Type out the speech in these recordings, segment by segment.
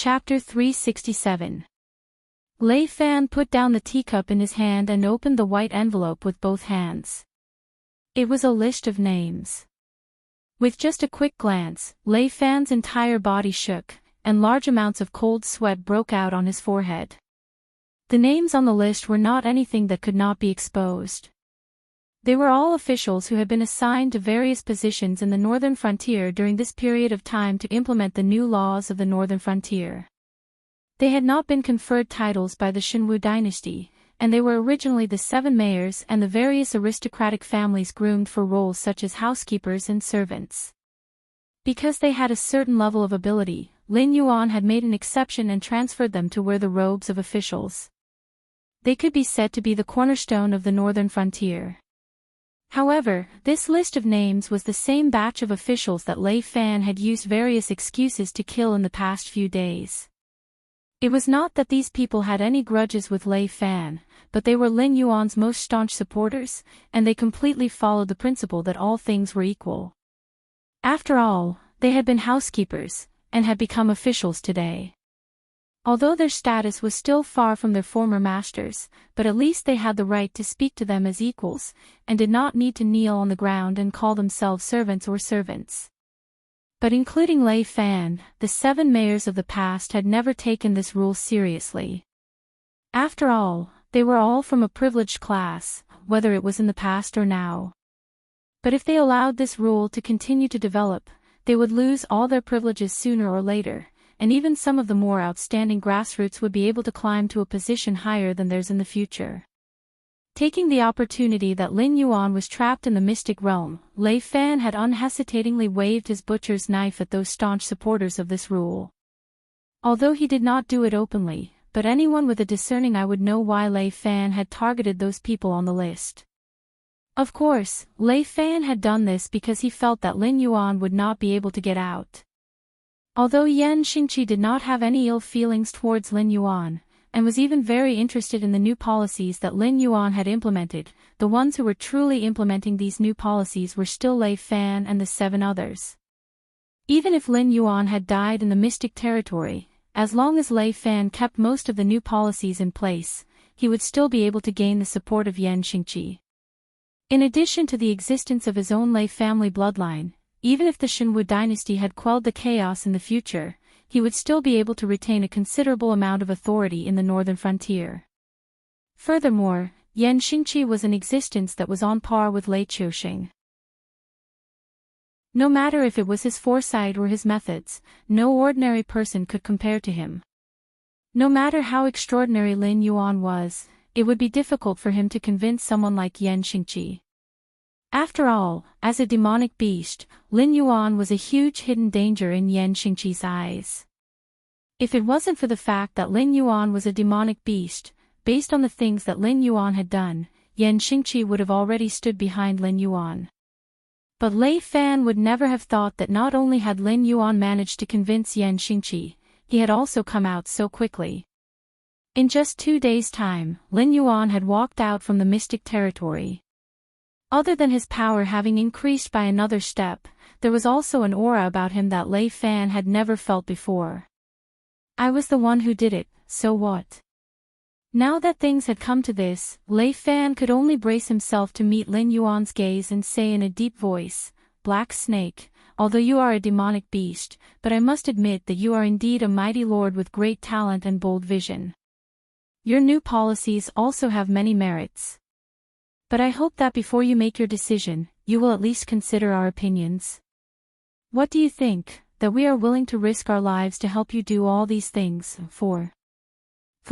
Chapter 367. Lei Fan put down the teacup in his hand and opened the white envelope with both hands. It was a list of names. With just a quick glance, Lei Fan's entire body shook, and large amounts of cold sweat broke out on his forehead. The names on the list were not anything that could not be exposed. They were all officials who had been assigned to various positions in the northern frontier during this period of time to implement the new laws of the northern frontier. They had not been conferred titles by the Shinwu dynasty, and they were originally the 7 mayors and the various aristocratic families groomed for roles such as housekeepers and servants. Because they had a certain level of ability, Lin Yuan had made an exception and transferred them to wear the robes of officials. They could be said to be the cornerstone of the northern frontier. However, this list of names was the same batch of officials that Lei Fan had used various excuses to kill in the past few days. It was not that these people had any grudges with Lei Fan, but they were Lin Yuan's most staunch supporters, and they completely followed the principle that all things were equal. After all, they had been housekeepers, and had become officials today. Although their status was still far from their former masters, but at least they had the right to speak to them as equals, and did not need to kneel on the ground and call themselves servants or servants. But including Lei Fan, the 7 mayors of the past had never taken this rule seriously. After all, they were all from a privileged class, whether it was in the past or now. But if they allowed this rule to continue to develop, they would lose all their privileges sooner or later, and even some of the more outstanding grassroots would be able to climb to a position higher than theirs in the future. Taking the opportunity that Lin Yuan was trapped in the mystic realm, Lei Fan had unhesitatingly waved his butcher's knife at those staunch supporters of this rule. Although he did not do it openly, but anyone with a discerning eye would know why Lei Fan had targeted those people on the list. Of course, Lei Fan had done this because he felt that Lin Yuan would not be able to get out. Although Yan Xingqi did not have any ill feelings towards Lin Yuan, and was even very interested in the new policies that Lin Yuan had implemented, the ones who were truly implementing these new policies were still Lei Fan and the 7 others. Even if Lin Yuan had died in the mystic territory, as long as Lei Fan kept most of the new policies in place, he would still be able to gain the support of Yan Xingqi. In addition to the existence of his own Lei family bloodline, even if the Shinwu dynasty had quelled the chaos in the future, he would still be able to retain a considerable amount of authority in the northern frontier. Furthermore, Yan Xingqi was an existence that was on par with Lei Qiuxing. No matter if it was his foresight or his methods, no ordinary person could compare to him. No matter how extraordinary Lin Yuan was, it would be difficult for him to convince someone like Yan Xingqi. After all, as a demonic beast, Lin Yuan was a huge hidden danger in Yan Xingqi's eyes. If it wasn't for the fact that Lin Yuan was a demonic beast, based on the things that Lin Yuan had done, Yan Xingqi would have already stood behind Lin Yuan. But Lei Fan would never have thought that not only had Lin Yuan managed to convince Yan Xingqi, he had also come out so quickly. In just 2 days' time, Lin Yuan had walked out from the mystic territory. Other than his power having increased by another step, there was also an aura about him that Lei Fan had never felt before. I was the one who did it, so what? Now that things had come to this, Lei Fan could only brace himself to meet Lin Yuan's gaze and say in a deep voice, "Black Snake, although you are a demonic beast, but I must admit that you are indeed a mighty lord with great talent and bold vision. Your new policies also have many merits. But I hope that before you make your decision, you will at least consider our opinions. What do you think, that we are willing to risk our lives to help you do all these things, for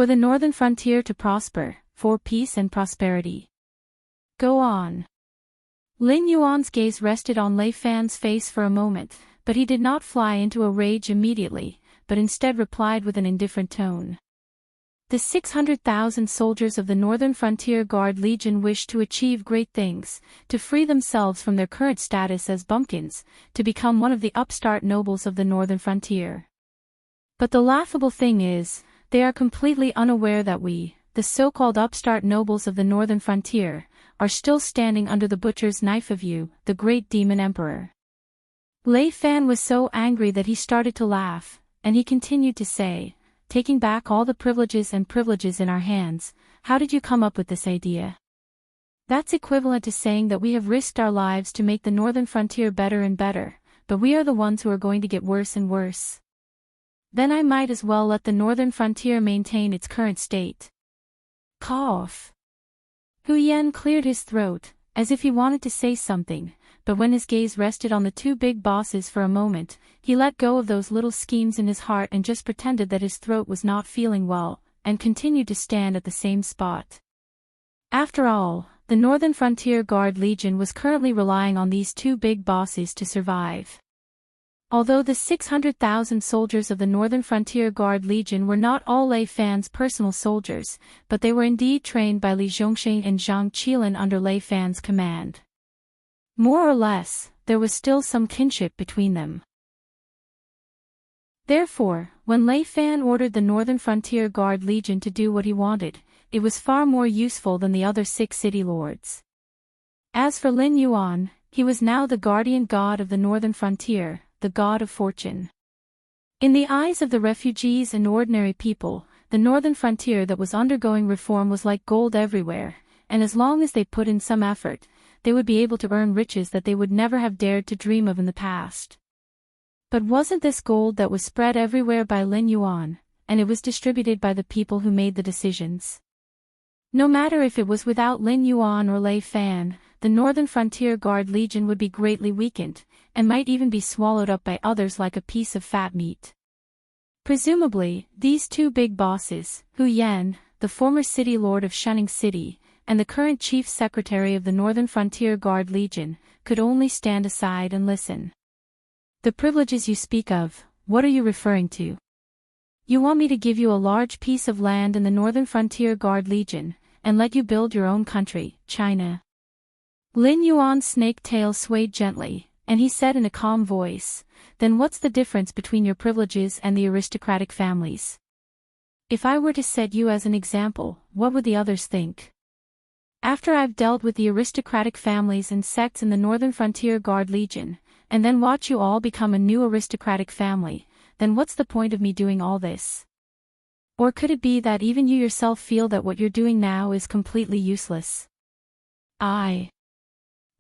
the northern frontier to prosper, for peace and prosperity? Go on." Lin Yuan's gaze rested on Lei Fan's face for a moment, but he did not fly into a rage immediately, but instead replied with an indifferent tone. The 600,000 soldiers of the Northern Frontier Guard Legion wish to achieve great things, to free themselves from their current status as bumpkins, to become one of the upstart nobles of the Northern Frontier. But the laughable thing is, they are completely unaware that we, the so-called upstart nobles of the Northern Frontier, are still standing under the butcher's knife of you, the great demon emperor. Lei Fan was so angry that he started to laugh, and he continued to say, taking back all the privileges in our hands, how did you come up with this idea? That's equivalent to saying that we have risked our lives to make the northern frontier better and better, but we are the ones who are going to get worse and worse. Then I might as well let the northern frontier maintain its current state. Cough. Hu Yan cleared his throat, as if he wanted to say something, but when his gaze rested on the two big bosses for a moment, he let go of those little schemes in his heart and just pretended that his throat was not feeling well, and continued to stand at the same spot. After all, the Northern Frontier Guard Legion was currently relying on these two big bosses to survive. Although the 600,000 soldiers of the Northern Frontier Guard Legion were not all Lei Fan's personal soldiers, but they were indeed trained by Li Zhongxing and Zhang Qilin under Lei Fan's command. More or less, there was still some kinship between them. Therefore, when Lei Fan ordered the Northern Frontier Guard Legion to do what he wanted, it was far more useful than the other 6 city lords. As for Lin Yuan, he was now the guardian god of the Northern Frontier, the god of fortune. In the eyes of the refugees and ordinary people, the Northern Frontier that was undergoing reform was like gold everywhere, and as long as they put in some effort, they would be able to earn riches that they would never have dared to dream of in the past. But wasn't this gold that was spread everywhere by Lin Yuan, and it was distributed by the people who made the decisions? No matter if it was without Lin Yuan or Lei Fan, the Northern Frontier Guard Legion would be greatly weakened, and might even be swallowed up by others like a piece of fat meat. Presumably, these two big bosses, Hu Yan, the former city lord of Shunning City, and the current chief secretary of the Northern Frontier Guard Legion, could only stand aside and listen. The privileges you speak of, what are you referring to? You want me to give you a large piece of land in the Northern Frontier Guard Legion, and let you build your own country, China? Lin Yuan's snake tail swayed gently, and he said in a calm voice, then what's the difference between your privileges and the aristocratic families? If I were to set you as an example, what would the others think? After I've dealt with the aristocratic families and sects in the Northern Frontier Guard Legion, and then watch you all become a new aristocratic family, then what's the point of me doing all this? Or could it be that even you yourself feel that what you're doing now is completely useless?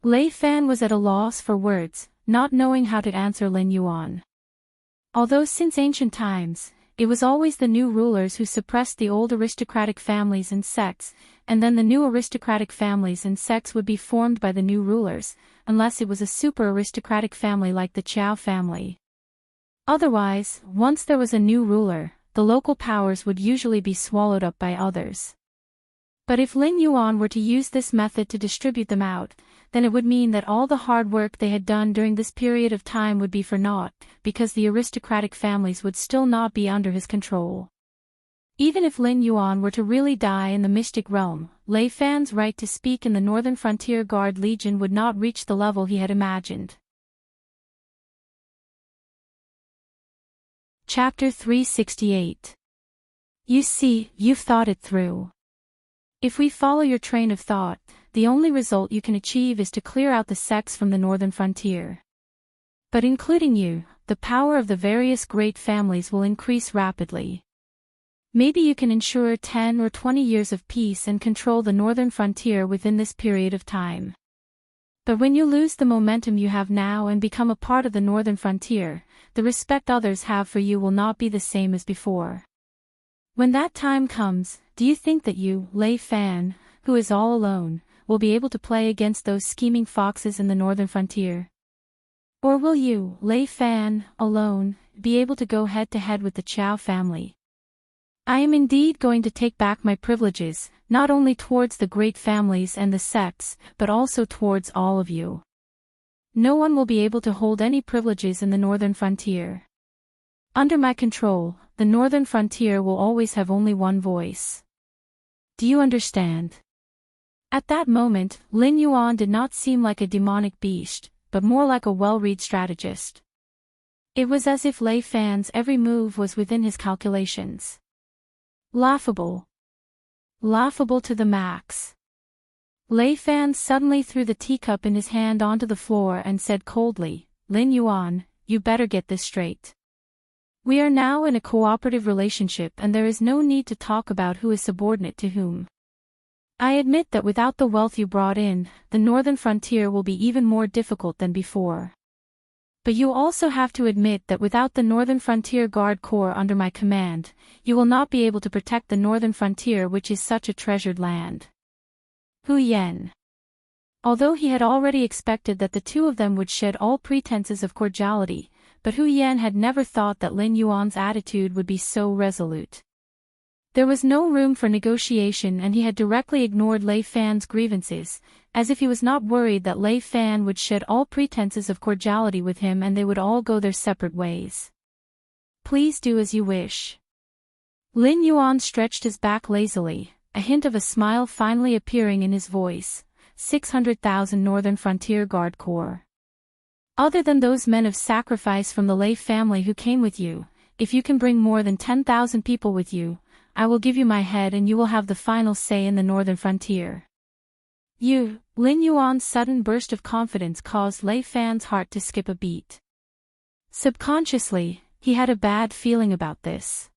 Lei Fan was at a loss for words, not knowing how to answer Lin Yuan. Although since ancient times, it was always the new rulers who suppressed the old aristocratic families and sects, and then the new aristocratic families and sects would be formed by the new rulers, unless it was a super aristocratic family like the Qiao family. Otherwise, once there was a new ruler, the local powers would usually be swallowed up by others. But if Lin Yuan were to use this method to distribute them out, then it would mean that all the hard work they had done during this period of time would be for naught, because the aristocratic families would still not be under his control. Even if Lin Yuan were to really die in the mystic realm, Lei Fan's right to speak in the Northern Frontier Guard Legion would not reach the level he had imagined. Chapter 368. You see, you've thought it through. If we follow your train of thought, the only result you can achieve is to clear out the sects from the Northern Frontier. But including you, the power of the various great families will increase rapidly. Maybe you can ensure 10 or 20 years of peace and control the Northern Frontier within this period of time. But when you lose the momentum you have now and become a part of the Northern Frontier, the respect others have for you will not be the same as before. When that time comes, do you think that you, Lei Fan, who is all alone, will be able to play against those scheming foxes in the Northern Frontier? Or will you, Lei Fan, alone, be able to go head-to-head with the Qiao family? I am indeed going to take back my privileges, not only towards the great families and the sects, but also towards all of you. No one will be able to hold any privileges in the Northern Frontier. Under my control, the Northern Frontier will always have only one voice. Do you understand? At that moment, Lin Yuan did not seem like a demonic beast, but more like a well-read strategist. It was as if Lei Fan's every move was within his calculations. Laughable. Laughable to the max. Lei Fan suddenly threw the teacup in his hand onto the floor and said coldly, Lin Yuan, you better get this straight. We are now in a cooperative relationship and there is no need to talk about who is subordinate to whom. I admit that without the wealth you brought in, the northern frontier will be even more difficult than before. But you also have to admit that without the Northern Frontier Guard Corps under my command, you will not be able to protect the northern frontier, which is such a treasured land. Hu Yen. Although he had already expected that the two of them would shed all pretenses of cordiality, but Hu Yen had never thought that Lin Yuan's attitude would be so resolute. There was no room for negotiation and he had directly ignored Lei Fan's grievances, as if he was not worried that Lei Fan would shed all pretenses of cordiality with him and they would all go their separate ways. Please do as you wish. Lin Yuan stretched his back lazily, a hint of a smile finally appearing in his voice. 600,000 Northern Frontier Guard Corps. Other than those men of sacrifice from the Lei family who came with you, if you can bring more than 10,000 people with you, I will give you my head and you will have the final say in the northern frontier. Lin Yuan's sudden burst of confidence caused Lei Fan's heart to skip a beat. Subconsciously, he had a bad feeling about this.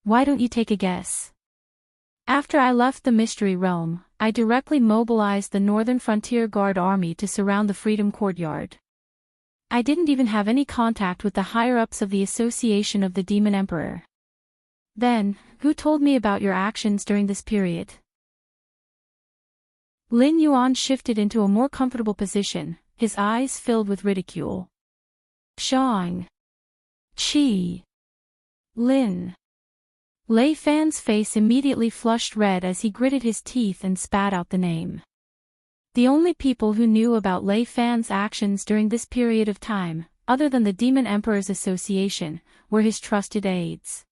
Why don't you take a guess? After I left the Mystery Realm, I directly mobilized the Northern Frontier Guard Army to surround the Freedom Courtyard. I didn't even have any contact with the higher-ups of the Association of the Demon Emperor. Then, who told me about your actions during this period? Lin Yuan shifted into a more comfortable position, his eyes filled with ridicule. Shang. Qi. Lin. Lei Fan's face immediately flushed red as he gritted his teeth and spat out the name. The only people who knew about Lei Fan's actions during this period of time, other than the Demon Emperor's Association, were his trusted aides.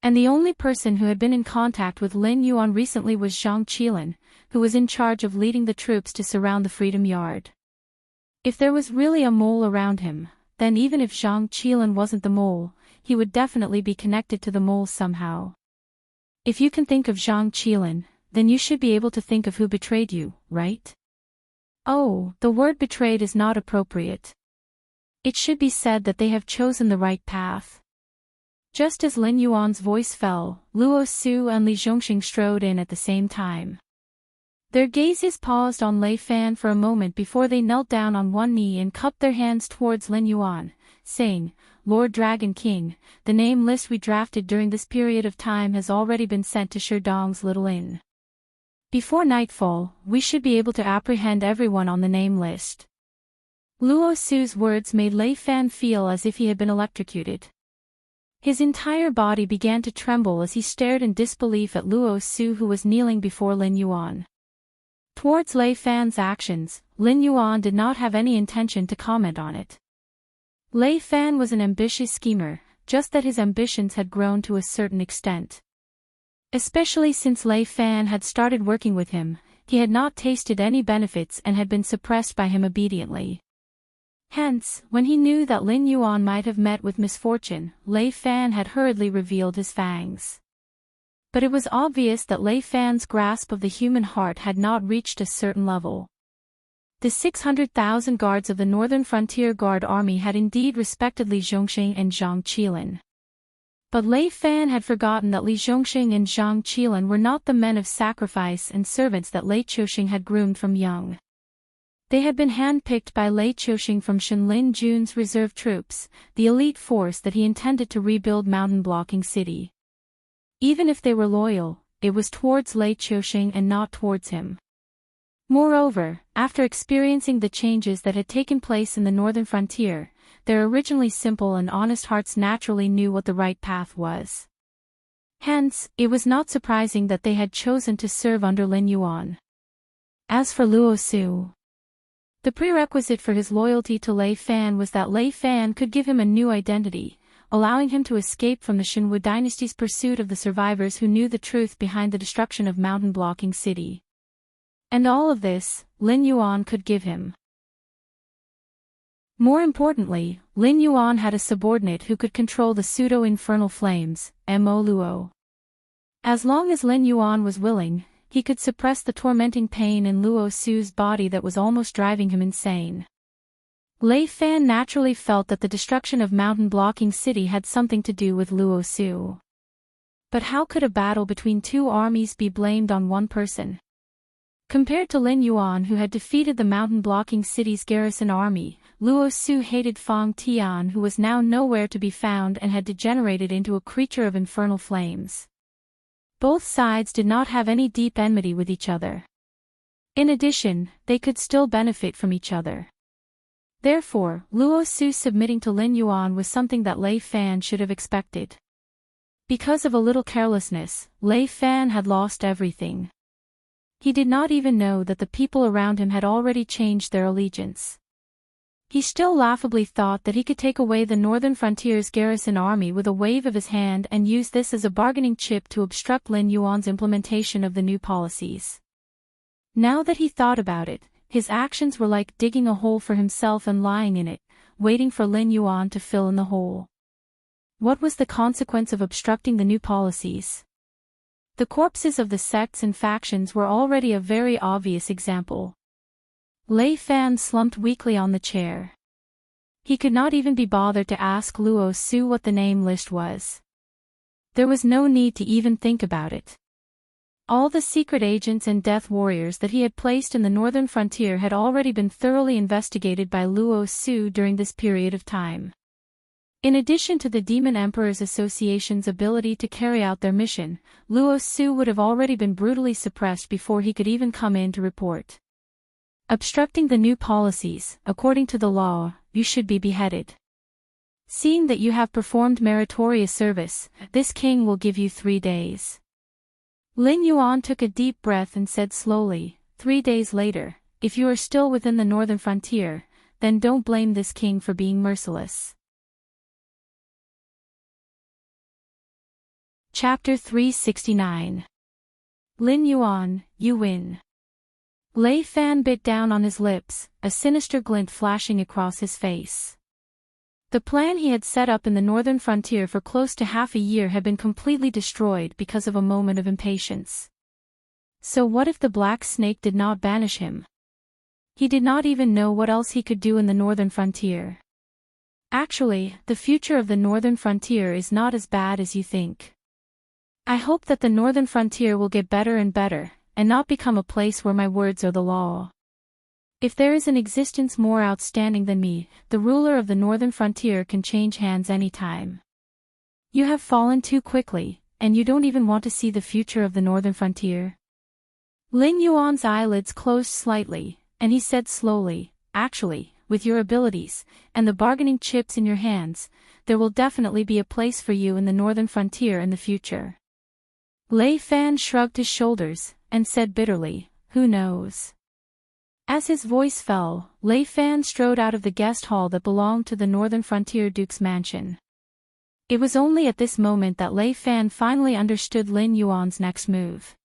And the only person who had been in contact with Lin Yuan recently was Zhang Qilin, who was in charge of leading the troops to surround the Freedom Yard. If there was really a mole around him, then even if Zhang Qilin wasn't the mole, he would definitely be connected to the mole somehow. If you can think of Zhang Qilin, then you should be able to think of who betrayed you, right? Oh, the word betrayed is not appropriate. It should be said that they have chosen the right path. Just as Lin Yuan's voice fell, Luo Su and Li Zhongxing strode in at the same time. Their gazes paused on Lei Fan for a moment before they knelt down on one knee and cupped their hands towards Lin Yuan, saying, Lord Dragon King, the name list we drafted during this period of time has already been sent to Sherdong's Little Inn. Before nightfall, we should be able to apprehend everyone on the name list. Luo Su's words made Lei Fan feel as if he had been electrocuted. His entire body began to tremble as he stared in disbelief at Luo Su, who was kneeling before Lin Yuan. Towards Lei Fan's actions, Lin Yuan did not have any intention to comment on it. Lei Fan was an ambitious schemer, just that his ambitions had grown to a certain extent. Especially since Lei Fan had started working with him, he had not tasted any benefits and had been suppressed by him obediently. Hence, when he knew that Lin Yuan might have met with misfortune, Lei Fan had hurriedly revealed his fangs. But it was obvious that Lei Fan's grasp of the human heart had not reached a certain level. The 600,000 guards of the Northern Frontier Guard Army had indeed respected Li Zhongxing and Zhang Qilin. But Lei Fan had forgotten that Li Zhongxing and Zhang Qilin were not the men of sacrifice and servants that Lei Qiuxing had groomed from young. They had been handpicked by Lei Qiuxing from Shenlin Jun's reserve troops, the elite force that he intended to rebuild mountain-blocking city. Even if they were loyal, it was towards Lei Qiuxing and not towards him. Moreover, after experiencing the changes that had taken place in the northern frontier, their originally simple and honest hearts naturally knew what the right path was. Hence, it was not surprising that they had chosen to serve under Lin Yuan. As for Luo Su, the prerequisite for his loyalty to Lei Fan was that Lei Fan could give him a new identity, allowing him to escape from the Shenwu dynasty's pursuit of the survivors who knew the truth behind the destruction of mountain-blocking city. And all of this, Lin Yuan could give him. More importantly, Lin Yuan had a subordinate who could control the pseudo-infernal flames, Mo Luo. As long as Lin Yuan was willing, he could suppress the tormenting pain in Luo Su's body that was almost driving him insane. Lei Fan naturally felt that the destruction of mountain-blocking city had something to do with Luo Su. But how could a battle between two armies be blamed on one person? Compared to Lin Yuan, who had defeated the mountain-blocking city's garrison army, Luo Su hated Fang Tian, who was now nowhere to be found and had degenerated into a creature of infernal flames. Both sides did not have any deep enmity with each other. In addition, they could still benefit from each other. Therefore, Luo Su submitting to Lin Yuan was something that Lei Fan should have expected. Because of a little carelessness, Lei Fan had lost everything. He did not even know that the people around him had already changed their allegiance. He still laughably thought that he could take away the northern frontier's garrison army with a wave of his hand and use this as a bargaining chip to obstruct Lin Yuan's implementation of the new policies. Now that he thought about it, his actions were like digging a hole for himself and lying in it, waiting for Lin Yuan to fill in the hole. What was the consequence of obstructing the new policies? The corpses of the sects and factions were already a very obvious example. Lei Fan slumped weakly on the chair. He could not even be bothered to ask Luo Su what the name list was. There was no need to even think about it. All the secret agents and death warriors that he had placed in the northern frontier had already been thoroughly investigated by Luo Su during this period of time. In addition to the Demon Emperor's Association's ability to carry out their mission, Luo Su would have already been brutally suppressed before he could even come in to report. Obstructing the new policies, according to the law, you should be beheaded. Seeing that you have performed meritorious service, this king will give you 3 days. Lin Yuan took a deep breath and said slowly, 3 days later, if you are still within the northern frontier, then don't blame this king for being merciless. Chapter 369. Lin Yuan, you win. Lei Fan bit down on his lips, a sinister glint flashing across his face. The plan he had set up in the northern frontier for close to half a year had been completely destroyed because of a moment of impatience. So what if the black snake did not banish him? He did not even know what else he could do in the northern frontier. Actually, the future of the northern frontier is not as bad as you think. I hope that the northern frontier will get better and better, and not become a place where my words are the law. If there is an existence more outstanding than me, the ruler of the northern frontier can change hands anytime. You have fallen too quickly, and you don't even want to see the future of the northern frontier. Lin Yuan's eyelids closed slightly, and he said slowly, actually, with your abilities, and the bargaining chips in your hands, there will definitely be a place for you in the northern frontier in the future. Lei Fan shrugged his shoulders, and said bitterly, who knows? As his voice fell, Lei Fan strode out of the guest hall that belonged to the northern frontier duke's mansion. It was only at this moment that Lei Fan finally understood Lin Yuan's next move.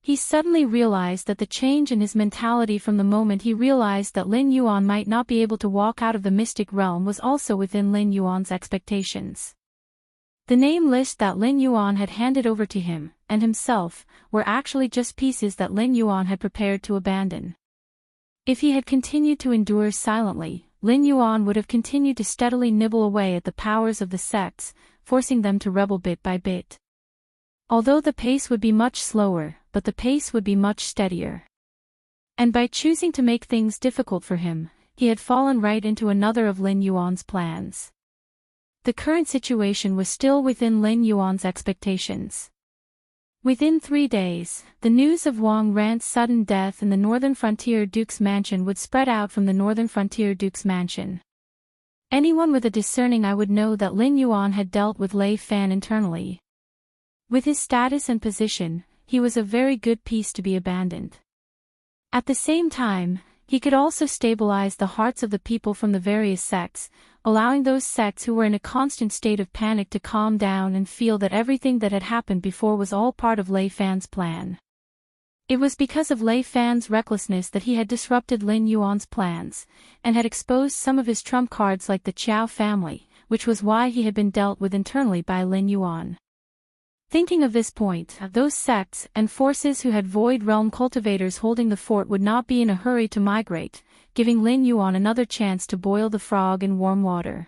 He suddenly realized that the change in his mentality from the moment he realized that Lin Yuan might not be able to walk out of the mystic realm was also within Lin Yuan's expectations. The name list that Lin Yuan had handed over to him, and himself, were actually just pieces that Lin Yuan had prepared to abandon. If he had continued to endure silently, Lin Yuan would have continued to steadily nibble away at the powers of the sects, forcing them to rebel bit by bit. Although the pace would be much slower, but the pace would be much steadier. And by choosing to make things difficult for him, he had fallen right into another of Lin Yuan's plans. The current situation was still within Lin Yuan's expectations. Within 3 days, the news of Wang Rant's sudden death in the northern frontier duke's mansion would spread out from the northern frontier duke's mansion. Anyone with a discerning eye would know that Lin Yuan had dealt with Lei Fan internally. With his status and position, he was a very good piece to be abandoned. At the same time, he could also stabilize the hearts of the people from the various sects, allowing those sects who were in a constant state of panic to calm down and feel that everything that had happened before was all part of Lei Fan's plan. It was because of Lei Fan's recklessness that he had disrupted Lin Yuan's plans, and had exposed some of his trump cards like the Qiao family, which was why he had been dealt with internally by Lin Yuan. Thinking of this point, those sects and forces who had void realm cultivators holding the fort would not be in a hurry to migrate, giving Lin Yuan another chance to boil the frog in warm water.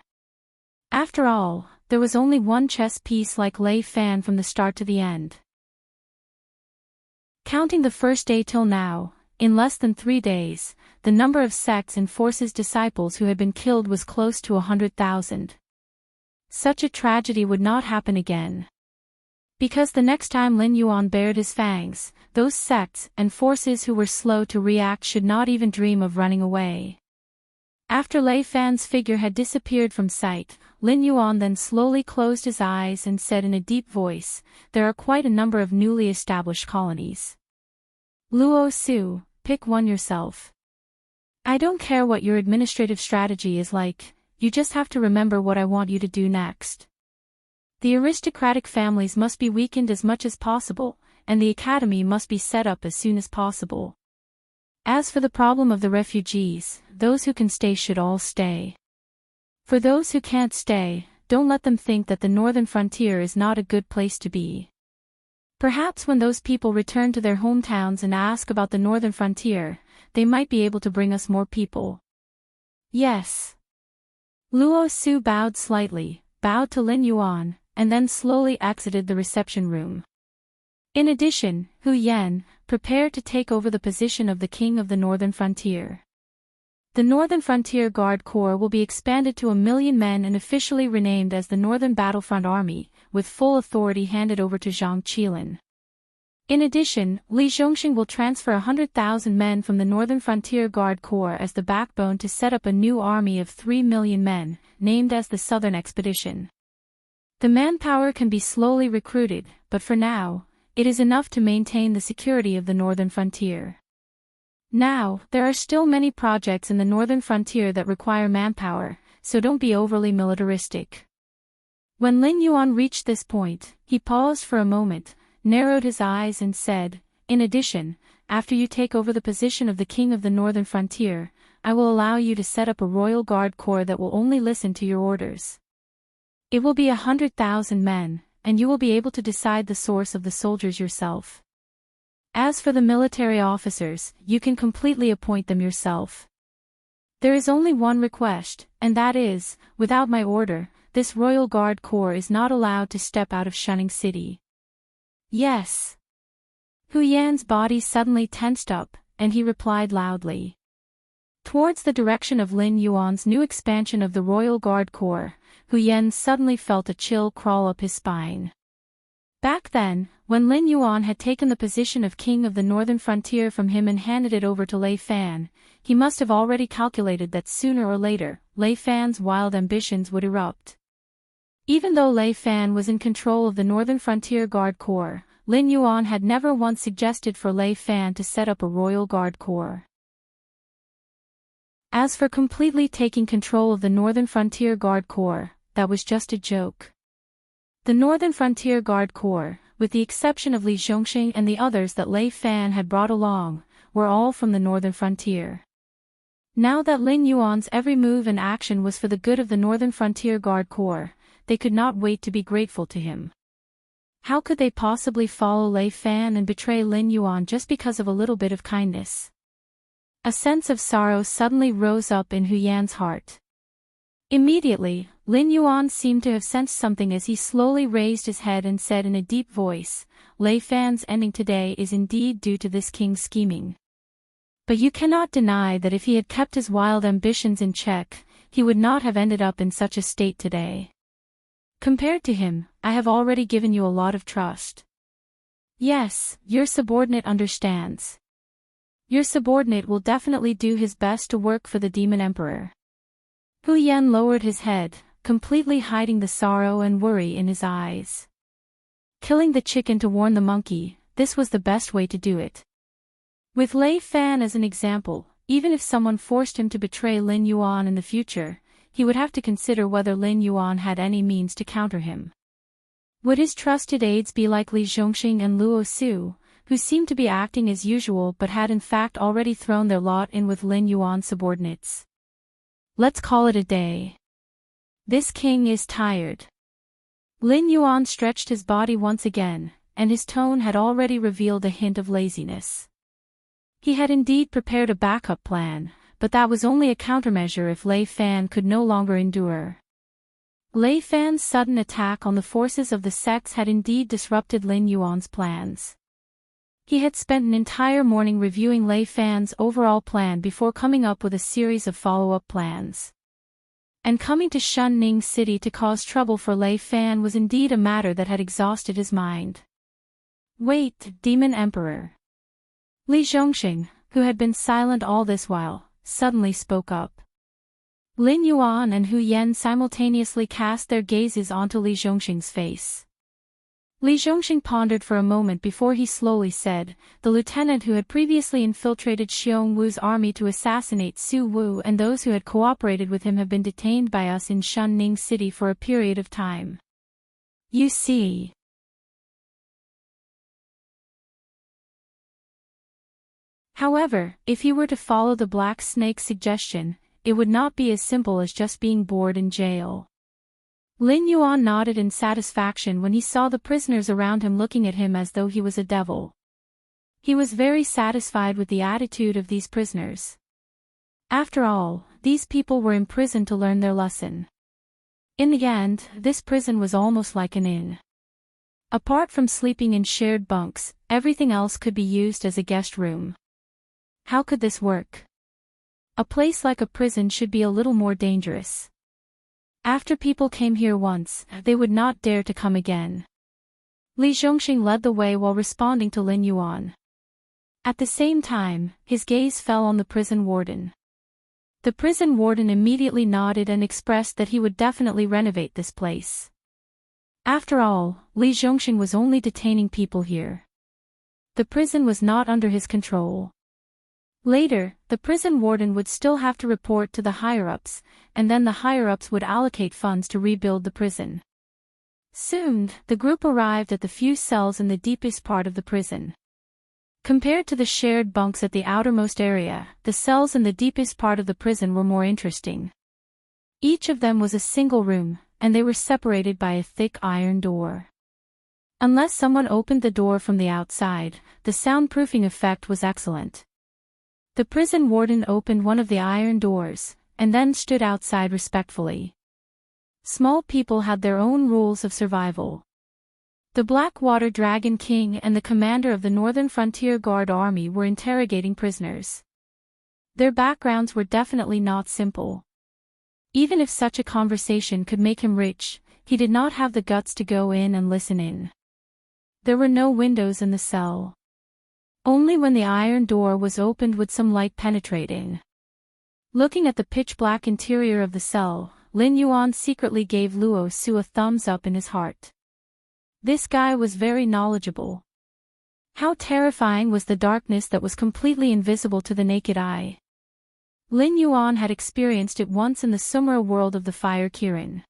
After all, there was only one chess piece like Lei Fan from the start to the end. Counting the first day till now, in less than 3 days, the number of sects and forces disciples who had been killed was close to 100,000. Such a tragedy would not happen again. Because the next time Lin Yuan bared his fangs, those sects and forces who were slow to react should not even dream of running away. After Lei Fan's figure had disappeared from sight, Lin Yuan then slowly closed his eyes and said in a deep voice, "There are quite a number of newly established colonies. Luo Su, pick one yourself. I don't care what your administrative strategy is like, you just have to remember what I want you to do next. The aristocratic families must be weakened as much as possible, and the academy must be set up as soon as possible. As for the problem of the refugees, those who can stay should all stay. For those who can't stay, don't let them think that the northern frontier is not a good place to be. Perhaps when those people return to their hometowns and ask about the northern frontier, they might be able to bring us more people." "Yes." Luo Su bowed slightly, bowed to Lin Yuan, and then slowly exited the reception room. In addition, Hu Yan, prepare to take over the position of the king of the northern frontier. The Northern Frontier Guard Corps will be expanded to 1 million men and officially renamed as the Northern Battlefront Army, with full authority handed over to Zhang Qilin. In addition, Li Zhongxing will transfer 100,000 men from the Northern Frontier Guard Corps as the backbone to set up a new army of 3 million men, named as the Southern Expedition. The manpower can be slowly recruited, but for now, it is enough to maintain the security of the Northern Frontier. Now, there are still many projects in the Northern Frontier that require manpower, so don't be overly militaristic. When Lin Yuan reached this point, he paused for a moment, narrowed his eyes and said, "In addition, after you take over the position of the king of the Northern Frontier, I will allow you to set up a royal guard corps that will only listen to your orders. It will be 100,000 men, and you will be able to decide the source of the soldiers yourself. As for the military officers, you can completely appoint them yourself. There is only one request, and that is, without my order, this Royal Guard Corps is not allowed to step out of Shunning City." "Yes." Hu Yan's body suddenly tensed up, and he replied loudly. Towards the direction of Lin Yuan's new expansion of the Royal Guard Corps, Hu Yan suddenly felt a chill crawl up his spine. Back then, when Lin Yuan had taken the position of king of the northern frontier from him and handed it over to Lei Fan, he must have already calculated that sooner or later, Lei Fan's wild ambitions would erupt. Even though Lei Fan was in control of the Northern Frontier Guard Corps, Lin Yuan had never once suggested for Lei Fan to set up a royal guard corps. As for completely taking control of the Northern Frontier Guard Corps, that was just a joke. The Northern Frontier Guard Corps, with the exception of Li Zhongxing and the others that Lei Fan had brought along, were all from the Northern Frontier. Now that Lin Yuan's every move and action was for the good of the Northern Frontier Guard Corps, they could not wait to be grateful to him. How could they possibly follow Lei Fan and betray Lin Yuan just because of a little bit of kindness? A sense of sorrow suddenly rose up in Hu Yan's heart. Immediately, Lin Yuan seemed to have sensed something as he slowly raised his head and said in a deep voice, "Lei Fan's ending today is indeed due to this king's scheming. But you cannot deny that if he had kept his wild ambitions in check, he would not have ended up in such a state today. Compared to him, I have already given you a lot of trust. Yes, your subordinate understands. Your subordinate will definitely do his best to work for the Demon Emperor." Hu Yan lowered his head, completely hiding the sorrow and worry in his eyes. Killing the chicken to warn the monkey, this was the best way to do it. With Lei Fan as an example, even if someone forced him to betray Lin Yuan in the future, he would have to consider whether Lin Yuan had any means to counter him. Would his trusted aides be like Li Zhongxing and Luo Su, who seemed to be acting as usual but had in fact already thrown their lot in with Lin Yuan's subordinates? Let's call it a day. This king is tired. Lin Yuan stretched his body once again, and his tone had already revealed a hint of laziness. He had indeed prepared a backup plan, but that was only a countermeasure if Lei Fan could no longer endure. Lei Fan's sudden attack on the forces of the sects had indeed disrupted Lin Yuan's plans. He had spent an entire morning reviewing Lei Fan's overall plan before coming up with a series of follow-up plans. And coming to Shunning City to cause trouble for Lei Fan was indeed a matter that had exhausted his mind. Wait, Demon Emperor. Li Zhongxing, who had been silent all this while, suddenly spoke up. Lin Yuan and Hu Yan simultaneously cast their gazes onto Li Zhongxing's face. Li Zhongxing pondered for a moment before he slowly said, "The lieutenant who had previously infiltrated Xiong Wu's army to assassinate Su Wu and those who had cooperated with him have been detained by us in Shunning City for a period of time. You see." However, if he were to follow the Black Snake's suggestion, it would not be as simple as just being bored in jail. Lin Yuan nodded in satisfaction when he saw the prisoners around him looking at him as though he was a devil. He was very satisfied with the attitude of these prisoners. After all, these people were imprisoned to learn their lesson. In the end, this prison was almost like an inn. Apart from sleeping in shared bunks, everything else could be used as a guest room. How could this work? A place like a prison should be a little more dangerous. After people came here once, they would not dare to come again. Li Zhongxing led the way while responding to Lin Yuan. At the same time, his gaze fell on the prison warden. The prison warden immediately nodded and expressed that he would definitely renovate this place. After all, Li Zhongxing was only detaining people here. The prison was not under his control. Later, the prison warden would still have to report to the higher-ups, and then the higher-ups would allocate funds to rebuild the prison. Soon, the group arrived at the few cells in the deepest part of the prison. Compared to the shared bunks at the outermost area, the cells in the deepest part of the prison were more interesting. Each of them was a single room, and they were separated by a thick iron door. Unless someone opened the door from the outside, the soundproofing effect was excellent. The prison warden opened one of the iron doors, and then stood outside respectfully. Small people had their own rules of survival. The Blackwater Dragon King and the commander of the Northern Frontier Guard Army were interrogating prisoners. Their backgrounds were definitely not simple. Even if such a conversation could make him rich, he did not have the guts to go in and listen in. There were no windows in the cell. Only when the iron door was opened would some light penetrate in. Looking at the pitch-black interior of the cell, Lin Yuan secretly gave Luo Su a thumbs up in his heart. This guy was very knowledgeable. How terrifying was the darkness that was completely invisible to the naked eye. Lin Yuan had experienced it once in the Sumera world of the Fire Kirin.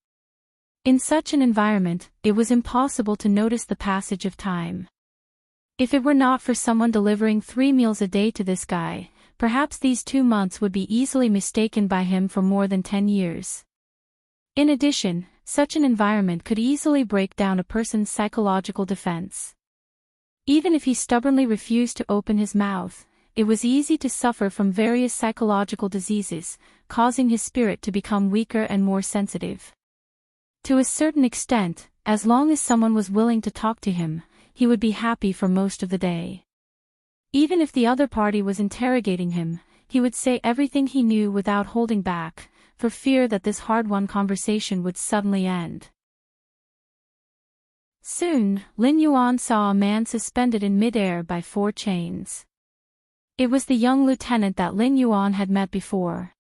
In such an environment, it was impossible to notice the passage of time. If it were not for someone delivering 3 meals a day to this guy, perhaps these 2 months would be easily mistaken by him for more than 10 years. In addition, such an environment could easily break down a person's psychological defense. Even if he stubbornly refused to open his mouth, it was easy to suffer from various psychological diseases, causing his spirit to become weaker and more sensitive. To a certain extent, as long as someone was willing to talk to him, he would be happy for most of the day. Even if the other party was interrogating him, he would say everything he knew without holding back, for fear that this hard-won conversation would suddenly end. Soon, Lin Yuan saw a man suspended in mid-air by 4 chains. It was the young lieutenant that Lin Yuan had met before.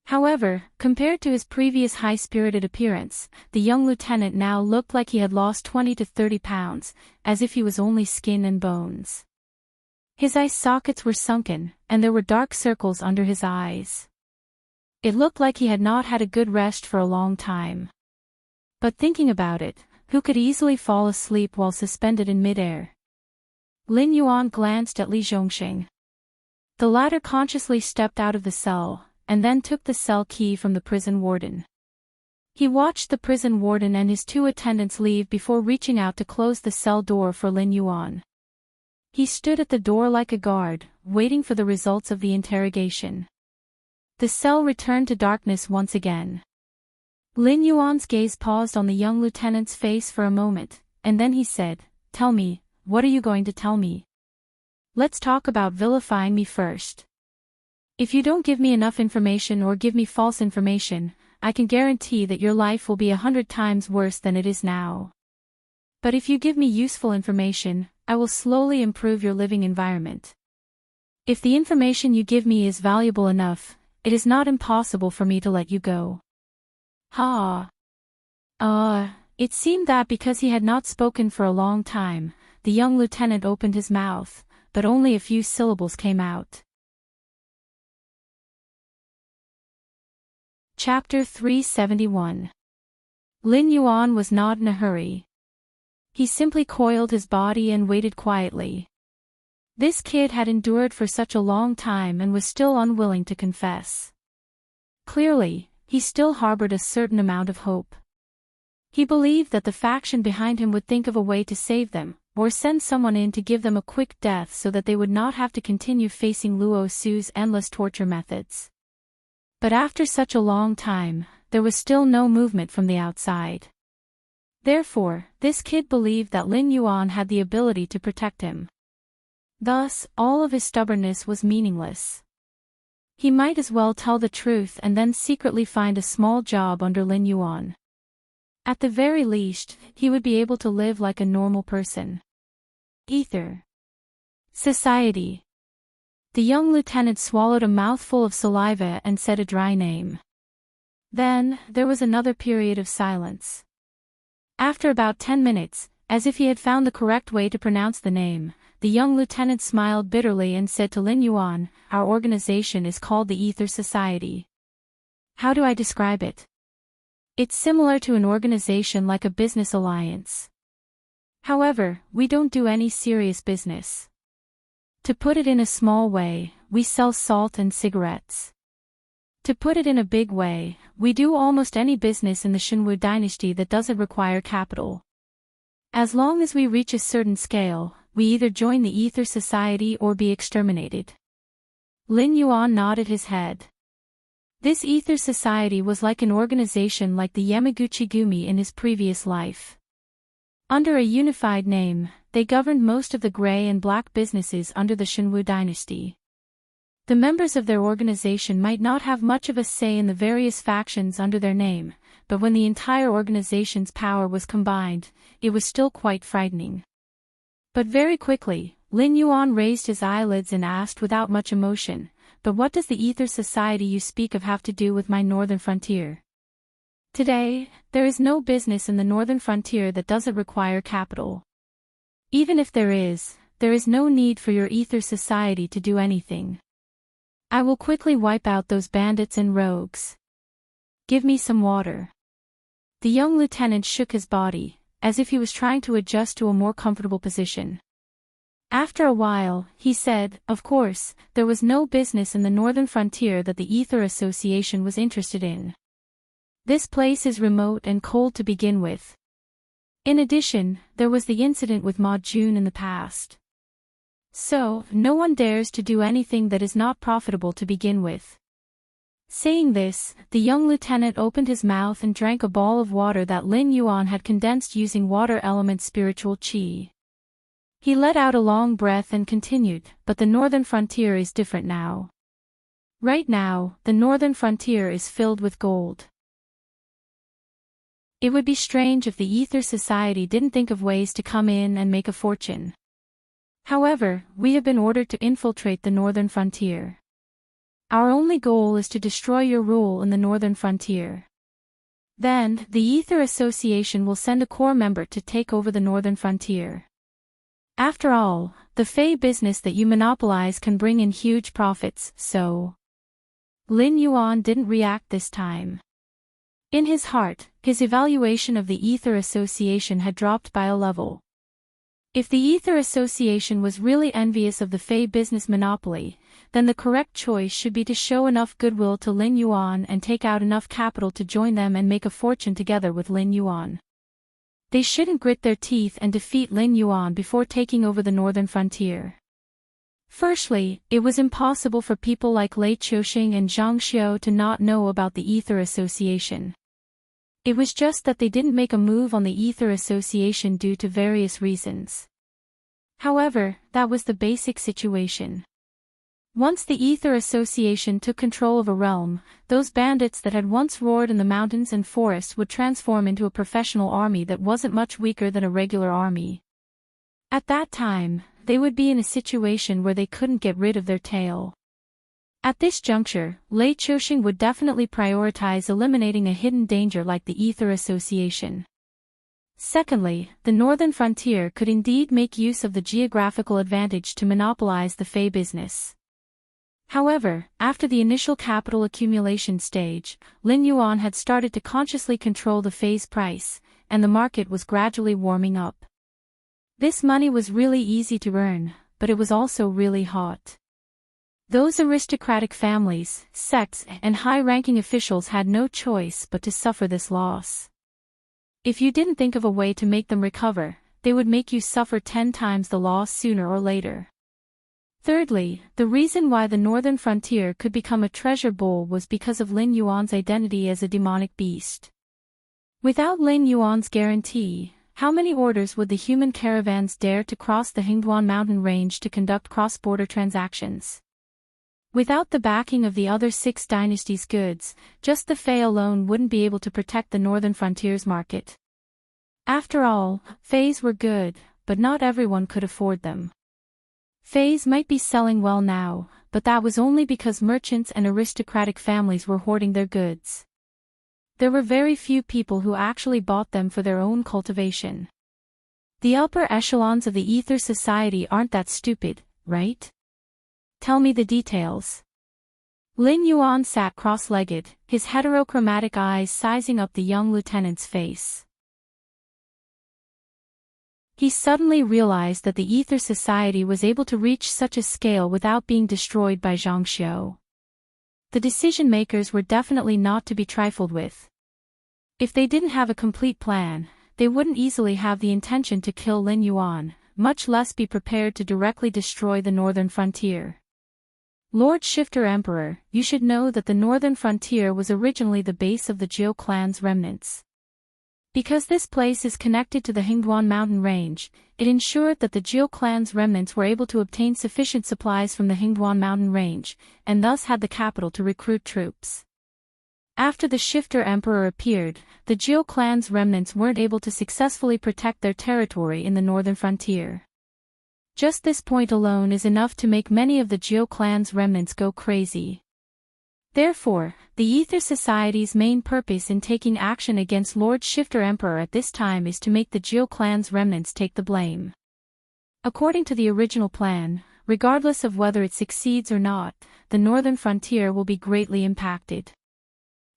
However, compared to his previous high-spirited appearance, the young lieutenant now looked like he had lost 20 to 30 pounds, as if he was only skin and bones. His eye sockets were sunken, and there were dark circles under his eyes. It looked like he had not had a good rest for a long time. But thinking about it, who could easily fall asleep while suspended in mid-air? Lin Yuan glanced at Li Zhongxing. The latter consciously stepped out of the cell, and then took the cell key from the prison warden. He watched the prison warden and his 2 attendants leave before reaching out to close the cell door for Lin Yuan. He stood at the door like a guard, waiting for the results of the interrogation. The cell returned to darkness once again. Lin Yuan's gaze paused on the young lieutenant's face for a moment, and then he said, "Tell me, what are you going to tell me? Let's talk about vilifying me first. If you don't give me enough information or give me false information, I can guarantee that your life will be 100 times worse than it is now. But if you give me useful information, I will slowly improve your living environment. If the information you give me is valuable enough, it is not impossible for me to let you go." It seemed that because he had not spoken for a long time, the young lieutenant opened his mouth, but only a few syllables came out. Chapter 371. Lin Yuan was not in a hurry. He simply coiled his body and waited quietly. This kid had endured for such a long time and was still unwilling to confess. Clearly, he still harbored a certain amount of hope. He believed that the faction behind him would think of a way to save them, or send someone in to give them a quick death so that they would not have to continue facing Luo Su's endless torture methods. But after such a long time, there was still no movement from the outside. Therefore, this kid believed that Lin Yuan had the ability to protect him. Thus, all of his stubbornness was meaningless. He might as well tell the truth and then secretly find a small job under Lin Yuan. At the very least, he would be able to live like a normal person. Ether. Society. The young lieutenant swallowed a mouthful of saliva and said a dry name. Then, there was another period of silence. After about 10 minutes, as if he had found the correct way to pronounce the name, the young lieutenant smiled bitterly and said to Lin Yuan, "Our organization is called the Ether Society. How do I describe it? It's similar to an organization like a business alliance. However, we don't do any serious business. To put it in a small way, we sell salt and cigarettes. To put it in a big way, we do almost any business in the Shenwu dynasty that doesn't require capital. As long as we reach a certain scale, we either join the Ether Society or be exterminated." Lin Yuan nodded his head. This Ether Society was like an organization like the Yamaguchi Gumi in his previous life. Under a unified name, they governed most of the gray and black businesses under the Shenwu dynasty. The members of their organization might not have much of a say in the various factions under their name, but when the entire organization's power was combined, it was still quite frightening. But very quickly, Lin Yuan raised his eyelids and asked without much emotion, "But what does the Ether Society you speak of have to do with my northern frontier?" "Today, there is no business in the northern frontier that doesn't require capital. Even if there is no need for your Ether Society to do anything. I will quickly wipe out those bandits and rogues. Give me some water." The young lieutenant shook his body, as if he was trying to adjust to a more comfortable position. After a while, he said, "Of course, there was no business in the northern frontier that the Ether Association was interested in. This place is remote and cold to begin with. In addition, there was the incident with Ma Jun in the past. So, no one dares to do anything that is not profitable to begin with." Saying this, the young lieutenant opened his mouth and drank a ball of water that Lin Yuan had condensed using water element spiritual qi. He let out a long breath and continued, "But the northern frontier is different now. Right now, the northern frontier is filled with gold. It would be strange if the Ether Society didn't think of ways to come in and make a fortune. However, we have been ordered to infiltrate the northern frontier. Our only goal is to destroy your rule in the northern frontier. Then, the Ether Association will send a core member to take over the northern frontier. After all, the Fey business that you monopolize can bring in huge profits, so..." Lin Yuan didn't react this time. In his heart, his evaluation of the Ether Association had dropped by a level. If the Ether Association was really envious of the Fey business monopoly, then the correct choice should be to show enough goodwill to Lin Yuan and take out enough capital to join them and make a fortune together with Lin Yuan. They shouldn't grit their teeth and defeat Lin Yuan before taking over the northern frontier. Firstly, it was impossible for people like Lei Qiuxing and Zhang Xiu to not know about the Ether Association. It was just that they didn't make a move on the Ether Association due to various reasons. However, that was the basic situation. Once the Ether Association took control of a realm, those bandits that had once roared in the mountains and forests would transform into a professional army that wasn't much weaker than a regular army. At that time, they would be in a situation where they couldn't get rid of their tail. At this juncture, Lei Qiuxing would definitely prioritize eliminating a hidden danger like the Ether Association. Secondly, the northern frontier could indeed make use of the geographical advantage to monopolize the Fey business. However, after the initial capital accumulation stage, Lin Yuan had started to consciously control the Fey's price, and the market was gradually warming up. This money was really easy to earn, but it was also really hot. Those aristocratic families, sects, and high-ranking officials had no choice but to suffer this loss. If you didn't think of a way to make them recover, they would make you suffer 10 times the loss sooner or later. Thirdly, the reason why the northern frontier could become a treasure bowl was because of Lin Yuan's identity as a demonic beast. Without Lin Yuan's guarantee, how many orders would the human caravans dare to cross the Hingduan mountain range to conduct cross-border transactions? Without the backing of the other 6 dynasties' goods, just the Fey alone wouldn't be able to protect the northern frontier's market. After all, Feys were good, but not everyone could afford them. Feys might be selling well now, but that was only because merchants and aristocratic families were hoarding their goods. There were very few people who actually bought them for their own cultivation. The upper echelons of the Ether Society aren't that stupid, right? Tell me the details. Lin Yuan sat cross-legged, his heterochromatic eyes sizing up the young lieutenant's face. He suddenly realized that the Ether Society was able to reach such a scale without being destroyed by Zhang Xiu. The decision-makers were definitely not to be trifled with. If they didn't have a complete plan, they wouldn't easily have the intention to kill Lin Yuan, much less be prepared to directly destroy the northern frontier. Lord Shifter Emperor, you should know that the northern frontier was originally the base of the Jiu clan's remnants. Because this place is connected to the Hingduan mountain range, it ensured that the Jiu clan's remnants were able to obtain sufficient supplies from the Hingduan mountain range, and thus had the capital to recruit troops. After the Shifter Emperor appeared, the Jiu clan's remnants weren't able to successfully protect their territory in the northern frontier. Just this point alone is enough to make many of the Jiu clan's remnants go crazy. Therefore, the Ether Society's main purpose in taking action against Lord Shifter Emperor at this time is to make the Jiu clan's remnants take the blame. According to the original plan, regardless of whether it succeeds or not, the northern frontier will be greatly impacted.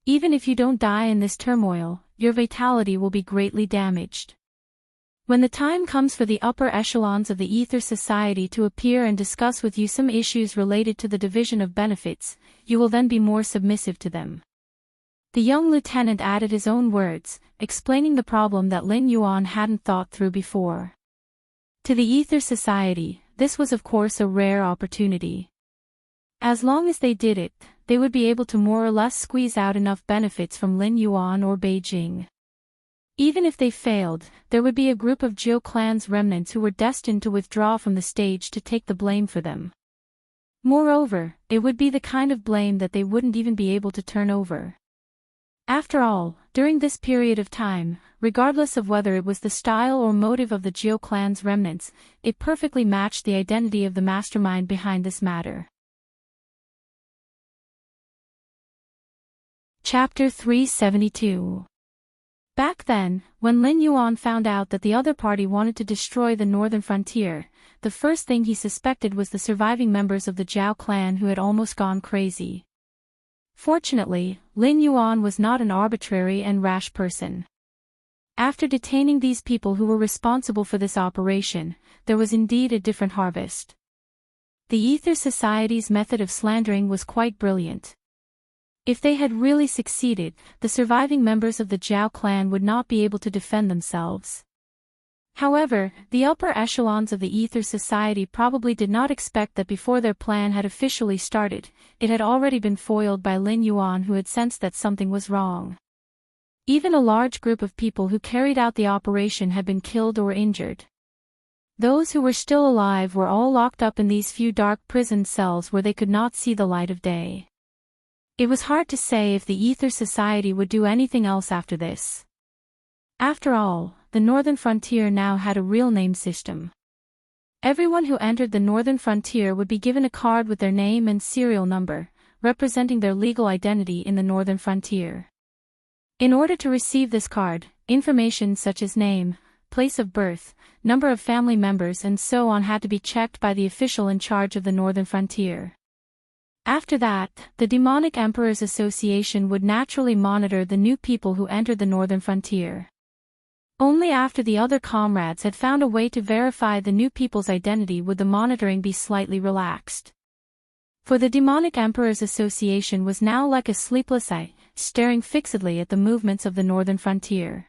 Even if you don't die in this turmoil, your vitality will be greatly damaged. When the time comes for the upper echelons of the Ether Society to appear and discuss with you some issues related to the division of benefits, you will then be more submissive to them. The young lieutenant added his own words, explaining the problem that Lin Yuan hadn't thought through before. To the Ether Society, this was of course a rare opportunity. As long as they did it, they would be able to more or less squeeze out enough benefits from Lin Yuan or Beijing. Even if they failed, there would be a group of Jiu clan's remnants who were destined to withdraw from the stage to take the blame for them. Moreover, it would be the kind of blame that they wouldn't even be able to turn over. After all, during this period of time, regardless of whether it was the style or motive of the Jiu clan's remnants, it perfectly matched the identity of the mastermind behind this matter. Chapter 372. Back then, when Lin Yuan found out that the other party wanted to destroy the northern frontier, the first thing he suspected was the surviving members of the Zhao clan who had almost gone crazy. Fortunately, Lin Yuan was not an arbitrary and rash person. After detaining these people who were responsible for this operation, there was indeed a different harvest. The Ether Society's method of slandering was quite brilliant. If they had really succeeded, the surviving members of the Zhao clan would not be able to defend themselves. However, the upper echelons of the Ether Society probably did not expect that before their plan had officially started, it had already been foiled by Lin Yuan, who had sensed that something was wrong. Even a large group of people who carried out the operation had been killed or injured. Those who were still alive were all locked up in these few dark prison cells where they could not see the light of day. It was hard to say if the Ether Society would do anything else after this. After all, the Northern Frontier now had a real name system. Everyone who entered the Northern Frontier would be given a card with their name and serial number, representing their legal identity in the Northern Frontier. In order to receive this card, information such as name, place of birth, number of family members and so on had to be checked by the official in charge of the Northern Frontier. After that, the Demonic Emperors Association would naturally monitor the new people who entered the Northern Frontier. Only after the other comrades had found a way to verify the new people's identity would the monitoring be slightly relaxed. For the Demonic Emperors Association was now like a sleepless eye, staring fixedly at the movements of the Northern Frontier.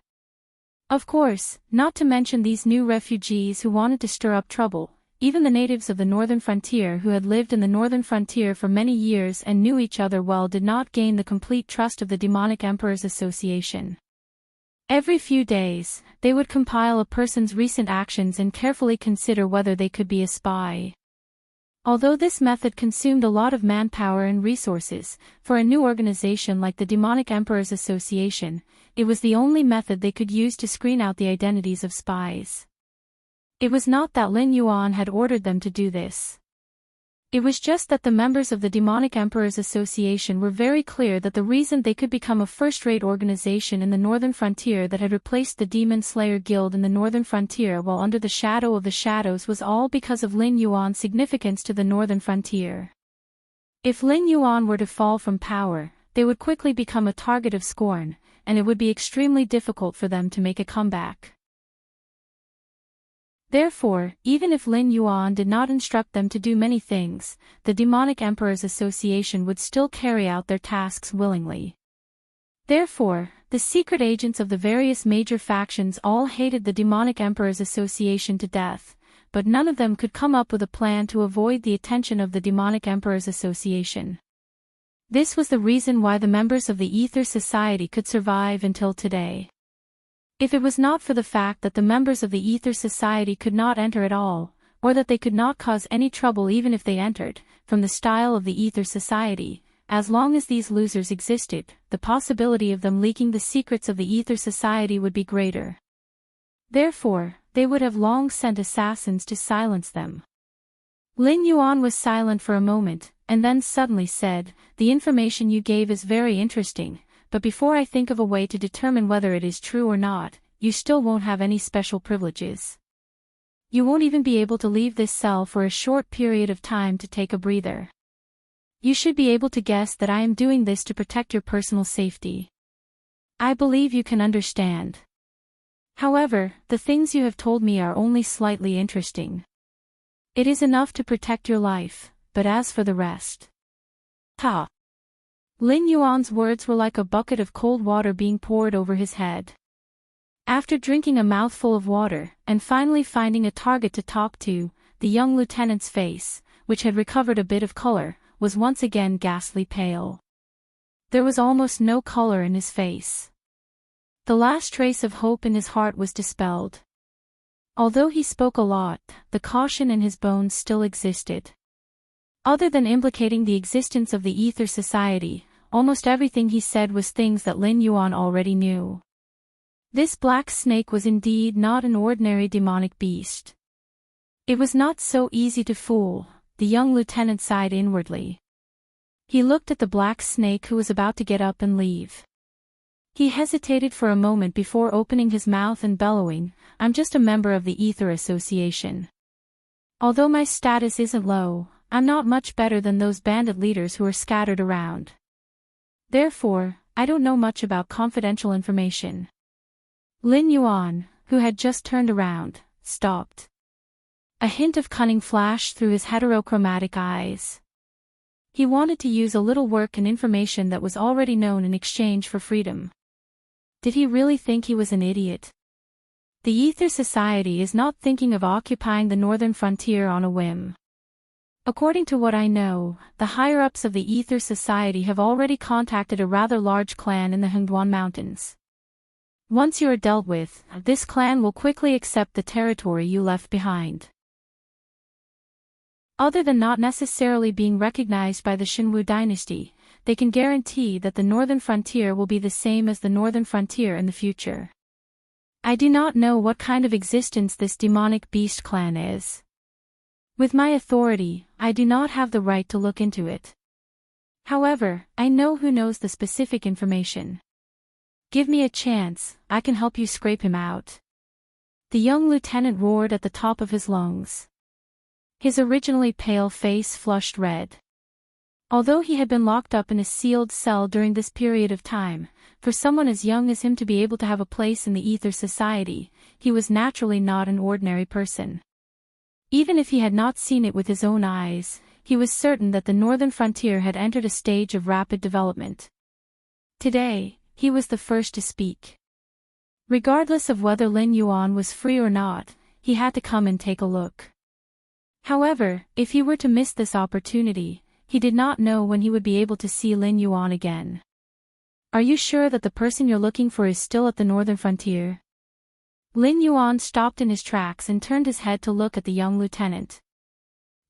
Of course, not to mention these new refugees who wanted to stir up trouble, even the natives of the Northern Frontier who had lived in the Northern Frontier for many years and knew each other well did not gain the complete trust of the Demonic Emperors Association. Every few days, they would compile a person's recent actions and carefully consider whether they could be a spy. Although this method consumed a lot of manpower and resources, for a new organization like the Demonic Emperors Association, it was the only method they could use to screen out the identities of spies. It was not that Lin Yuan had ordered them to do this. It was just that the members of the Demonic Emperors Association were very clear that the reason they could become a first-rate organization in the Northern Frontier that had replaced the Demon Slayer Guild in the Northern Frontier while under the shadow of the shadows was all because of Lin Yuan's significance to the Northern Frontier. If Lin Yuan were to fall from power, they would quickly become a target of scorn, and it would be extremely difficult for them to make a comeback. Therefore, even if Lin Yuan did not instruct them to do many things, the Demonic Emperors Association would still carry out their tasks willingly. Therefore, the secret agents of the various major factions all hated the Demonic Emperors Association to death, but none of them could come up with a plan to avoid the attention of the Demonic Emperors Association. This was the reason why the members of the Ether Society could survive until today. If it was not for the fact that the members of the Ether Society could not enter at all, or that they could not cause any trouble even if they entered, from the style of the Ether Society, as long as these losers existed, the possibility of them leaking the secrets of the Ether Society would be greater. Therefore, they would have long sent assassins to silence them. Lin Yuan was silent for a moment, and then suddenly said, "The information you gave is very interesting. But before I think of a way to determine whether it is true or not, you still won't have any special privileges. You won't even be able to leave this cell for a short period of time to take a breather. You should be able to guess that I am doing this to protect your personal safety. I believe you can understand. However, the things you have told me are only slightly interesting. It is enough to protect your life, but as for the rest..." Ha! Lin Yuan's words were like a bucket of cold water being poured over his head. After drinking a mouthful of water, and finally finding a target to talk to, the young lieutenant's face, which had recovered a bit of color, was once again ghastly pale. There was almost no color in his face. The last trace of hope in his heart was dispelled. Although he spoke a lot, the caution in his bones still existed. Other than implicating the existence of the Ether Society, almost everything he said was things that Lin Yuan already knew. This black snake was indeed not an ordinary demonic beast. It was not so easy to fool, the young lieutenant sighed inwardly. He looked at the black snake who was about to get up and leave. He hesitated for a moment before opening his mouth and bellowing, "I'm just a member of the Ether Association. Although my status isn't low, I'm not much better than those bandit leaders who are scattered around. Therefore, I don't know much about confidential information." Lin Yuan, who had just turned around, stopped. A hint of cunning flashed through his heterochromatic eyes. He wanted to use a little work and information that was already known in exchange for freedom. Did he really think he was an idiot? The Ether Society is not thinking of occupying the northern frontier on a whim. According to what I know, the higher-ups of the Ether Society have already contacted a rather large clan in the Hengduan Mountains. Once you are dealt with, this clan will quickly accept the territory you left behind. Other than not necessarily being recognized by the Shinwu dynasty, they can guarantee that the northern frontier will be the same as the northern frontier in the future. I do not know what kind of existence this demonic beast clan is. With my authority, I do not have the right to look into it. However, I know who knows the specific information. Give me a chance, I can help you scrape him out. The young lieutenant roared at the top of his lungs. His originally pale face flushed red. Although he had been locked up in a sealed cell during this period of time, for someone as young as him to be able to have a place in the Ether Society, he was naturally not an ordinary person. Even if he had not seen it with his own eyes, he was certain that the northern frontier had entered a stage of rapid development. Today, he was the first to speak. Regardless of whether Lin Yuan was free or not, he had to come and take a look. However, if he were to miss this opportunity, he did not know when he would be able to see Lin Yuan again. Are you sure that the person you're looking for is still at the northern frontier? Lin Yuan stopped in his tracks and turned his head to look at the young lieutenant.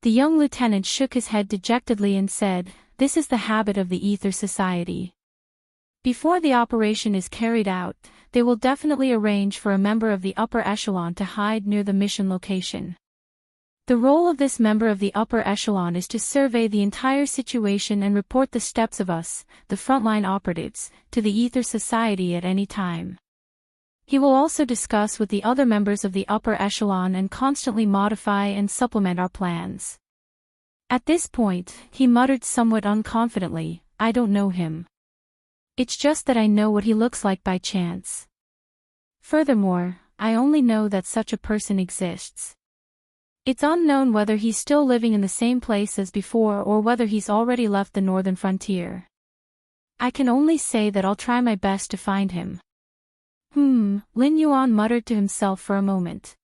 The young lieutenant shook his head dejectedly and said, "This is the habit of the Ether Society. Before the operation is carried out, they will definitely arrange for a member of the upper echelon to hide near the mission location. The role of this member of the upper echelon is to survey the entire situation and report the steps of us, the frontline operatives, to the Ether Society at any time. He will also discuss with the other members of the upper echelon and constantly modify and supplement our plans." At this point, he muttered somewhat unconfidently, "I don't know him. It's just that I know what he looks like by chance. Furthermore, I only know that such a person exists. It's unknown whether he's still living in the same place as before or whether he's already left the northern frontier. I can only say that I'll try my best to find him." Lin Yuan muttered to himself for a moment.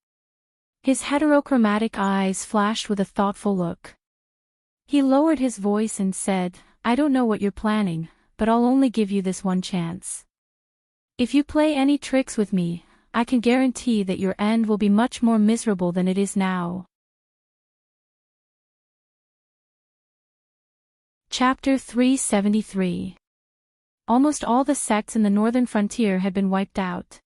His heterochromatic eyes flashed with a thoughtful look. He lowered his voice and said, "I don't know what you're planning, but I'll only give you this one chance. If you play any tricks with me, I can guarantee that your end will be much more miserable than it is now." Chapter 373. Almost all the sects in the northern frontier had been wiped out.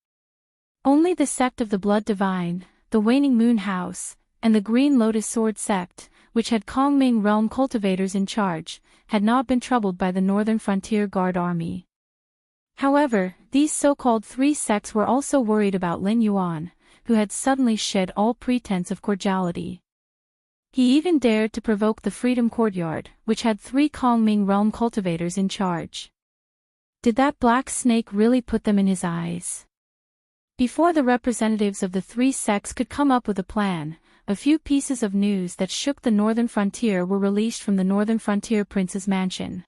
Only the sect of the Blood Divine, the Waning Moon House, and the Green Lotus Sword sect, which had Kongming realm cultivators in charge, had not been troubled by the northern frontier guard army. However, these so-called three sects were also worried about Lin Yuan, who had suddenly shed all pretense of cordiality. He even dared to provoke the Freedom Courtyard, which had 3 Kongming realm cultivators in charge. Did that black snake really put them in his eyes? Before the representatives of the 3 sects could come up with a plan, a few pieces of news that shook the northern frontier were released from the northern frontier prince's mansion.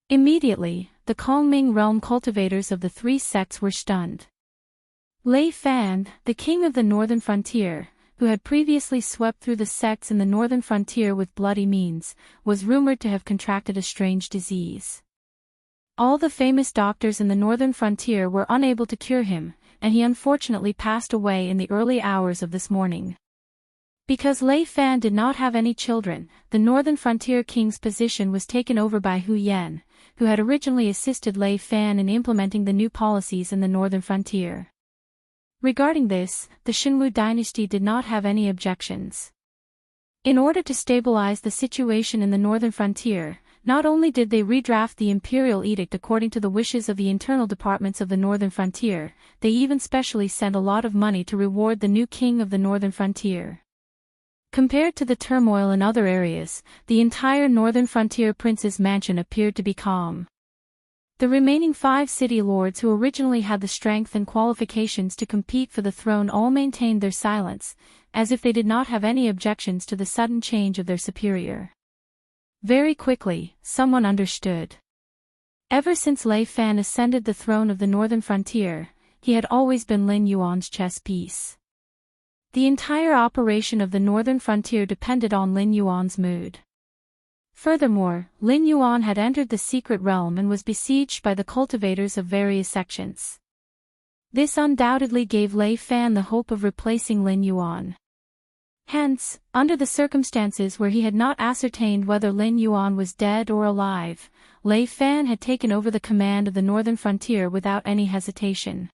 Immediately, the Kongming realm cultivators of the 3 sects were stunned. Lei Fan, the king of the northern frontier, who had previously swept through the sects in the northern frontier with bloody means, was rumored to have contracted a strange disease. All the famous doctors in the northern frontier were unable to cure him, and he unfortunately passed away in the early hours of this morning. Because Lei Fan did not have any children, the northern frontier king's position was taken over by Hu Yan, who had originally assisted Lei Fan in implementing the new policies in the northern frontier. Regarding this, the Shinwu dynasty did not have any objections. In order to stabilize the situation in the northern frontier, not only did they redraft the imperial edict according to the wishes of the internal departments of the northern frontier, they even specially sent a lot of money to reward the new king of the northern frontier. Compared to the turmoil in other areas, the entire northern frontier prince's mansion appeared to be calm. The remaining 5 city lords who originally had the strength and qualifications to compete for the throne all maintained their silence, as if they did not have any objections to the sudden change of their superior. Very quickly, someone understood. Ever since Lei Fan ascended the throne of the northern frontier, he had always been Lin Yuan's chess piece. The entire operation of the northern frontier depended on Lin Yuan's mood. Furthermore, Lin Yuan had entered the secret realm and was besieged by the cultivators of various sections. This undoubtedly gave Lei Fan the hope of replacing Lin Yuan. Hence, under the circumstances where he had not ascertained whether Lin Yuan was dead or alive, Lei Fan had taken over the command of the northern frontier without any hesitation.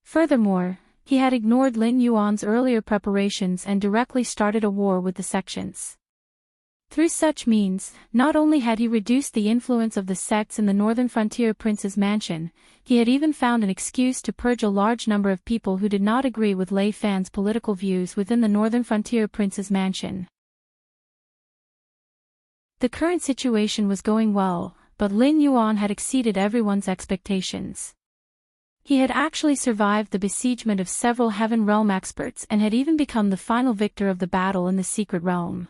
Furthermore, he had ignored Lin Yuan's earlier preparations and directly started a war with the sections. Through such means, not only had he reduced the influence of the sects in the northern frontier prince's mansion, he had even found an excuse to purge a large number of people who did not agree with Lei Fan's political views within the northern frontier prince's mansion. The current situation was going well, but Lin Yuan had exceeded everyone's expectations. He had actually survived the besiegement of several Heaven Realm experts and had even become the final victor of the battle in the secret realm.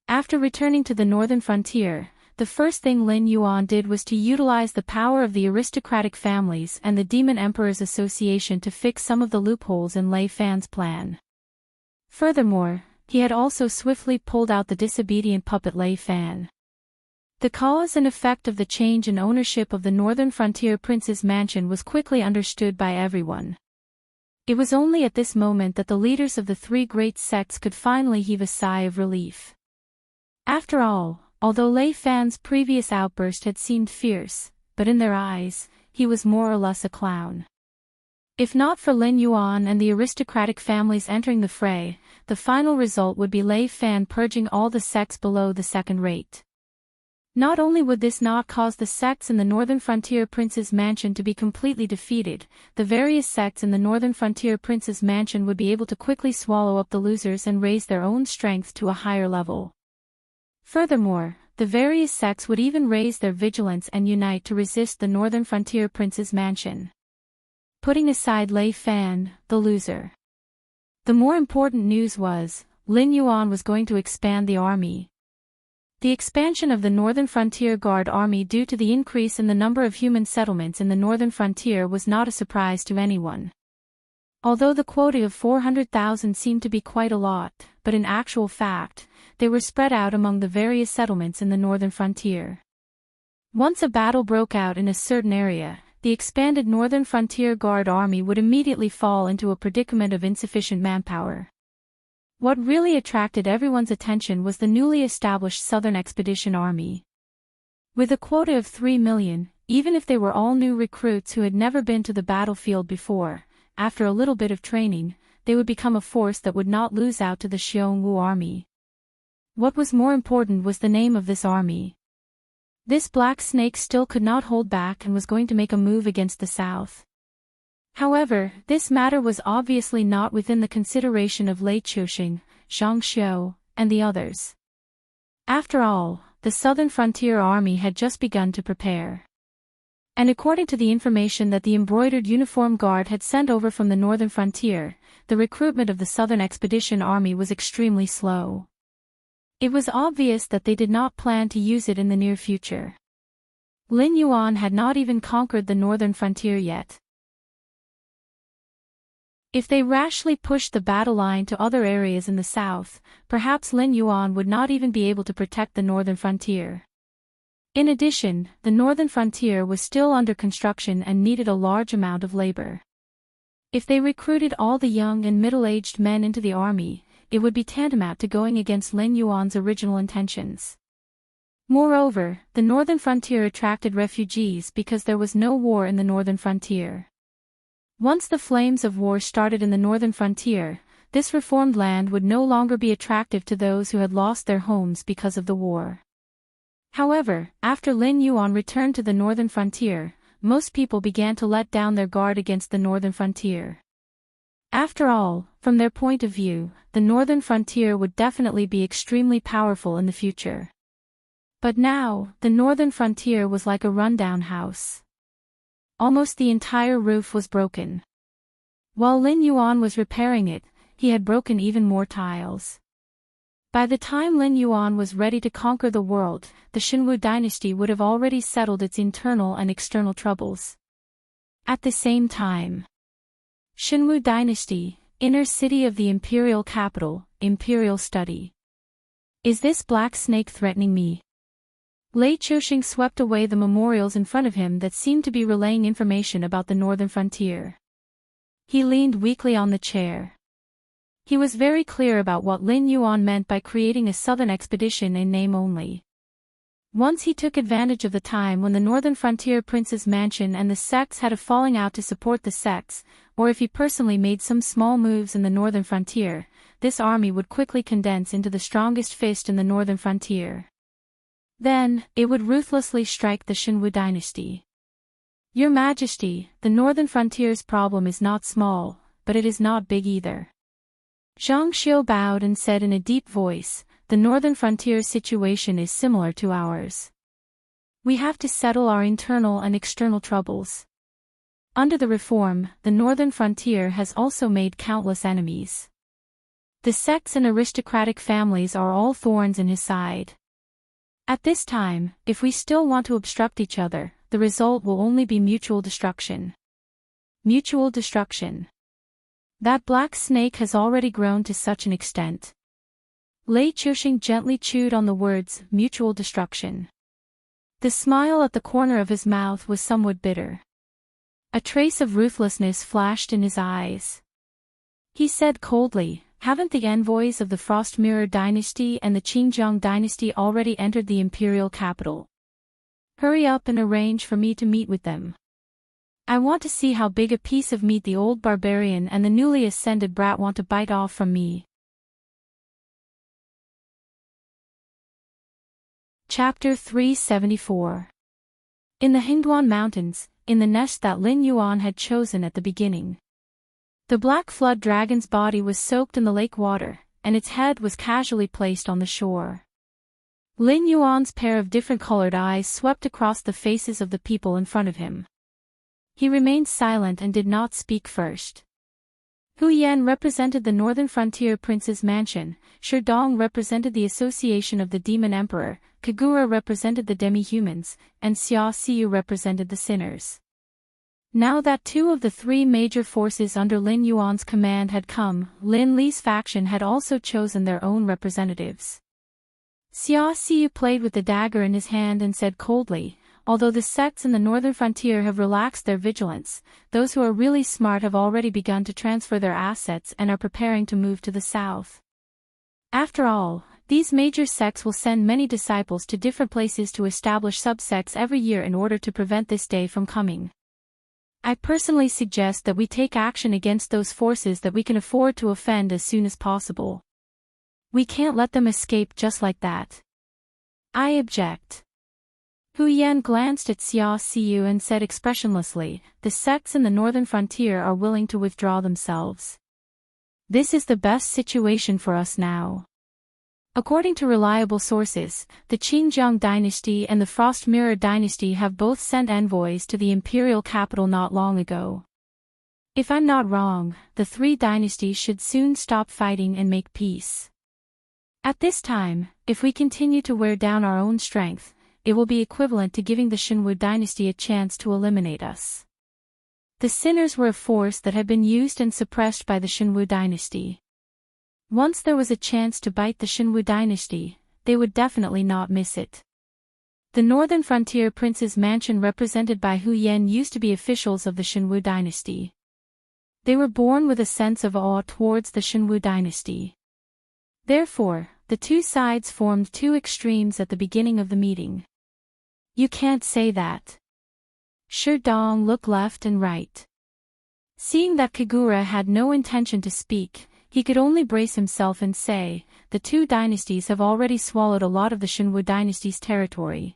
After returning to the northern frontier, the first thing Lin Yuan did was to utilize the power of the aristocratic families and the Demon Emperor's Association to fix some of the loopholes in Lei Fan's plan. Furthermore, he had also swiftly pulled out the disobedient puppet Lei Fan. The cause and effect of the change in ownership of the northern frontier prince's mansion was quickly understood by everyone. It was only at this moment that the leaders of the three great sects could finally heave a sigh of relief. After all, although Lei Fan's previous outburst had seemed fierce, but in their eyes, he was more or less a clown. If not for Lin Yuan and the aristocratic families entering the fray, the final result would be Lei Fan purging all the sects below the second rate. Not only would this not cause the sects in the northern frontier prince's mansion to be completely defeated, the various sects in the northern frontier prince's mansion would be able to quickly swallow up the losers and raise their own strength to a higher level. Furthermore, the various sects would even raise their vigilance and unite to resist the northern frontier prince's mansion. Putting aside Lei Fan, the loser. The more important news was, Lin Yuan was going to expand the army. The expansion of the Northern Frontier Guard Army due to the increase in the number of human settlements in the northern frontier was not a surprise to anyone. Although the quota of 400,000 seemed to be quite a lot, but in actual fact, they were spread out among the various settlements in the northern frontier. Once a battle broke out in a certain area, the expanded Northern Frontier Guard Army would immediately fall into a predicament of insufficient manpower. What really attracted everyone's attention was the newly established Southern Expedition Army. With a quota of 3 million, even if they were all new recruits who had never been to the battlefield before, after a little bit of training, they would become a force that would not lose out to the Xiongwu army. What was more important was the name of this army. This black snake still could not hold back and was going to make a move against the south. However, this matter was obviously not within the consideration of Lei Chuxing, Zhang Xiu, and the others. After all, the Southern Frontier Army had just begun to prepare. And according to the information that the embroidered uniform guard had sent over from the northern frontier, the recruitment of the Southern Expedition Army was extremely slow. It was obvious that they did not plan to use it in the near future. Lin Yuan had not even conquered the northern frontier yet. If they rashly pushed the battle line to other areas in the south, perhaps Lin Yuan would not even be able to protect the northern frontier. In addition, the northern frontier was still under construction and needed a large amount of labor. If they recruited all the young and middle-aged men into the army, it would be tantamount to going against Lin Yuan's original intentions. Moreover, the northern frontier attracted refugees because there was no war in the northern frontier. Once the flames of war started in the northern frontier, this reformed land would no longer be attractive to those who had lost their homes because of the war. However, after Lin Yuan returned to the northern frontier, most people began to let down their guard against the northern frontier. After all, from their point of view, the northern frontier would definitely be extremely powerful in the future. But now, the northern frontier was like a rundown house. Almost the entire roof was broken. While Lin Yuan was repairing it, he had broken even more tiles. By the time Lin Yuan was ready to conquer the world, the Xinwu dynasty would have already settled its internal and external troubles. At the same time, Shinwu Dynasty, inner city of the imperial capital, imperial study. Is this black snake threatening me? Lei Chouxing swept away the memorials in front of him that seemed to be relaying information about the northern frontier. He leaned weakly on the chair. He was very clear about what Lin Yuan meant by creating a southern expedition in name only. Once he took advantage of the time when the northern frontier prince's mansion and the sects had a falling out to support the sects, or if he personally made some small moves in the northern frontier, this army would quickly condense into the strongest fist in the northern frontier. Then, it would ruthlessly strike the Shinwu dynasty. Your Majesty, the northern frontier's problem is not small, but it is not big either. Zhang Xiu bowed and said in a deep voice, the northern frontier's situation is similar to ours. We have to settle our internal and external troubles. Under the reform, the northern frontier has also made countless enemies. The sects and aristocratic families are all thorns in his side. At this time, if we still want to obstruct each other, the result will only be mutual destruction. Mutual destruction. That black snake has already grown to such an extent. Lei Chouxing gently chewed on the words, mutual destruction. The smile at the corner of his mouth was somewhat bitter. A trace of ruthlessness flashed in his eyes. He said coldly, haven't the envoys of the Frost Mirror dynasty and the Qingjiang dynasty already entered the imperial capital? Hurry up and arrange for me to meet with them. I want to see how big a piece of meat the old barbarian and the newly ascended brat want to bite off from me. Chapter 374. In the Hingduan Mountains, in the nest that Lin Yuan had chosen at the beginning. The black flood dragon's body was soaked in the lake water, and its head was casually placed on the shore. Lin Yuan's pair of different colored eyes swept across the faces of the people in front of him. He remained silent and did not speak first. Hu Yan represented the northern frontier prince's mansion, Shi Dong represented the association of the demon emperor, Kagura represented the demi-humans, and Xia Xiu represented the sinners. Now that two of the three major forces under Lin Yuan's command had come, Lin Li's faction had also chosen their own representatives. Xia Xiu played with the dagger in his hand and said coldly, although the sects in the northern frontier have relaxed their vigilance, those who are really smart have already begun to transfer their assets and are preparing to move to the south. After all, these major sects will send many disciples to different places to establish subsects every year in order to prevent this day from coming. I personally suggest that we take action against those forces that we can afford to offend as soon as possible. We can't let them escape just like that. I object. Hu Yan glanced at Xia Xiu and said expressionlessly, the sects in the northern frontier are willing to withdraw themselves. This is the best situation for us now. According to reliable sources, the Qingjiang dynasty and the Frost Mirror dynasty have both sent envoys to the imperial capital not long ago. If I'm not wrong, the three dynasties should soon stop fighting and make peace. At this time, if we continue to wear down our own strength, it will be equivalent to giving the Shinwu dynasty a chance to eliminate us. The sinners were a force that had been used and suppressed by the Shinwu dynasty. Once there was a chance to bite the Shinwu dynasty, they would definitely not miss it. The northern frontier prince's mansion represented by Hu Yan used to be officials of the Shinwu dynasty. They were born with a sense of awe towards the Shinwu dynasty. Therefore, the two sides formed two extremes at the beginning of the meeting. You can't say that. Shi Dong looked left and right. Seeing that Kagura had no intention to speak, he could only brace himself and say, the two dynasties have already swallowed a lot of the Shinwu dynasty's territory.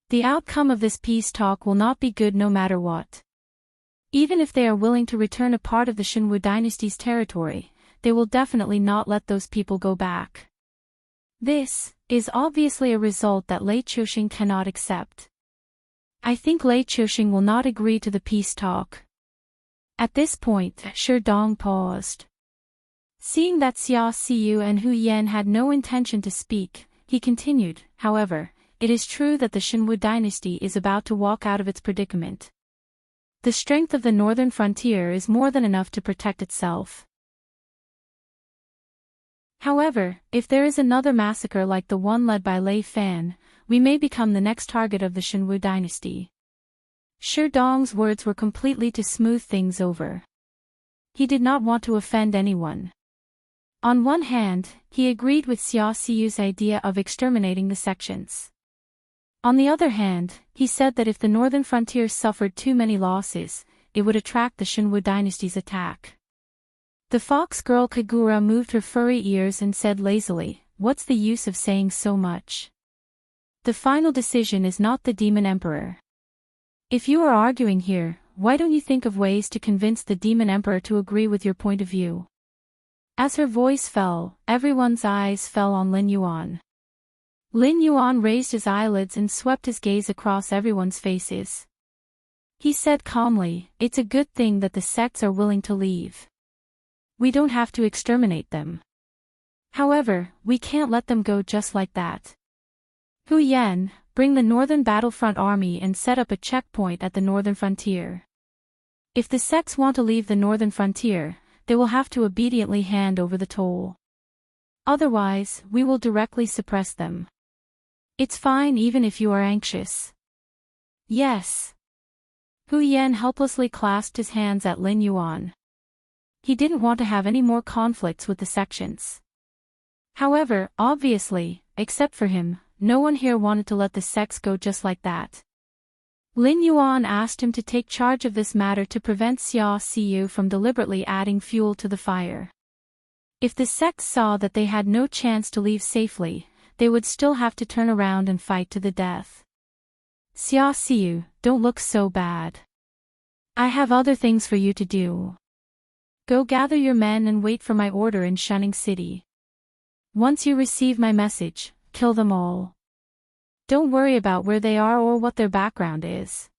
The outcome of this peace talk will not be good no matter what. Even if they are willing to return a part of the Shinwu dynasty's territory, they will definitely not let those people go back. This is obviously a result that Lei Chouxing cannot accept. I think Lei Chouxing will not agree to the peace talk. At this point, Shi Dong paused. Seeing that Xia Xiu and Hu Yan had no intention to speak, he continued, however, it is true that the Shinwu dynasty is about to walk out of its predicament. The strength of the northern frontier is more than enough to protect itself. However, if there is another massacre like the one led by Lei Fan, we may become the next target of the Shenwu dynasty. Shi Dong's words were completely to smooth things over. He did not want to offend anyone. On one hand, he agreed with Xia Xiyu's idea of exterminating the sections. On the other hand, he said that if the northern frontier suffered too many losses, it would attract the Shenwu dynasty's attack. The fox girl Kagura moved her furry ears and said lazily, "What's the use of saying so much? The final decision is not the demon emperor. If you are arguing here, why don't you think of ways to convince the demon emperor to agree with your point of view?" As her voice fell, everyone's eyes fell on Lin Yuan. Lin Yuan raised his eyelids and swept his gaze across everyone's faces. He said calmly, "It's a good thing that the sects are willing to leave. We don't have to exterminate them. However, we can't let them go just like that. Hu Yan, bring the northern battlefront army and set up a checkpoint at the northern frontier. If the sects want to leave the northern frontier, they will have to obediently hand over the toll. Otherwise, we will directly suppress them. It's fine even if you are anxious." "Yes." Hu Yan helplessly clasped his hands at Lin Yuan. He didn't want to have any more conflicts with the sections. However, obviously, except for him, no one here wanted to let the sects go just like that. Lin Yuan asked him to take charge of this matter to prevent Xia Xiyu from deliberately adding fuel to the fire. If the sects saw that they had no chance to leave safely, they would still have to turn around and fight to the death. "Xia Xiyu, don't look so bad. I have other things for you to do. Go gather your men and wait for my order in Shunning City. Once you receive my message, kill them all. Don't worry about where they are or what their background is."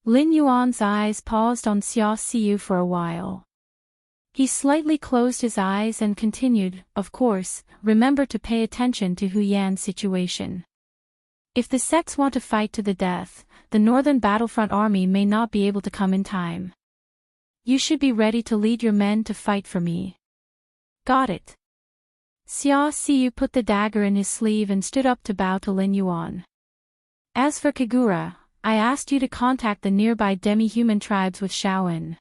Lin Yuan's eyes paused on Xia Xiyu for a while. He slightly closed his eyes and continued, "Of course, remember to pay attention to Hu Yan's situation. If the sects want to fight to the death, the northern battlefront army may not be able to come in time. You should be ready to lead your men to fight for me." "Got it." Xia Xiyu put the dagger in his sleeve and stood up to bow to Lin Yuan. "As for Kagura, I asked you to contact the nearby demi-human tribes with Shaoan.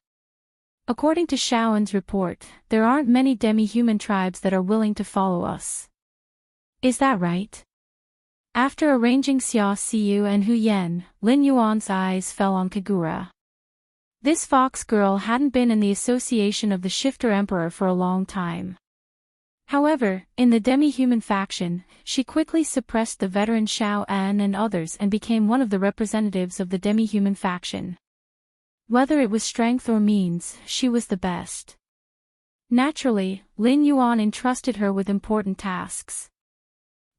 According to Shaoan's report, there aren't many demi-human tribes that are willing to follow us. Is that right?" After arranging Xia Xiyu and Hu Yan, Lin Yuan's eyes fell on Kagura. This fox girl hadn't been in the association of the Shifter Emperor for a long time. However, in the demi-human faction, she quickly suppressed the veteran Shao An and others and became one of the representatives of the demi-human faction. Whether it was strength or means, she was the best. Naturally, Lin Yuan entrusted her with important tasks.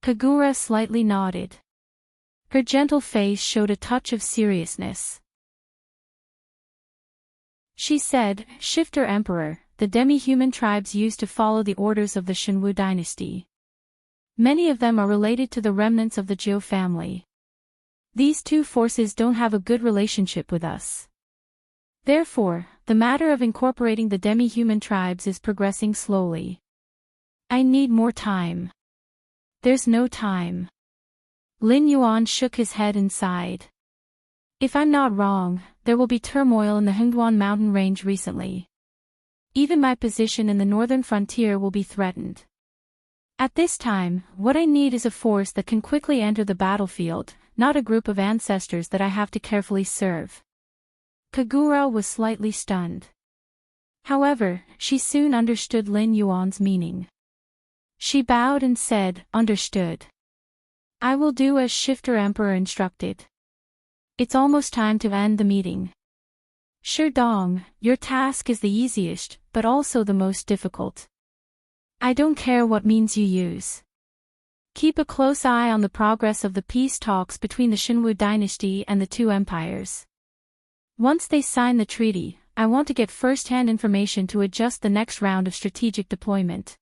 Kagura slightly nodded. Her gentle face showed a touch of seriousness. She said, "Shifter Emperor, the demi-human tribes used to follow the orders of the Shenwu dynasty. Many of them are related to the remnants of the Zhou family. These two forces don't have a good relationship with us. Therefore, the matter of incorporating the demi-human tribes is progressing slowly. I need more time." "There's no time." Lin Yuan shook his head and sighed. "If I'm not wrong, there will be turmoil in the Hengduan mountain range recently. Even my position in the northern frontier will be threatened. At this time, what I need is a force that can quickly enter the battlefield, not a group of ancestors that I have to carefully serve." Kagura was slightly stunned. However, she soon understood Lin Yuan's meaning. She bowed and said, "Understood. I will do as Shifter Emperor instructed. It's almost time to end the meeting. Shi Dong, your task is the easiest, but also the most difficult. I don't care what means you use. Keep a close eye on the progress of the peace talks between the Shenwu dynasty and the two empires. Once they sign the treaty, I want to get first-hand information to adjust the next round of strategic deployment.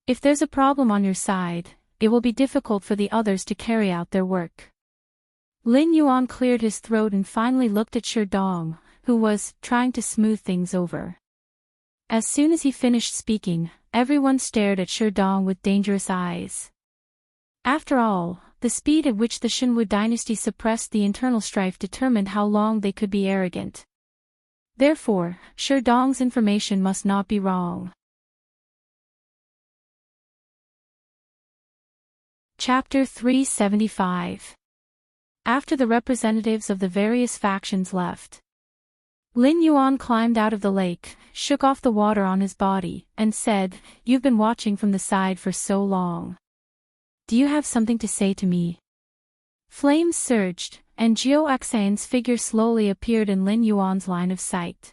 If there's a problem on your side, it will be difficult for the others to carry out their work." Lin Yuan cleared his throat and finally looked at Shi Dong, who was trying to smooth things over. As soon as he finished speaking, everyone stared at Sherdong with dangerous eyes. After all, the speed at which the Shenwu dynasty suppressed the internal strife determined how long they could be arrogant. Therefore, Sherdong's information must not be wrong. Chapter 375. After the representatives of the various factions left, Lin Yuan climbed out of the lake, shook off the water on his body, and said, "You've been watching from the side for so long. Do you have something to say to me?" Flames surged, and Jiao Axan's figure slowly appeared in Lin Yuan's line of sight.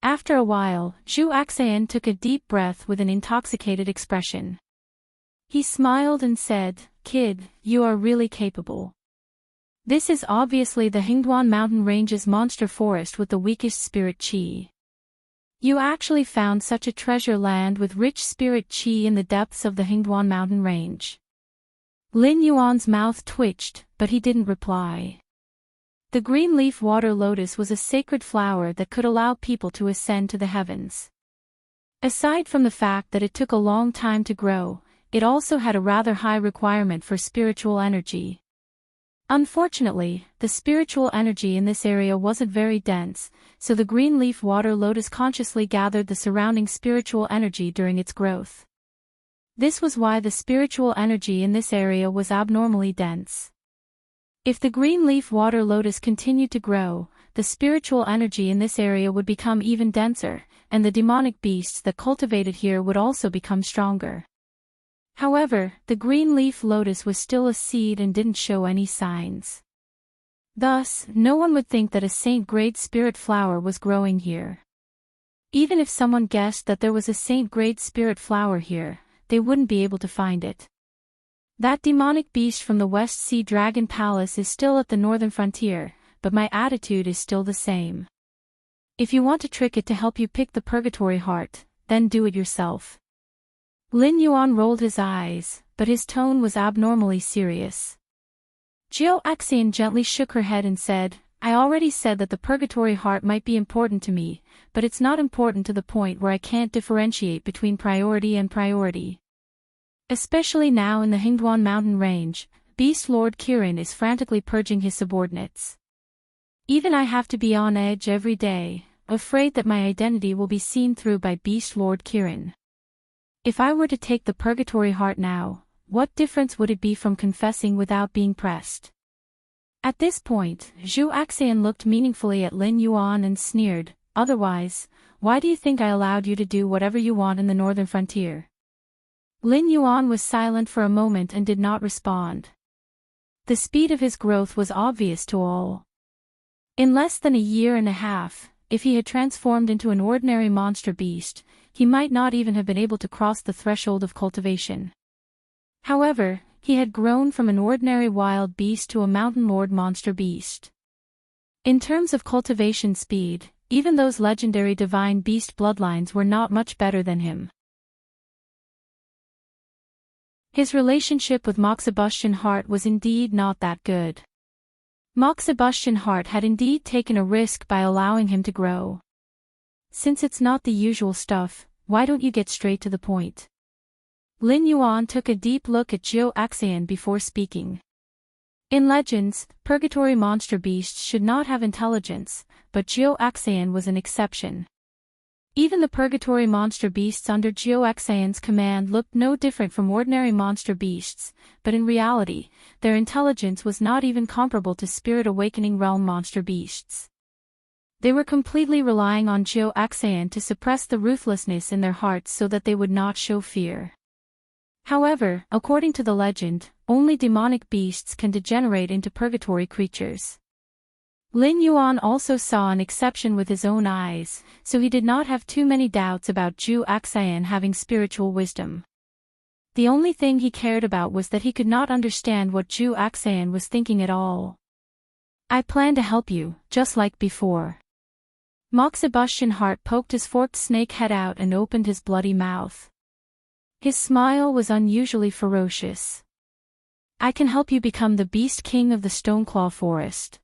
After a while, Zhu Axan took a deep breath with an intoxicated expression. He smiled and said, "Kid, you are really capable. This is obviously the Hingduan mountain range's monster forest with the weakest spirit qi. You actually found such a treasure land with rich spirit qi in the depths of the Hingduan mountain range." Lin Yuan's mouth twitched, but he didn't reply. The green leaf water lotus was a sacred flower that could allow people to ascend to the heavens. Aside from the fact that it took a long time to grow, it also had a rather high requirement for spiritual energy. Unfortunately, the spiritual energy in this area wasn't very dense, so the green leaf water lotus consciously gathered the surrounding spiritual energy during its growth. This was why the spiritual energy in this area was abnormally dense. If the green leaf water lotus continued to grow, the spiritual energy in this area would become even denser, and the demonic beasts that cultivated here would also become stronger. However, the green leaf lotus was still a seed and didn't show any signs. Thus, no one would think that a saint-grade spirit flower was growing here. Even if someone guessed that there was a saint-grade spirit flower here, they wouldn't be able to find it. That demonic beast from the West Sea Dragon Palace is still at the northern frontier, but my attitude is still the same. If you want to trick it to help you pick the purgatory heart, then do it yourself. Lin Yuan rolled his eyes, but his tone was abnormally serious. Jiao Axan gently shook her head and said, "I already said that the purgatory heart might be important to me, but it's not important to the point where I can't differentiate between priority and priority. Especially now in the Hingduan mountain range, Beast Lord Kirin is frantically purging his subordinates. Even I have to be on edge every day, afraid that my identity will be seen through by Beast Lord Kirin. If I were to take the purgatory heart now, what difference would it be from confessing without being pressed?" At this point, Zhu Axan looked meaningfully at Lin Yuan and sneered, "Otherwise, why do you think I allowed you to do whatever you want in the northern frontier?" Lin Yuan was silent for a moment and did not respond. The speed of his growth was obvious to all. In less than a year and a half, if he had transformed into an ordinary monster beast, he might not even have been able to cross the threshold of cultivation. However, he had grown from an ordinary wild beast to a mountain lord monster beast. In terms of cultivation speed, even those legendary divine beast bloodlines were not much better than him. His relationship with Moxibustion Heart was indeed not that good. Moxibustion Heart had indeed taken a risk by allowing him to grow. "Since it's not the usual stuff, why don't you get straight to the point?" Lin Yuan took a deep look at Jiao Axan before speaking. In legends, purgatory monster beasts should not have intelligence, but Jiao Axan was an exception. Even the purgatory monster beasts under Jiao Axan's command looked no different from ordinary monster beasts, but in reality, their intelligence was not even comparable to Spirit Awakening Realm monster beasts. They were completely relying on Jiao Axan to suppress the ruthlessness in their hearts so that they would not show fear. However, according to the legend, only demonic beasts can degenerate into purgatory creatures. Lin Yuan also saw an exception with his own eyes, so he did not have too many doubts about Zhu Axan having spiritual wisdom. The only thing he cared about was that he could not understand what Zhu Axan was thinking at all. "I plan to help you, just like before." Moxibustion Heart poked his forked snake head out and opened his bloody mouth. His smile was unusually ferocious. "I can help you become the Beast King of the Stoneclaw Forest.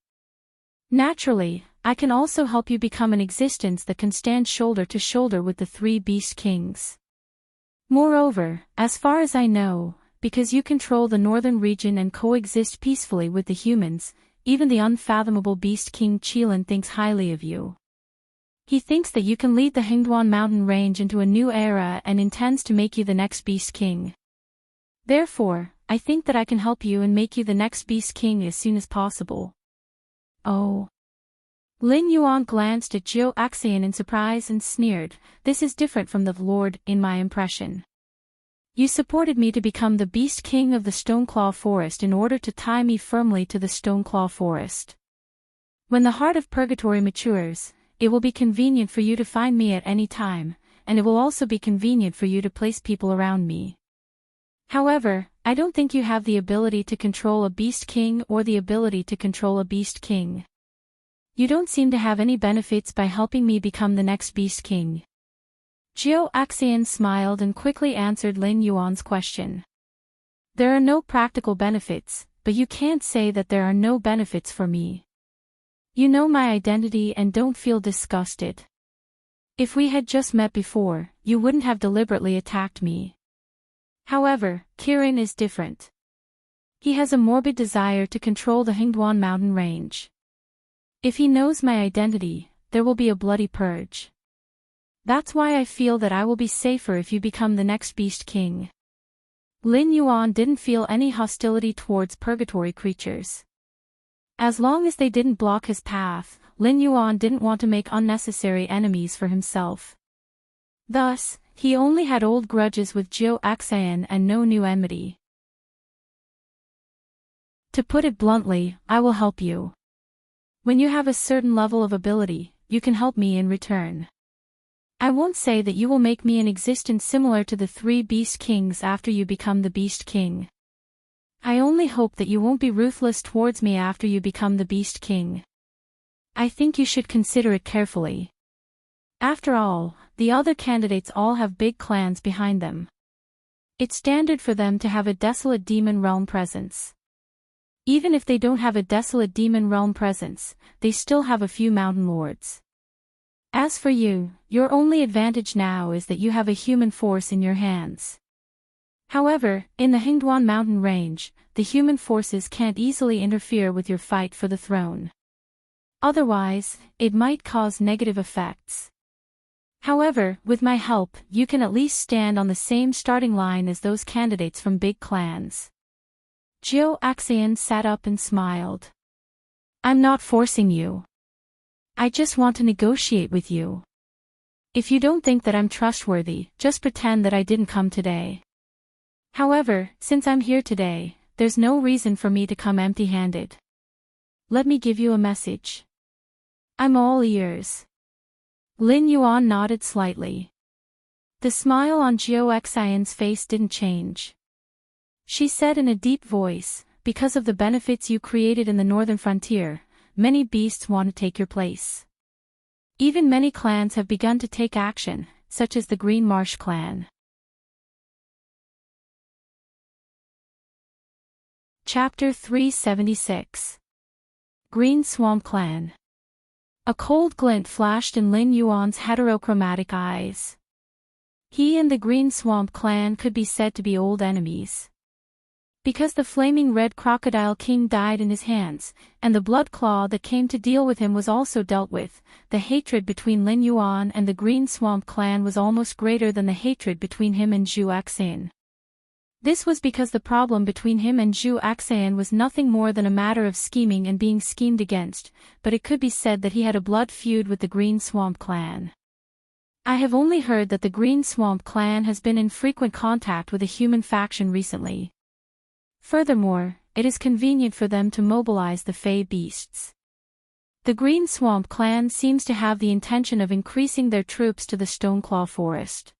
Naturally, I can also help you become an existence that can stand shoulder to shoulder with the three beast kings. Moreover, as far as I know, because you control the northern region and coexist peacefully with the humans, even the unfathomable beast king Qilin thinks highly of you. He thinks that you can lead the Hingduan mountain range into a new era and intends to make you the next beast king. Therefore, I think that I can help you and make you the next beast king as soon as possible. Oh. Lin Yuan glanced at Zhou Axian in surprise and sneered, "This is different from the Lord, in my impression. You supported me to become the beast king of the Stoneclaw Forest in order to tie me firmly to the Stoneclaw Forest. When the heart of purgatory matures, it will be convenient for you to find me at any time, and it will also be convenient for you to place people around me. However, I don't think you have the ability to control a beast king or the ability to control a beast king. You don't seem to have any benefits by helping me become the next beast king." Zhou Axian smiled and quickly answered Lin Yuan's question. "There are no practical benefits, but you can't say that there are no benefits for me. You know my identity and don't feel disgusted. If we had just met before, you wouldn't have deliberately attacked me. However, Kirin is different. He has a morbid desire to control the Hingduan mountain range. If he knows my identity, there will be a bloody purge. That's why I feel that I will be safer if you become the next beast king." Lin Yuan didn't feel any hostility towards purgatory creatures. As long as they didn't block his path, Lin Yuan didn't want to make unnecessary enemies for himself. Thus, he only had old grudges with Zhou Axian and no new enmity. "To put it bluntly, I will help you. When you have a certain level of ability, you can help me in return. I won't say that you will make me an existence similar to the three beast kings after you become the beast king. I only hope that you won't be ruthless towards me after you become the beast king. I think you should consider it carefully. After all, the other candidates all have big clans behind them. It's standard for them to have a desolate demon realm presence. Even if they don't have a desolate demon realm presence, they still have a few mountain lords. As for you, your only advantage now is that you have a human force in your hands. However, in the Hingduan mountain range, the human forces can't easily interfere with your fight for the throne. Otherwise, it might cause negative effects. However, with my help, you can at least stand on the same starting line as those candidates from big clans." Zhou Axian sat up and smiled. "I'm not forcing you. I just want to negotiate with you. If you don't think that I'm trustworthy, just pretend that I didn't come today. However, since I'm here today, there's no reason for me to come empty-handed. Let me give you a message. I'm all ears." Lin Yuan nodded slightly. The smile on Zhou Axian's face didn't change. She said in a deep voice, "Because of the benefits you created in the northern frontier, many beasts want to take your place. Even many clans have begun to take action, such as the Green Marsh clan." Chapter 376. Green Swamp Clan. A cold glint flashed in Lin Yuan's heterochromatic eyes. He and the Green Swamp Clan could be said to be old enemies. Because the flaming red crocodile king died in his hands, and the blood claw that came to deal with him was also dealt with, the hatred between Lin Yuan and the Green Swamp Clan was almost greater than the hatred between him and Zhou Axian. This was because the problem between him and Zhou Axian was nothing more than a matter of scheming and being schemed against, but it could be said that he had a blood feud with the Green Swamp Clan. I have only heard that the Green Swamp Clan has been in frequent contact with a human faction recently. Furthermore, it is convenient for them to mobilize the Fey beasts. The Green Swamp Clan seems to have the intention of increasing their troops to the Stoneclaw Forest.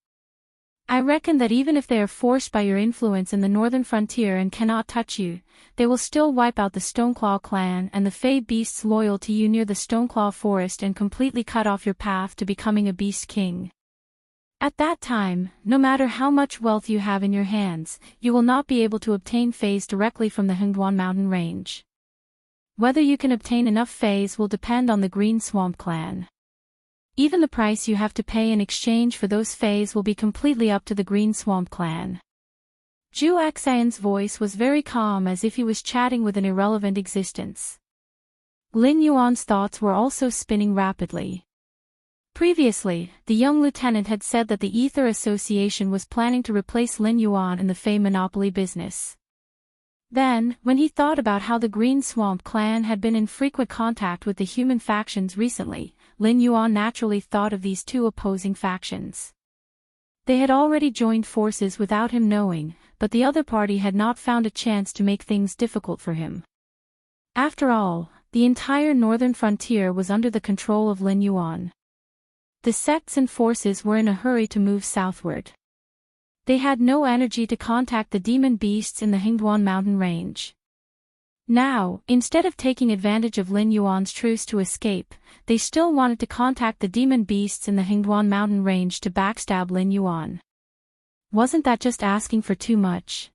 I reckon that even if they are forced by your influence in the northern frontier and cannot touch you, they will still wipe out the Stoneclaw clan and the Fey beasts loyal to you near the Stoneclaw Forest and completely cut off your path to becoming a beast king. At that time, no matter how much wealth you have in your hands, you will not be able to obtain Feys directly from the Hingduan mountain range. Whether you can obtain enough fays will depend on the Green Swamp clan. Even the price you have to pay in exchange for those fays will be completely up to the Green Swamp clan. Zhu Axian's voice was very calm, as if he was chatting with an irrelevant existence. Lin Yuan's thoughts were also spinning rapidly. Previously, the young lieutenant had said that the Ether Association was planning to replace Lin Yuan in the Fey monopoly business. Then, when he thought about how the Green Swamp clan had been in frequent contact with the human factions recently, Lin Yuan naturally thought of these two opposing factions. They had already joined forces without him knowing, but the other party had not found a chance to make things difficult for him. After all, the entire northern frontier was under the control of Lin Yuan. The sects and forces were in a hurry to move southward. They had no energy to contact the demon beasts in the Hingduan mountain range. Now, instead of taking advantage of Lin Yuan's truce to escape, they still wanted to contact the demon beasts in the Hingduan mountain range to backstab Lin Yuan. Wasn't that just asking for too much?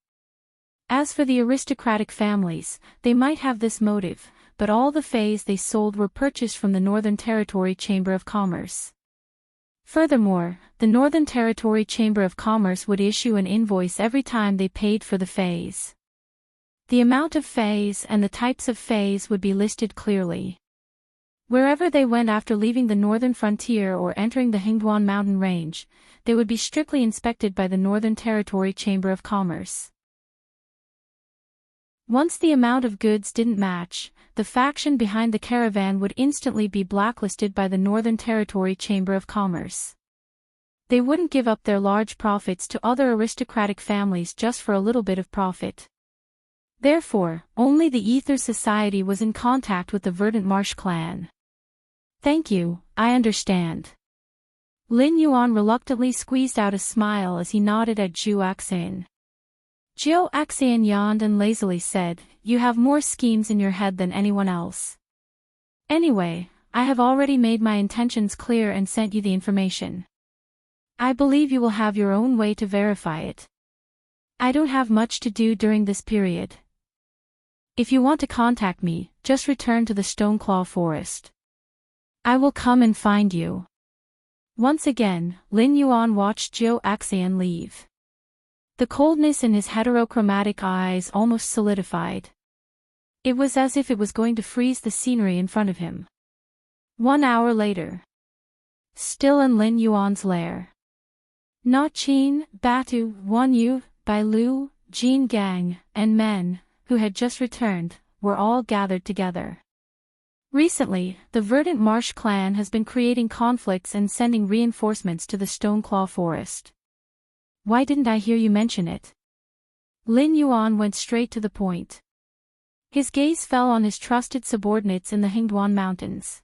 As for the aristocratic families, they might have this motive, but all the fays they sold were purchased from the Northern Territory Chamber of Commerce. Furthermore, the Northern Territory Chamber of Commerce would issue an invoice every time they paid for the fays. The amount of fays and the types of fays would be listed clearly. Wherever they went after leaving the northern frontier or entering the Hingduan mountain range, they would be strictly inspected by the Northern Territory Chamber of Commerce. Once the amount of goods didn't match, the faction behind the caravan would instantly be blacklisted by the Northern Territory Chamber of Commerce. They wouldn't give up their large profits to other aristocratic families just for a little bit of profit. Therefore, only the Ether Society was in contact with the Verdant Marsh clan. Thank you, I understand. Lin Yuan reluctantly squeezed out a smile as he nodded at Zhu Axian. Zhu Axian yawned and lazily said, "You have more schemes in your head than anyone else. Anyway, I have already made my intentions clear and sent you the information. I believe you will have your own way to verify it. I don't have much to do during this period. If you want to contact me, just return to the Stoneclaw Forest. I will come and find you." Once again, Lin Yuan watched Zhu Axian leave. The coldness in his heterochromatic eyes almost solidified. It was as if it was going to freeze the scenery in front of him. 1 hour later. Still in Lin Yuan's lair. Na Qin, Batu, Wan Yu, Bai Lu, Jin Gang, and men, who had just returned, were all gathered together. Recently, the Verdant Marsh clan has been creating conflicts and sending reinforcements to the Stoneclaw Forest. Why didn't I hear you mention it? Lin Yuan went straight to the point. His gaze fell on his trusted subordinates in the Hingduan mountains.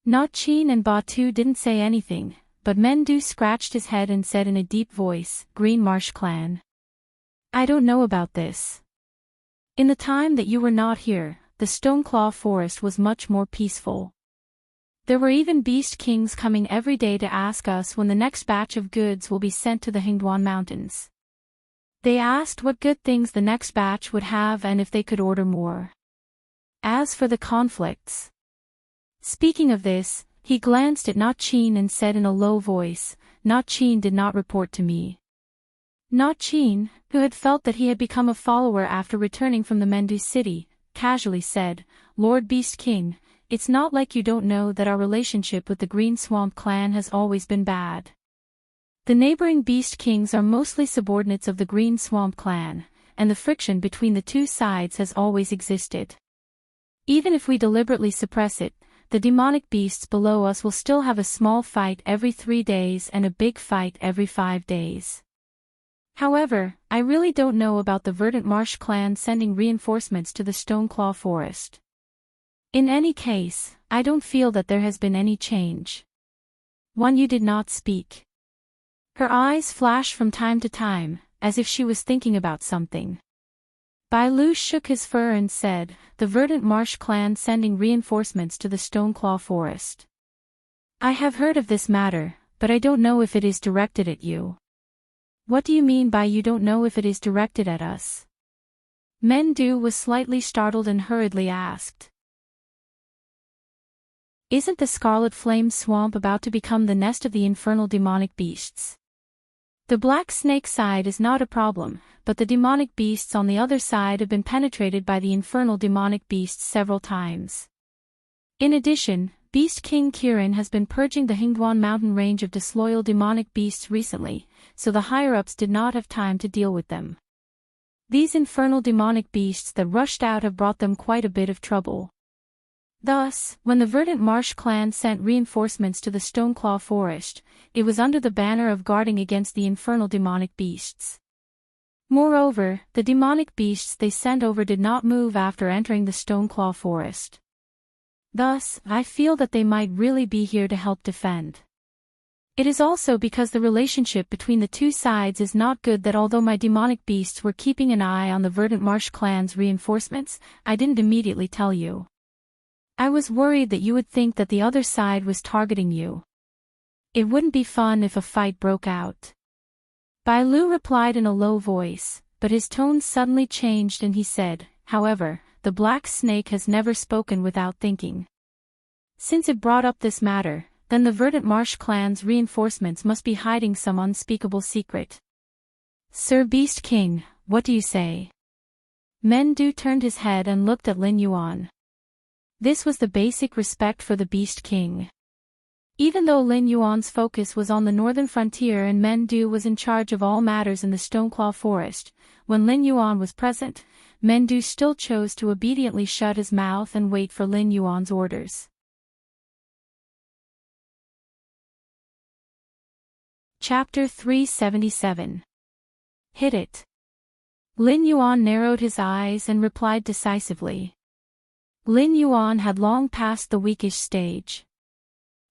Na Qin and Batu didn't say anything, but Mendu scratched his head and said in a deep voice, "Green Marsh clan. I don't know about this. In the time that you were not here, the Stoneclaw Forest was much more peaceful. There were even beast kings coming every day to ask us when the next batch of goods will be sent to the Hingduan mountains. They asked what good things the next batch would have and if they could order more. As for the conflicts." Speaking of this, he glanced at Na Qin and said in a low voice, "Na Qin did not report to me." Na Qin, who had felt that he had become a follower after returning from the Mendu city, casually said, "Lord Beast King, it's not like you don't know that our relationship with the Green Swamp clan has always been bad. The neighboring Beast Kings are mostly subordinates of the Green Swamp clan, and the friction between the two sides has always existed. Even if we deliberately suppress it, the demonic beasts below us will still have a small fight every 3 days and a big fight every 5 days. However, I really don't know about the Verdant Marsh clan sending reinforcements to the Stoneclaw Forest. In any case, I don't feel that there has been any change." Wan Yu did not speak. Her eyes flashed from time to time, as if she was thinking about something. Bai Lu shook his fur and said, "The Verdant Marsh clan sending reinforcements to the Stoneclaw Forest. I have heard of this matter, but I don't know if it is directed at you." "What do you mean by you don't know if it is directed at us?" Mendu was slightly startled and hurriedly asked. Isn't the Scarlet Flame Swamp about to become the nest of the infernal demonic beasts? The black snake side is not a problem, but the demonic beasts on the other side have been penetrated by the infernal demonic beasts several times. In addition, Beast King Kirin has been purging the Hingduan mountain range of disloyal demonic beasts recently, so the higher-ups did not have time to deal with them. These infernal demonic beasts that rushed out have brought them quite a bit of trouble. Thus, when the Verdant Marsh clan sent reinforcements to the Stoneclaw Forest, it was under the banner of guarding against the infernal demonic beasts. Moreover, the demonic beasts they sent over did not move after entering the Stoneclaw Forest. Thus, I feel that they might really be here to help defend. It is also because the relationship between the two sides is not good that although my demonic beasts were keeping an eye on the Verdant Marsh clan's reinforcements, I didn't immediately tell you. I was worried that you would think that the other side was targeting you. It wouldn't be fun if a fight broke out. Bai Lu replied in a low voice, but his tone suddenly changed and he said, however, the black snake has never spoken without thinking. Since it brought up this matter, then the Verdant Marsh clan's reinforcements must be hiding some unspeakable secret. Sir Beast King, what do you say? Mendu turned his head and looked at Lin Yuan. This was the basic respect for the Beast King. Even though Lin Yuan's focus was on the northern frontier and Mendu was in charge of all matters in the Stoneclaw Forest, when Lin Yuan was present, Mendu still chose to obediently shut his mouth and wait for Lin Yuan's orders. Chapter 377. Hit it. Lin Yuan narrowed his eyes and replied decisively. Lin Yuan had long passed the weakish stage.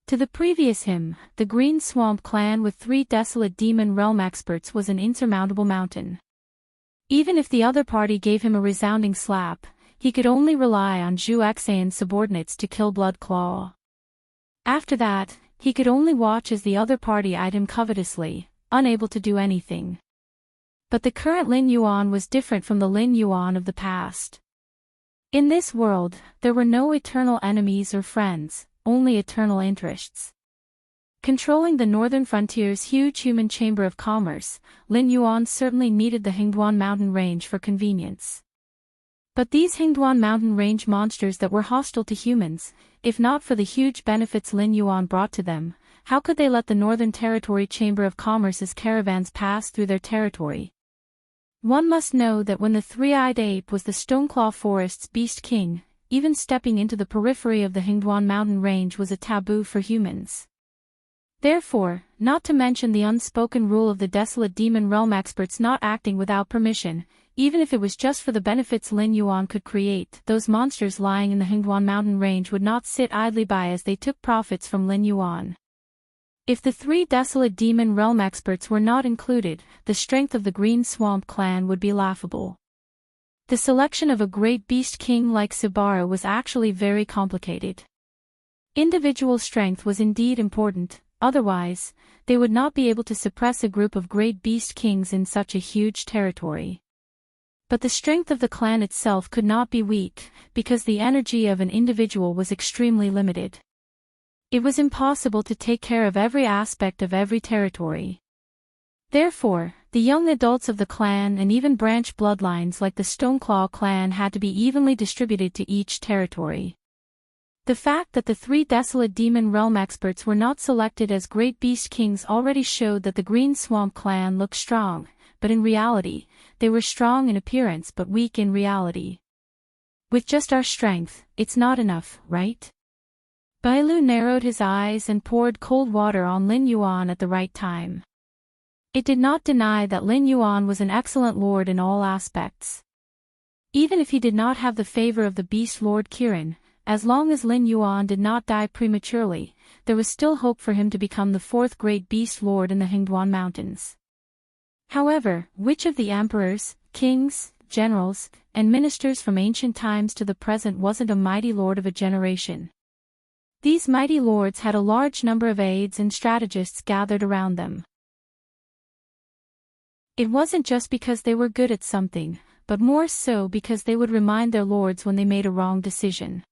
To the previous him, the Green Swamp clan with 3 desolate demon realm experts was an insurmountable mountain. Even if the other party gave him a resounding slap, he could only rely on Zhu Exayan's subordinates to kill Blood Claw. After that, he could only watch as the other party eyed him covetously, unable to do anything. But the current Lin Yuan was different from the Lin Yuan of the past. In this world, there were no eternal enemies or friends, only eternal interests. Controlling the northern frontier's huge human chamber of commerce, Lin Yuan certainly needed the Hingduan mountain range for convenience. But these Hingduan mountain range monsters that were hostile to humans, if not for the huge benefits Lin Yuan brought to them, how could they let the Northern Territory Chamber of Commerce's caravans pass through their territory? One must know that when the three-eyed ape was the Stoneclaw Forest's Beast King, even stepping into the periphery of the Hingduan mountain range was a taboo for humans. Therefore, not to mention the unspoken rule of the desolate demon realm experts not acting without permission, even if it was just for the benefits Lin Yuan could create, those monsters lying in the Hingduan mountain range would not sit idly by as they took profits from Lin Yuan. If the 3 desolate demon realm experts were not included, the strength of the Green Swamp clan would be laughable. The selection of a great beast king like Subaru was actually very complicated. Individual strength was indeed important. Otherwise, they would not be able to suppress a group of great beast kings in such a huge territory. But the strength of the clan itself could not be weak, because the energy of an individual was extremely limited. It was impossible to take care of every aspect of every territory. Therefore, the young adults of the clan and even branch bloodlines like the Stoneclaw clan had to be evenly distributed to each territory. The fact that the 3 desolate demon realm experts were not selected as great beast kings already showed that the Green Swamp clan looked strong, but in reality, they were strong in appearance but weak in reality. With just our strength, it's not enough, right? Bai Lu narrowed his eyes and poured cold water on Lin Yuan at the right time. It did not deny that Lin Yuan was an excellent lord in all aspects. Even if he did not have the favor of the Beast Lord Kirin, as long as Lin Yuan did not die prematurely, there was still hope for him to become the 4th great beast lord in the Hingduan Mountains. However, which of the emperors, kings, generals, and ministers from ancient times to the present wasn't a mighty lord of a generation? These mighty lords had a large number of aides and strategists gathered around them. It wasn't just because they were good at something, but more so because they would remind their lords when they made a wrong decision.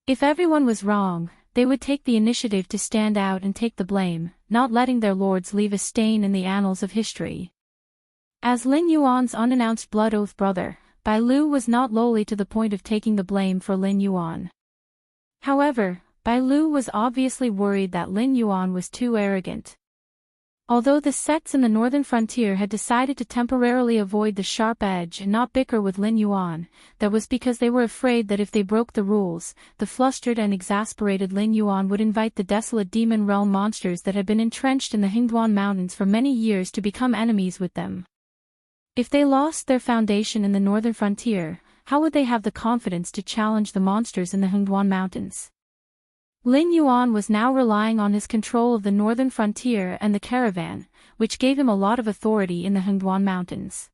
If everyone was wrong, they would take the initiative to stand out and take the blame, not letting their lords leave a stain in the annals of history. As Lin Yuan's unannounced blood oath brother, Bai Lu was not lowly to the point of taking the blame for Lin Yuan. However, Bai Lu was obviously worried that Lin Yuan was too arrogant. Although the sects in the northern frontier had decided to temporarily avoid the sharp edge and not bicker with Lin Yuan, that was because they were afraid that if they broke the rules, the flustered and exasperated Lin Yuan would invite the desolate demon realm monsters that had been entrenched in the Hingduan Mountains for many years to become enemies with them. If they lost their foundation in the northern frontier, how would they have the confidence to challenge the monsters in the Hingduan Mountains? Lin Yuan was now relying on his control of the northern frontier and the caravan, which gave him a lot of authority in the Hingduan Mountains.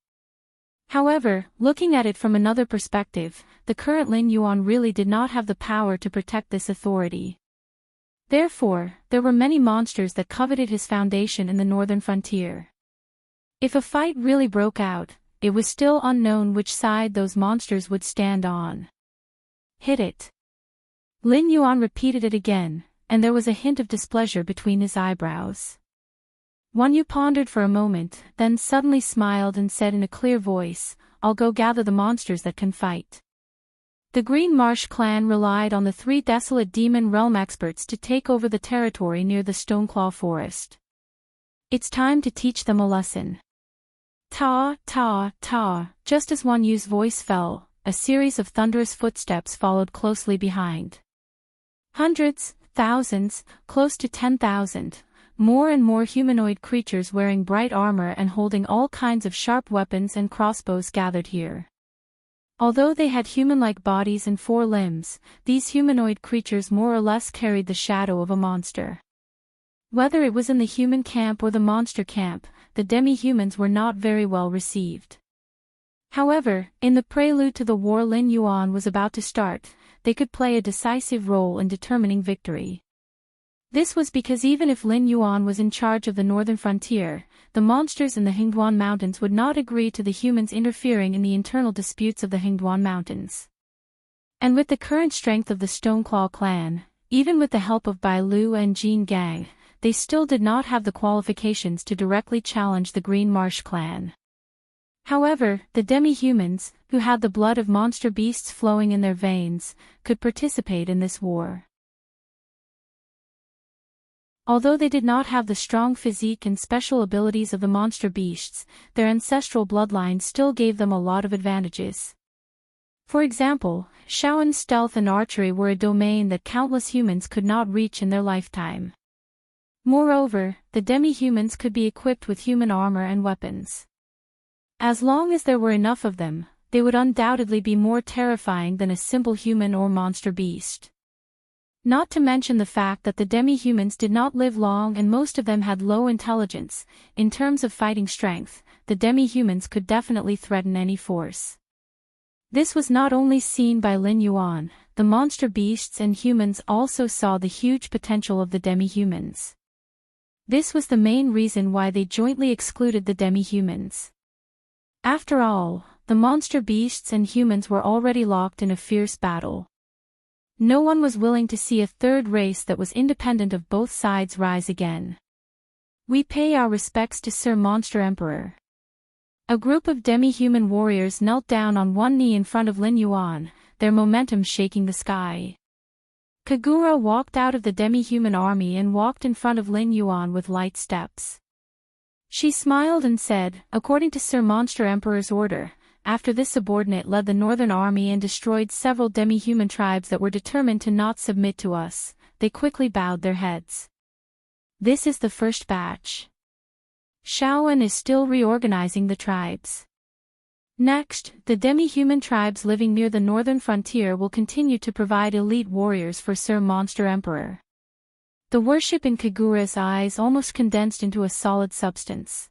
However, looking at it from another perspective, the current Lin Yuan really did not have the power to protect this authority. Therefore, there were many monsters that coveted his foundation in the northern frontier. If a fight really broke out, it was still unknown which side those monsters would stand on. Hit it. Lin Yuan repeated it again, and there was a hint of displeasure between his eyebrows. Wan Yu pondered for a moment, then suddenly smiled and said in a clear voice, "I'll go gather the monsters that can fight." The Green Marsh clan relied on the 3 desolate demon realm experts to take over the territory near the Stoneclaw Forest. It's time to teach them a lesson. Ta, ta, ta, just as Wan Yu's voice fell, a series of thunderous footsteps followed closely behind. Hundreds, thousands, close to 10,000, more and more humanoid creatures wearing bright armor and holding all kinds of sharp weapons and crossbows gathered here. Although they had human-like bodies and 4 limbs, these humanoid creatures more or less carried the shadow of a monster. Whether it was in the human camp or the monster camp, the demi-humans were not very well received. However, in the prelude to the war Lin Yuan was about to start, they could play a decisive role in determining victory. This was because even if Lin Yuan was in charge of the northern frontier, the monsters in the Hingduan Mountains would not agree to the humans interfering in the internal disputes of the Hingduan Mountains. And with the current strength of the Stoneclaw clan, even with the help of Bai Lu and Jin Gang, they still did not have the qualifications to directly challenge the Green Marsh clan. However, the demi-humans, who had the blood of monster beasts flowing in their veins, could participate in this war. Although they did not have the strong physique and special abilities of the monster beasts, their ancestral bloodline still gave them a lot of advantages. For example, Shaoan's stealth and archery were a domain that countless humans could not reach in their lifetime. Moreover, the demi-humans could be equipped with human armor and weapons. As long as there were enough of them, they would undoubtedly be more terrifying than a simple human or monster beast. Not to mention the fact that the demi-humans did not live long and most of them had low intelligence. In terms of fighting strength, the demi-humans could definitely threaten any force. This was not only seen by Lin Yuan, the monster beasts and humans also saw the huge potential of the demi-humans. This was the main reason why they jointly excluded the demi-humans. After all, the monster beasts and humans were already locked in a fierce battle. No one was willing to see a third race that was independent of both sides rise again. We pay our respects to Sir Monster Emperor. A group of demi-human warriors knelt down on one knee in front of Lin Yuan, their momentum shaking the sky. Kagura walked out of the demi-human army and walked in front of Lin Yuan with light steps. She smiled and said, "According to Sir Monster Emperor's order, after this subordinate led the northern army and destroyed several demi-human tribes that were determined to not submit to us, they quickly bowed their heads. This is the first batch. Shaoan is still reorganizing the tribes. Next, the demi-human tribes living near the northern frontier will continue to provide elite warriors for Sir Monster Emperor." The worship in Kagura's eyes almost condensed into a solid substance.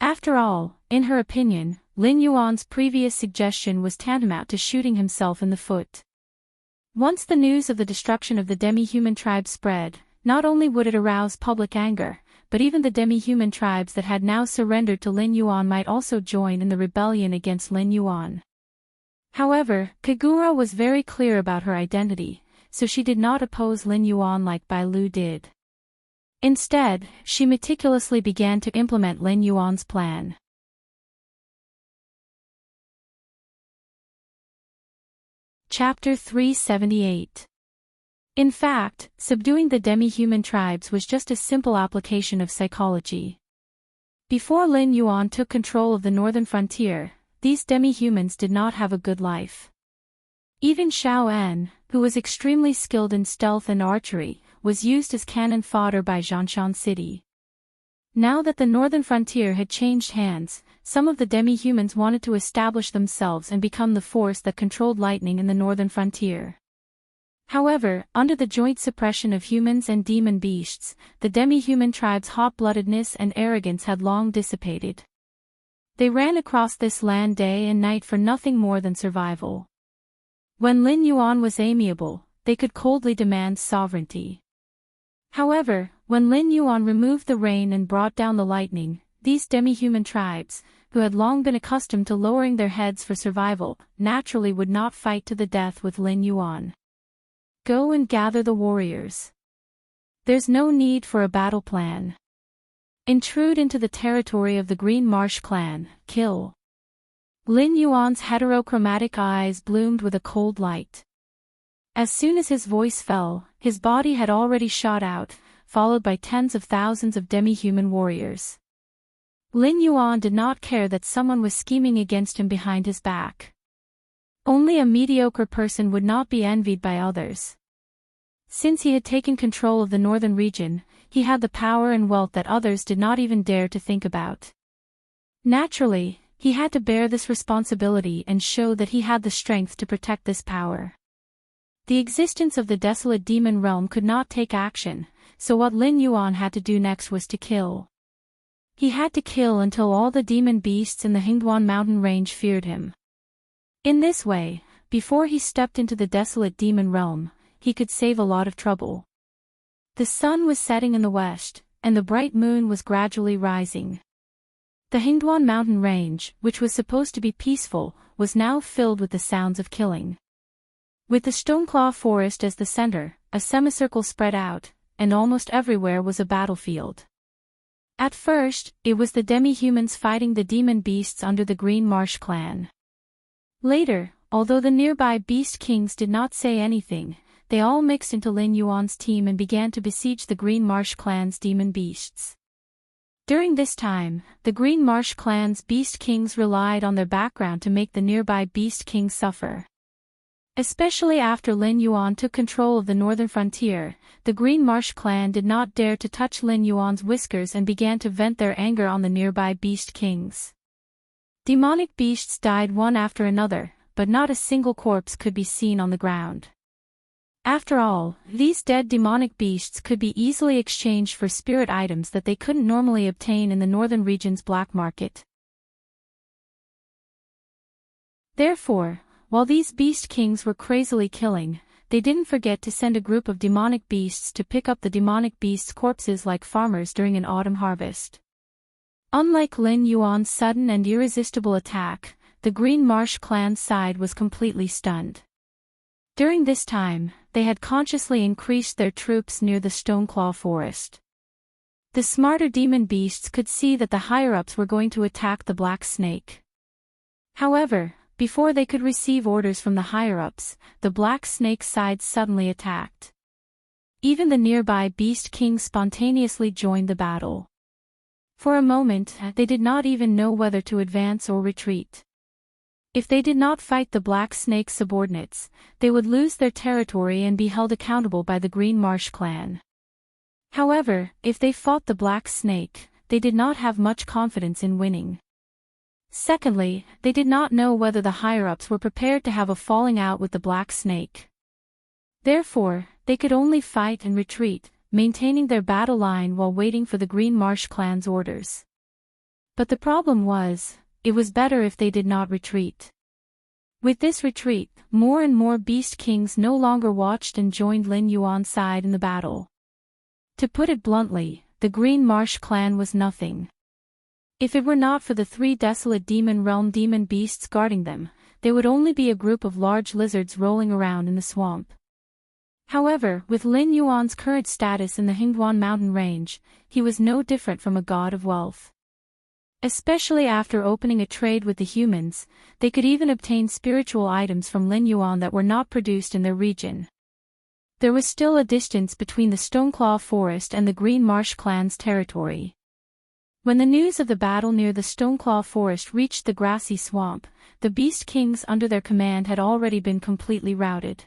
After all, in her opinion, Lin Yuan's previous suggestion was tantamount to shooting himself in the foot. Once the news of the destruction of the demi-human tribe spread, not only would it arouse public anger, but even the demi-human tribes that had now surrendered to Lin Yuan might also join in the rebellion against Lin Yuan. However, Kagura was very clear about her identity, so she did not oppose Lin Yuan like Bai Lu did. Instead, she meticulously began to implement Lin Yuan's plan. Chapter 378. In fact, subduing the demi-human tribes was just a simple application of psychology. Before Lin Yuan took control of the northern frontier, these demi-humans did not have a good life. Even Xiao En, who was extremely skilled in stealth and archery, was used as cannon fodder by Zhanshan City. Now that the northern frontier had changed hands, some of the demi-humans wanted to establish themselves and become the force that controlled lightning in the northern frontier. However, under the joint suppression of humans and demon beasts, the demi-human tribe's hot-bloodedness and arrogance had long dissipated. They ran across this land day and night for nothing more than survival. When Lin Yuan was amiable, they could coldly demand sovereignty. However, when Lin Yuan removed the rain and brought down the lightning, these demi-human tribes, who had long been accustomed to lowering their heads for survival, naturally would not fight to the death with Lin Yuan. Go and gather the warriors. There's no need for a battle plan. Intrude into the territory of the Green Marsh clan, kill. Lin Yuan's heterochromatic eyes bloomed with a cold light. As soon as his voice fell, his body had already shot out, followed by tens of thousands of demi-human warriors. Lin Yuan did not care that someone was scheming against him behind his back. Only a mediocre person would not be envied by others. Since he had taken control of the northern region, he had the power and wealth that others did not even dare to think about. Naturally, he had to bear this responsibility and show that he had the strength to protect this power. The existence of the desolate demon realm could not take action, so what Lin Yuan had to do next was to kill. He had to kill until all the demon beasts in the Hingduan mountain range feared him. In this way, before he stepped into the desolate demon realm, he could save a lot of trouble. The sun was setting in the west, and the bright moon was gradually rising. The Hingduan mountain range, which was supposed to be peaceful, was now filled with the sounds of killing. With the Stoneclaw forest as the center, a semicircle spread out, and almost everywhere was a battlefield. At first, it was the demi-humans fighting the demon beasts under the Green Marsh clan. Later, although the nearby beast kings did not say anything, they all mixed into Lin Yuan's team and began to besiege the Green Marsh clan's demon beasts. During this time, the Green Marsh clan's beast kings relied on their background to make the nearby beast kings suffer. Especially after Lin Yuan took control of the northern frontier, the Green Marsh clan did not dare to touch Lin Yuan's whiskers and began to vent their anger on the nearby beast kings. Demonic beasts died one after another, but not a single corpse could be seen on the ground. After all, these dead demonic beasts could be easily exchanged for spirit items that they couldn't normally obtain in the northern region's black market. Therefore, while these beast kings were crazily killing, they didn't forget to send a group of demonic beasts to pick up the demonic beasts' corpses like farmers during an autumn harvest. Unlike Lin Yuan's sudden and irresistible attack, the Green Marsh clan's side was completely stunned. During this time, they had consciously increased their troops near the Stoneclaw forest. The smarter demon beasts could see that the higher-ups were going to attack the Black Snake. However, before they could receive orders from the higher-ups, the Black Snake's side suddenly attacked. Even the nearby Beast King spontaneously joined the battle. For a moment, they did not even know whether to advance or retreat. If they did not fight the Black Snake's subordinates, they would lose their territory and be held accountable by the Green Marsh clan. However, if they fought the Black Snake, they did not have much confidence in winning. Secondly, they did not know whether the higher-ups were prepared to have a falling out with the Black Snake. Therefore, they could only fight and retreat, maintaining their battle line while waiting for the Green Marsh clan's orders. But the problem was, it was better if they did not retreat. With this retreat, more and more Beast Kings no longer watched and joined Lin Yuan's side in the battle. To put it bluntly, the Green Marsh clan was nothing. If it were not for the 3 desolate demon realm demon beasts guarding them, they would only be a group of large lizards rolling around in the swamp. However, with Lin Yuan's current status in the Hingguan mountain range, he was no different from a god of wealth. Especially after opening a trade with the humans, they could even obtain spiritual items from Lin Yuan that were not produced in their region. There was still a distance between the Stoneclaw Forest and the Green Marsh clan's territory. When the news of the battle near the Stoneclaw Forest reached the grassy swamp, the Beast Kings under their command had already been completely routed.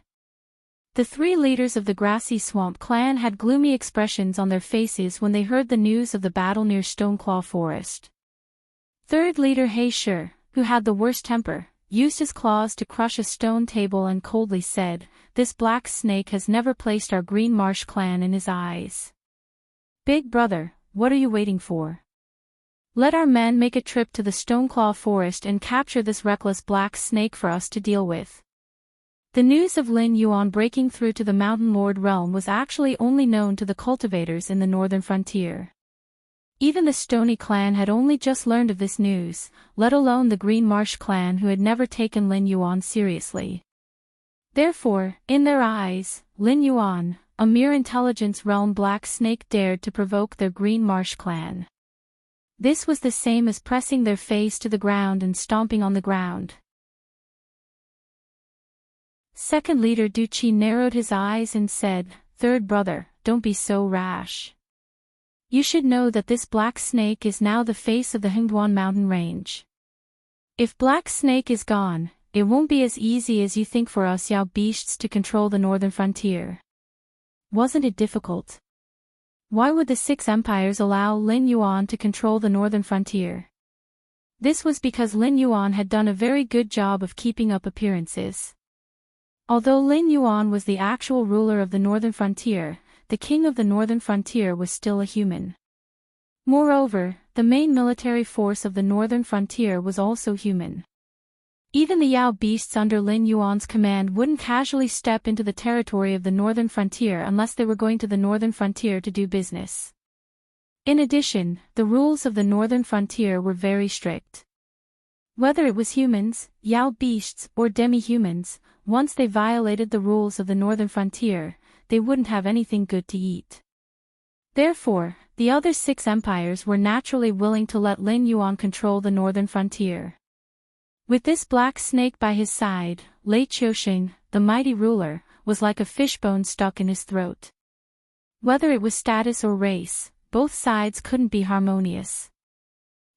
The 3 leaders of the grassy swamp clan had gloomy expressions on their faces when they heard the news of the battle near Stoneclaw Forest. 3rd leader He Shi, who had the worst temper, used his claws to crush a stone table and coldly said, "This black snake has never placed our Green Marsh clan in his eyes. Big brother, what are you waiting for? Let our men make a trip to the Stoneclaw Forest and capture this reckless black snake for us to deal with." The news of Lin Yuan breaking through to the Mountain Lord realm was actually only known to the cultivators in the northern frontier. Even the Stony clan had only just learned of this news, let alone the Green Marsh clan who had never taken Lin Yuan seriously. Therefore, in their eyes, Lin Yuan, a mere intelligence realm black snake, dared to provoke their Green Marsh clan. This was the same as pressing their face to the ground and stomping on the ground. 2nd leader Du Qi narrowed his eyes and said, "Third brother, don't be so rash. You should know that this black snake is now the face of the Hingduan mountain range. If black snake is gone, it won't be as easy as you think for us Yao beasts to control the northern frontier. Wasn't it difficult? Why would the 6 empires allow Lin Yuan to control the northern frontier? This was because Lin Yuan had done a very good job of keeping up appearances. Although Lin Yuan was the actual ruler of the northern frontier, the king of the northern frontier was still a human. Moreover, the main military force of the northern frontier was also human. Even the Yao beasts under Lin Yuan's command wouldn't casually step into the territory of the northern frontier unless they were going to the northern frontier to do business. In addition, the rules of the northern frontier were very strict. Whether it was humans, Yao beasts, or demi-humans, once they violated the rules of the northern frontier, they wouldn't have anything good to eat. Therefore, the other 6 empires were naturally willing to let Lin Yuan control the northern frontier. With this black snake by his side, Lei Qiuxing, the mighty ruler, was like a fishbone stuck in his throat. Whether it was status or race, both sides couldn't be harmonious.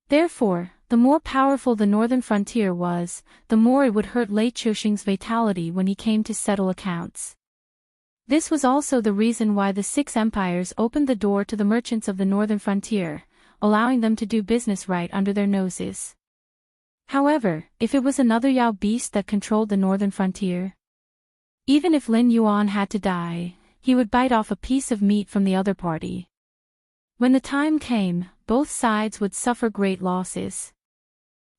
Therefore, the more powerful the northern frontier was, the more it would hurt Lei Qiuxing's vitality when he came to settle accounts. This was also the reason why the 6 empires opened the door to the merchants of the northern frontier, allowing them to do business right under their noses. However, if it was another Yao beast that controlled the northern frontier, even if Lin Yuan had to die, he would bite off a piece of meat from the other party. When the time came, both sides would suffer great losses.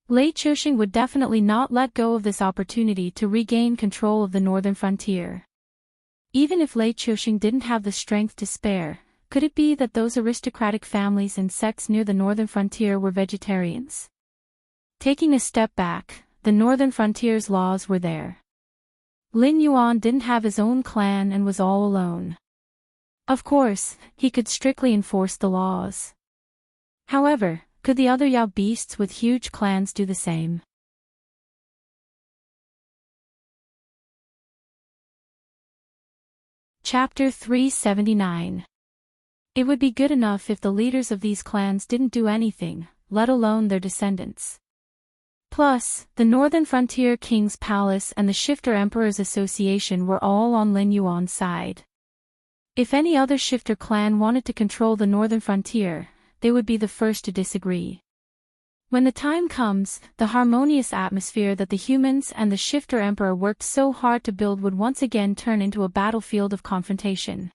Lei Qiuxing would definitely not let go of this opportunity to regain control of the northern frontier. Even if Lei Qiuxing didn't have the strength to spare, could it be that those aristocratic families and sects near the northern frontier were vegetarians? Taking a step back, the northern frontier's laws were there. Lin Yuan didn't have his own clan and was all alone. Of course, he could strictly enforce the laws. However, could the other Yao beasts with huge clans do the same? Chapter 379. It would be good enough if the leaders of these clans didn't do anything, let alone their descendants. Plus, the Northern Frontier King's Palace and the Shifter Emperor's Association were all on Lin Yuan's side. If any other Shifter clan wanted to control the Northern Frontier, they would be the first to disagree. When the time comes, the harmonious atmosphere that the humans and the Shifter Emperor worked so hard to build would once again turn into a battlefield of confrontation.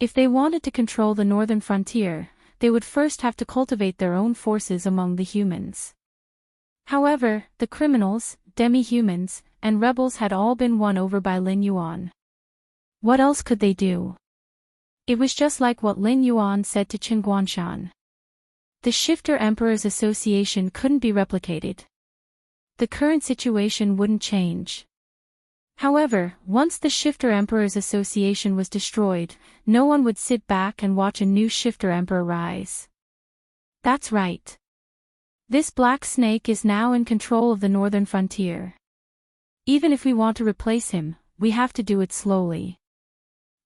If they wanted to control the northern frontier, they would first have to cultivate their own forces among the humans. However, the criminals, demi-humans, and rebels had all been won over by Lin Yuan. What else could they do? It was just like what Lin Yuan said to Chen Guanshan. The Shifter Emperors Association couldn't be replicated. The current situation wouldn't change. However, once the Shifter Emperors Association was destroyed, no one would sit back and watch a new Shifter Emperor rise. That's right. This black snake is now in control of the northern frontier. Even if we want to replace him, we have to do it slowly.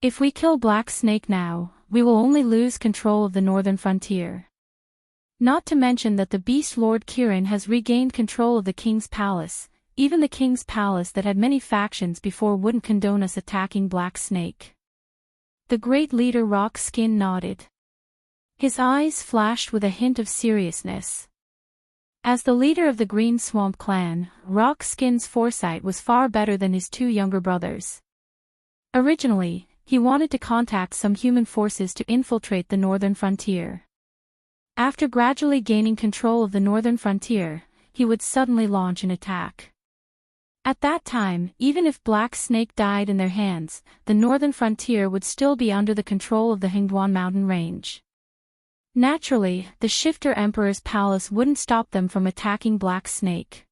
If we kill Black Snake now, we will only lose control of the northern frontier. Not to mention that the Beast Lord Kirin has regained control of the King's Palace. Even the King's Palace that had many factions before wouldn't condone us attacking Black Snake. The great leader Rock Skin nodded. His eyes flashed with a hint of seriousness. As the leader of the Green Swamp clan, Rock Skin's foresight was far better than his two younger brothers. Originally, he wanted to contact some human forces to infiltrate the northern frontier. After gradually gaining control of the northern frontier, he would suddenly launch an attack. At that time, even if Black Snake died in their hands, the northern frontier would still be under the control of the Hingduan mountain range. Naturally, the Shifter Emperor's palace wouldn't stop them from attacking Black Snake.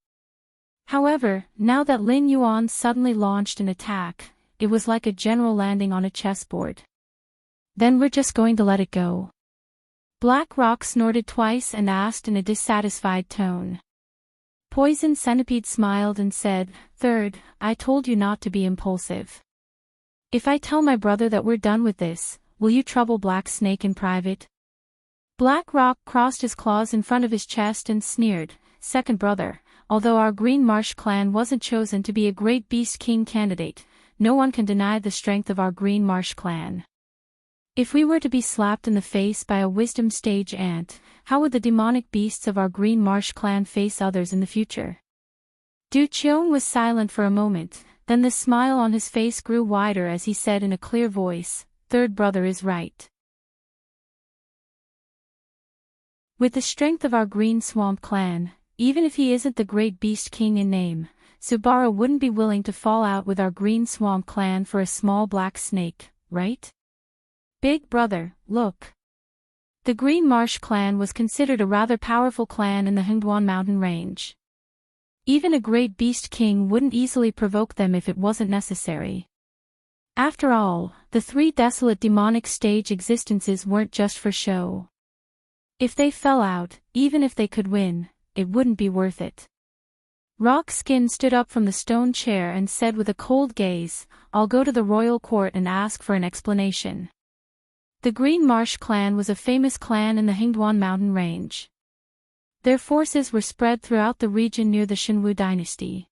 However, now that Lin Yuan suddenly launched an attack, it was like a general landing on a chessboard. Then we're just going to let it go. Black Rock snorted twice and asked in a dissatisfied tone. Poison Centipede smiled and said, "Third, I told you not to be impulsive. If I tell my brother that we're done with this, will you trouble Black Snake in private?" Black Rock crossed his claws in front of his chest and sneered, "Second brother, although our Green Marsh clan wasn't chosen to be a great Beast King candidate, no one can deny the strength of our Green Marsh clan. If we were to be slapped in the face by a wisdom stage ant, how would the demonic beasts of our Green Marsh clan face others in the future?" Du Qiong was silent for a moment, then the smile on his face grew wider as he said in a clear voice, "Third brother is right. With the strength of our Green Swamp clan, even if he isn't the great Beast King in name, Subara wouldn't be willing to fall out with our Green Swamp clan for a small black snake, right? Big brother, look." The Green Marsh clan was considered a rather powerful clan in the Hingduan mountain range. Even a great Beast King wouldn't easily provoke them if it wasn't necessary. After all, the three desolate demonic stage existences weren't just for show. If they fell out, even if they could win, it wouldn't be worth it. Rock Skin stood up from the stone chair and said with a cold gaze, "I'll go to the royal court and ask for an explanation." The Green Marsh clan was a famous clan in the Hingduan mountain range. Their forces were spread throughout the region near the Shenwu dynasty.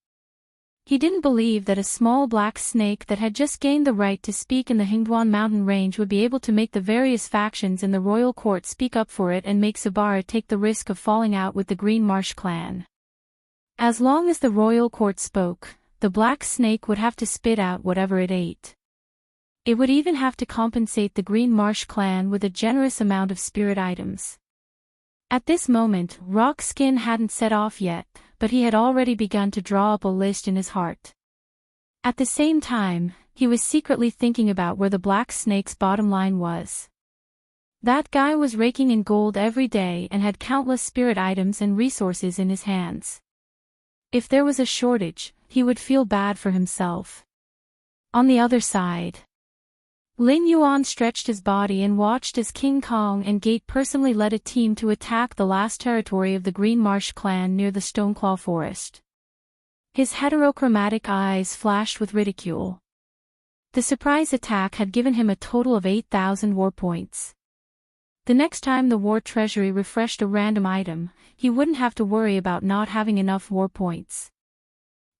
He didn't believe that a small black snake that had just gained the right to speak in the Hingduan mountain range would be able to make the various factions in the royal court speak up for it and make Subara take the risk of falling out with the Green Marsh clan. As long as the royal court spoke, the black snake would have to spit out whatever it ate. It would even have to compensate the Green Marsh clan with a generous amount of spirit items. At this moment, Rock Skin hadn't set off yet, but he had already begun to draw up a list in his heart. At the same time, he was secretly thinking about where the black snake's bottom line was. That guy was raking in gold every day and had countless spirit items and resources in his hands. If there was a shortage, he would feel bad for himself. On the other side, Lin Yuan stretched his body and watched as King Kong and Gate personally led a team to attack the last territory of the Green Marsh clan near the Stoneclaw Forest. His heterochromatic eyes flashed with ridicule. The surprise attack had given him a total of 8,000 war points. The next time the war treasury refreshed a random item, he wouldn't have to worry about not having enough war points.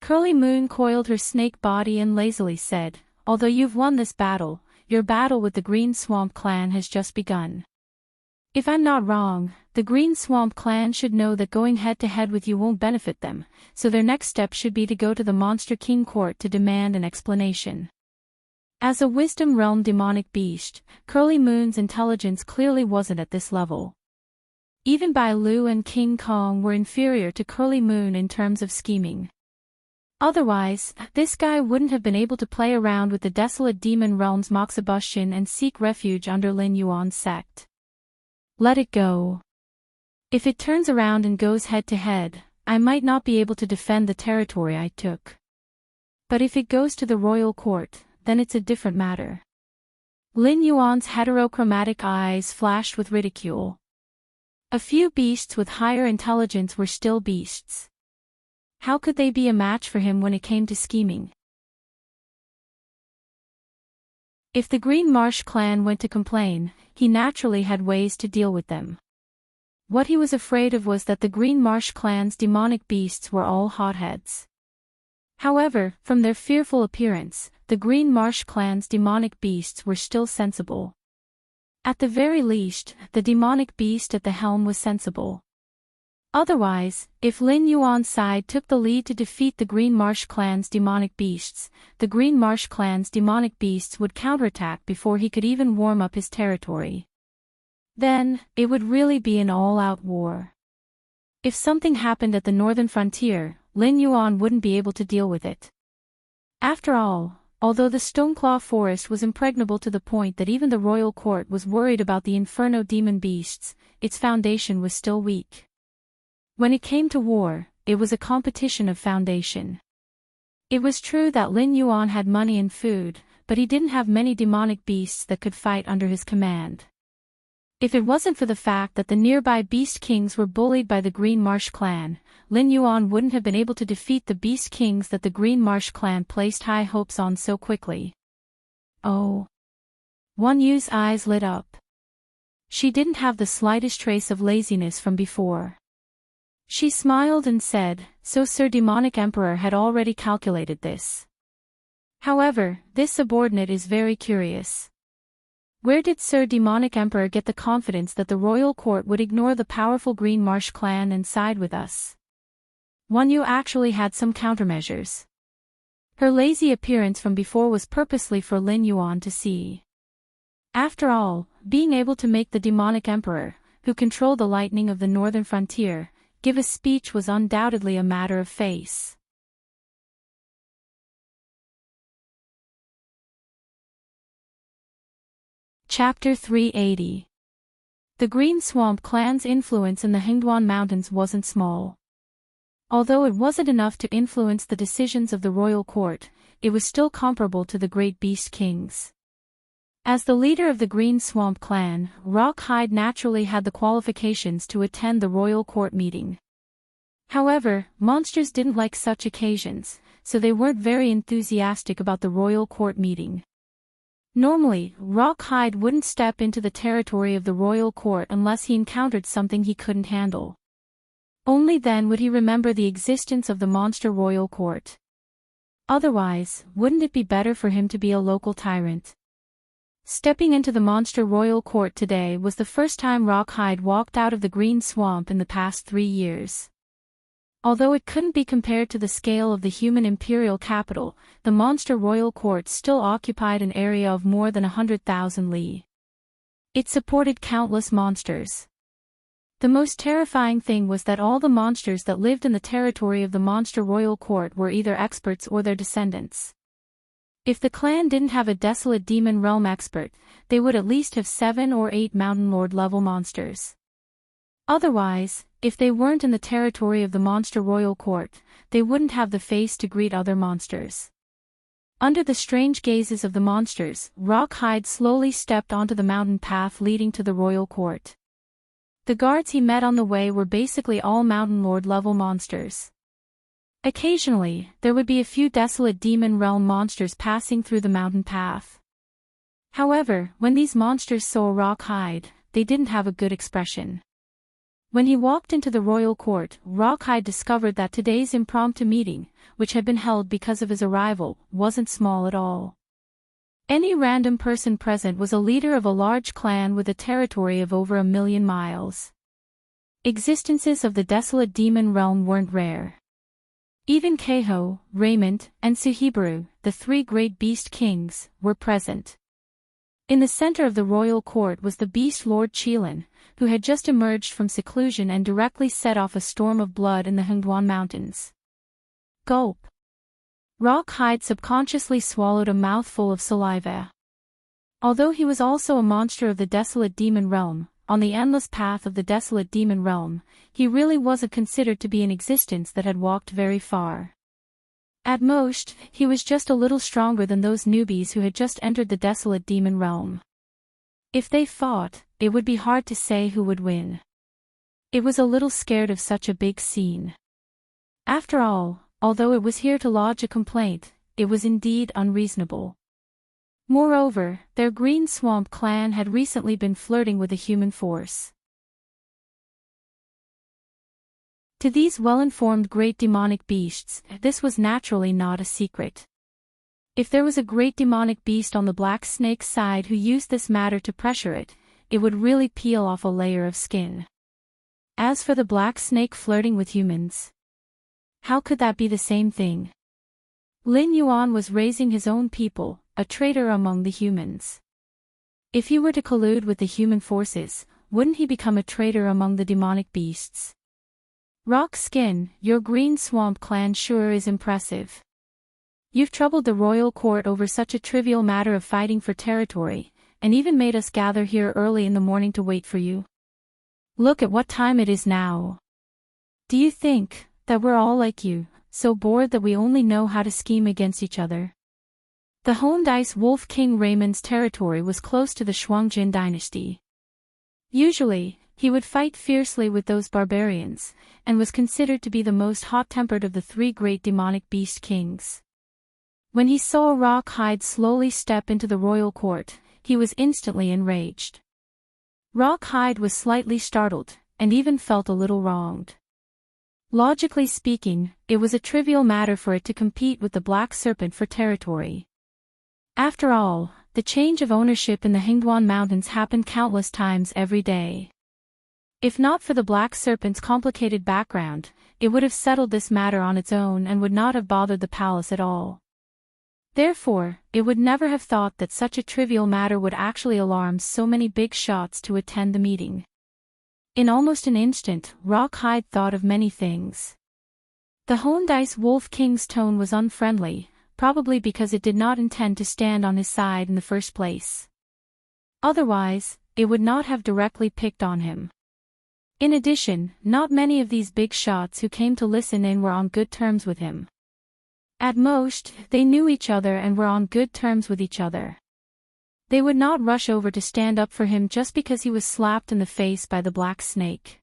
Curly Moon coiled her snake body and lazily said, "Although you've won this battle, your battle with the Green Swamp clan has just begun. If I'm not wrong, the Green Swamp clan should know that going head-to-head with you won't benefit them, so their next step should be to go to the Monster King Court to demand an explanation." As a Wisdom Realm demonic beast, Curly Moon's intelligence clearly wasn't at this level. Even Bai Lu and King Kong were inferior to Curly Moon in terms of scheming. Otherwise, this guy wouldn't have been able to play around with the desolate demon realm's Moxibustion and seek refuge under Lin Yuan's sect. Let it go. If it turns around and goes head to head, I might not be able to defend the territory I took. But if it goes to the royal court, then it's a different matter. Lin Yuan's heterochromatic eyes flashed with ridicule. A few beasts with higher intelligence were still beasts. How could they be a match for him when it came to scheming? If the Green Marsh clan went to complain, he naturally had ways to deal with them. What he was afraid of was that the Green Marsh clan's demonic beasts were all hotheads. However, from their fearful appearance, the Green Marsh clan's demonic beasts were still sensible. At the very least, the demonic beast at the helm was sensible. Otherwise, if Lin Yuan's side took the lead to defeat the Green Marsh clan's demonic beasts, the Green Marsh clan's demonic beasts would counterattack before he could even warm up his territory. Then, it would really be an all-out war. If something happened at the northern frontier, Lin Yuan wouldn't be able to deal with it. After all, although the Stoneclaw Forest was impregnable to the point that even the royal court was worried about the Inferno demon beasts, its foundation was still weak. When it came to war, it was a competition of foundation. It was true that Lin Yuan had money and food, but he didn't have many demonic beasts that could fight under his command. If it wasn't for the fact that the nearby beast kings were bullied by the Green Marsh clan, Lin Yuan wouldn't have been able to defeat the beast kings that the Green Marsh clan placed high hopes on so quickly. Oh. Wan Yu's eyes lit up. She didn't have the slightest trace of laziness from before. She smiled and said, so Sir Demonic Emperor had already calculated this. However, this subordinate is very curious. Where did Sir Demonic Emperor get the confidence that the royal court would ignore the powerful Green Marsh clan and side with us? Wan Yu actually had some countermeasures. Her lazy appearance from before was purposely for Lin Yuan to see. After all, being able to make the Demonic Emperor, who controlled the lightning of the northern frontier, give a speech was undoubtedly a matter of face. Chapter 380. The Green Swamp clan's influence in the Hingduan Mountains wasn't small. Although it wasn't enough to influence the decisions of the royal court, it was still comparable to the great beast kings. As the leader of the Green Swamp clan, Rawhide naturally had the qualifications to attend the royal court meeting. However, monsters didn't like such occasions, so they weren't very enthusiastic about the royal court meeting. Normally, Rawhide wouldn't step into the territory of the royal court unless he encountered something he couldn't handle. Only then would he remember the existence of the monster royal court. Otherwise, wouldn't it be better for him to be a local tyrant? Stepping into the monster royal court today was the first time Rawhide walked out of the Green Swamp in the past 3 years. Although it couldn't be compared to the scale of the human imperial capital, the monster royal court still occupied an area of more than 100,000 li. It supported countless monsters. The most terrifying thing was that all the monsters that lived in the territory of the monster royal court were either experts or their descendants. If the clan didn't have a desolate demon realm expert, they would at least have 7 or 8 mountain lord level monsters. Otherwise, if they weren't in the territory of the monster royal court, they wouldn't have the face to greet other monsters. Under the strange gazes of the monsters, Rawhide slowly stepped onto the mountain path leading to the royal court. The guards he met on the way were basically all mountain lord level monsters. Occasionally, there would be a few desolate demon realm monsters passing through the mountain path. However, when these monsters saw Rawhide, they didn't have a good expression. When he walked into the royal court, Rawhide discovered that today's impromptu meeting, which had been held because of his arrival, wasn't small at all. Any random person present was a leader of a large clan with a territory of over 1 million miles. Existences of the desolate demon realm weren't rare. Even Keiho, Raymond, and Suhibaru, the 3 great beast kings, were present. In the center of the royal court was the beast lord Qilin, who had just emerged from seclusion and directly set off a storm of blood in the Hingduan Mountains. Gulp. Rawhide subconsciously swallowed a mouthful of saliva. Although he was also a monster of the desolate demon realm, on the endless path of the desolate demon realm, he really wasn't considered to be an existence that had walked very far. At most, he was just a little stronger than those newbies who had just entered the desolate demon realm. If they fought, it would be hard to say who would win. It was a little scared of such a big scene. After all, although it was here to lodge a complaint, it was indeed unreasonable. Moreover, their Green Swamp clan had recently been flirting with a human force. To these well-informed great demonic beasts, this was naturally not a secret. If there was a great demonic beast on the black snake's side who used this matter to pressure it, it would really peel off a layer of skin. As for the black snake flirting with humans, how could that be the same thing? Lin Yuan was raising his own people, a traitor among the humans. If he were to collude with the human forces, wouldn't he become a traitor among the demonic beasts? Rock Skin, your Green Swamp clan sure is impressive. You've troubled the royal court over such a trivial matter of fighting for territory, and even made us gather here early in the morning to wait for you. Look at what time it is now. Do you think that we're all like you, so bored that we only know how to scheme against each other? The Hondice Wolf King Raymond's territory was close to the Shuangjin dynasty. Usually, he would fight fiercely with those barbarians, and was considered to be the most hot-tempered of the three great demonic beast kings. When he saw Rawhide slowly step into the royal court, he was instantly enraged. Rawhide was slightly startled, and even felt a little wronged. Logically speaking, it was a trivial matter for it to compete with the Black Serpent for territory. After all, the change of ownership in the Hingduan Mountains happened countless times every day. If not for the Black Serpent's complicated background, it would have settled this matter on its own and would not have bothered the palace at all. Therefore, it would never have thought that such a trivial matter would actually alarm so many big shots to attend the meeting. In almost an instant, Rawhide thought of many things. The Hondice Wolf King's tone was unfriendly, probably because it did not intend to stand on his side in the first place. Otherwise, it would not have directly picked on him. In addition, not many of these big shots who came to listen in were on good terms with him. At most, they knew each other and were on good terms with each other. They would not rush over to stand up for him just because he was slapped in the face by the black snake.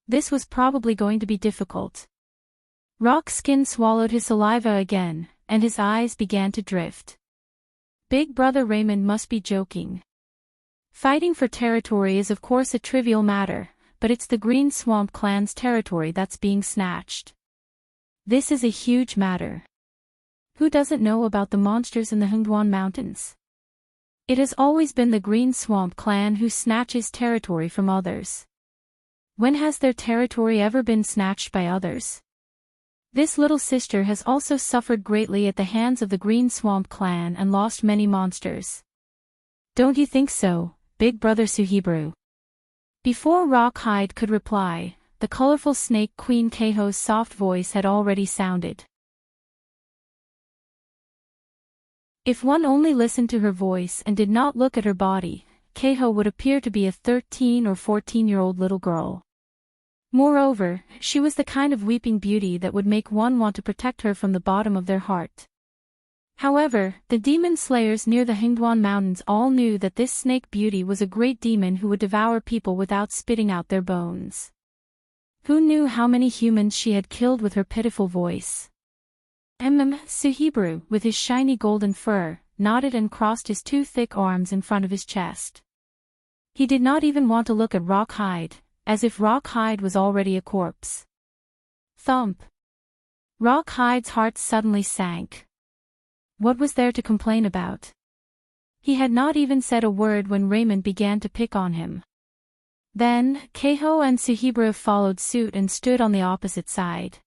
This was probably going to be difficult. Rock Skin swallowed his saliva again, and his eyes began to drift. Big Brother Raymond must be joking. Fighting for territory is of course a trivial matter, but it's the Green Swamp clan's territory that's being snatched. This is a huge matter. Who doesn't know about the monsters in the Hingduan Mountains? It has always been the Green Swamp clan who snatches territory from others. When has their territory ever been snatched by others? This little sister has also suffered greatly at the hands of the Green Swamp clan and lost many monsters. Don't you think so, Big Brother Suhibru? Before Rawhide could reply, the colorful snake Queen Keiho's soft voice had already sounded. If one only listened to her voice and did not look at her body, Keiho would appear to be a 13 or 14-year-old little girl. Moreover, she was the kind of weeping beauty that would make one want to protect her from the bottom of their heart. However, the demon slayers near the Hingduan Mountains all knew that this snake beauty was a great demon who would devour people without spitting out their bones. Who knew how many humans she had killed with her pitiful voice? Suhibru, with his shiny golden fur, nodded and crossed his two thick arms in front of his chest. He did not even want to look at Rawhide, as if Rawhide was already a corpse. Thump. Rawhide's heart suddenly sank. What was there to complain about? He had not even said a word when Raymond began to pick on him. Then, Keiho and Suhibru followed suit and stood on the opposite side.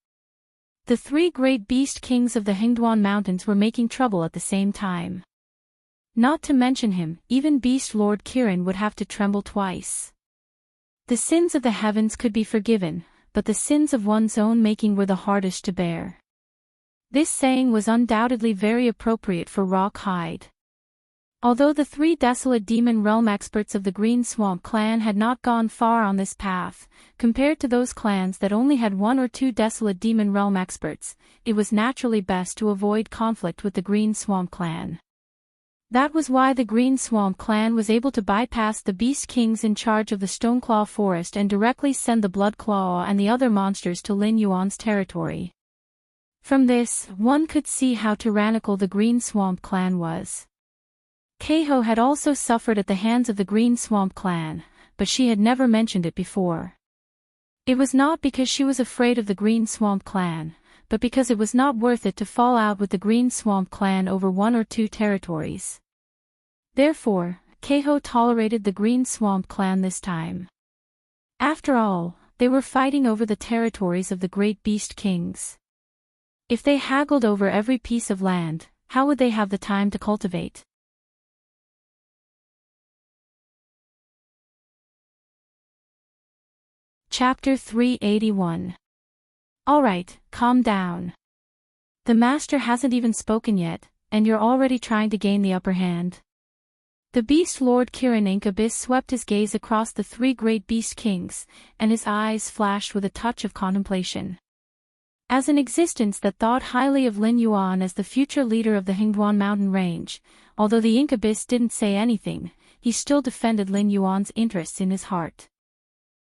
The three great beast kings of the Hingduan Mountains were making trouble at the same time. Not to mention him, even Beast Lord Kirin would have to tremble twice. The sins of the heavens could be forgiven, but the sins of one's own making were the hardest to bear. This saying was undoubtedly very appropriate for Rock Hide. Although the 3 desolate demon realm experts of the Green Swamp clan had not gone far on this path, compared to those clans that only had 1 or 2 desolate demon realm experts, it was naturally best to avoid conflict with the Green Swamp clan. That was why the Green Swamp clan was able to bypass the Beast Kings in charge of the Stoneclaw Forest and directly send the Bloodclaw and the other monsters to Lin Yuan's territory. From this, one could see how tyrannical the Green Swamp clan was. Keiho had also suffered at the hands of the Green Swamp clan, but she had never mentioned it before. It was not because she was afraid of the Green Swamp clan, but because it was not worth it to fall out with the Green Swamp clan over 1 or 2 territories. Therefore, Keiho tolerated the Green Swamp clan this time. After all, they were fighting over the territories of the Great Beast Kings. If they haggled over every piece of land, how would they have the time to cultivate? Chapter 381. Alright, calm down. The master hasn't even spoken yet, and you're already trying to gain the upper hand. The Beast Lord Kirin Incubus swept his gaze across the 3 great Beast Kings, and his eyes flashed with a touch of contemplation. As an existence that thought highly of Lin Yuan as the future leader of the Hingduan mountain range, although the Incubus didn't say anything, he still defended Lin Yuan's interests in his heart.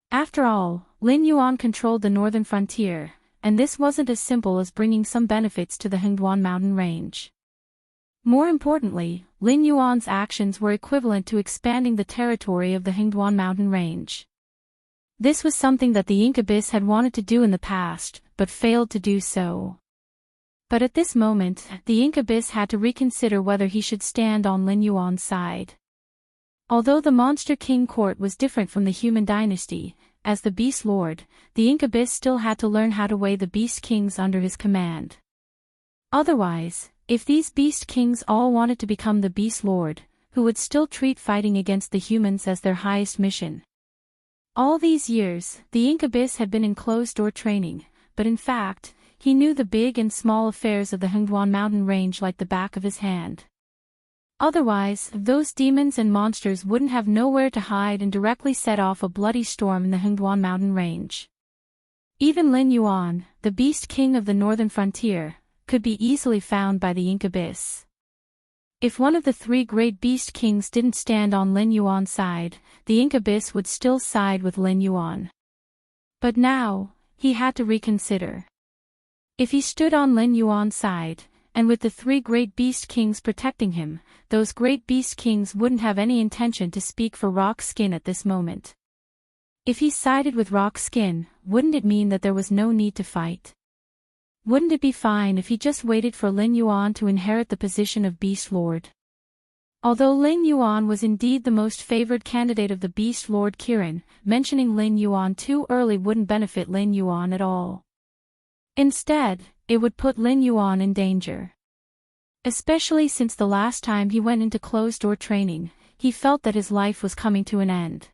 After all, Lin Yuan controlled the northern frontier, and this wasn't as simple as bringing some benefits to the Hingduan mountain range. More importantly, Lin Yuan's actions were equivalent to expanding the territory of the Hingduan mountain range. This was something that the Incubus had wanted to do in the past, but failed to do so. But at this moment, the Incubus had to reconsider whether he should stand on Lin Yuan's side. Although the Monster King court was different from the human dynasty, as the Beast Lord, the Incubus still had to learn how to weigh the Beast Kings under his command. Otherwise, if these Beast Kings all wanted to become the Beast Lord, who would still treat fighting against the humans as their highest mission? All these years, the Incubus had been in closed-door training, but in fact, he knew the big and small affairs of the Hingduan mountain range like the back of his hand. Otherwise, those demons and monsters wouldn't have nowhere to hide and directly set off a bloody storm in the Hingduan mountain range. Even Lin Yuan, the Beast King of the northern frontier, could be easily found by the Incubus. If one of the 3 great Beast Kings didn't stand on Lin Yuan's side, the Incubus would still side with Lin Yuan. But now, he had to reconsider. If he stood on Lin Yuan's side, and with the 3 great Beast Kings protecting him, those great Beast Kings wouldn't have any intention to speak for Rock Skin at this moment. If he sided with Rock Skin, wouldn't it mean that there was no need to fight? Wouldn't it be fine if he just waited for Lin Yuan to inherit the position of Beast Lord? Although Lin Yuan was indeed the most favored candidate of the Beast Lord Kirin, mentioning Lin Yuan too early wouldn't benefit Lin Yuan at all. Instead, it would put Lin Yuan in danger. Especially since the last time he went into closed-door training, he felt that his life was coming to an end.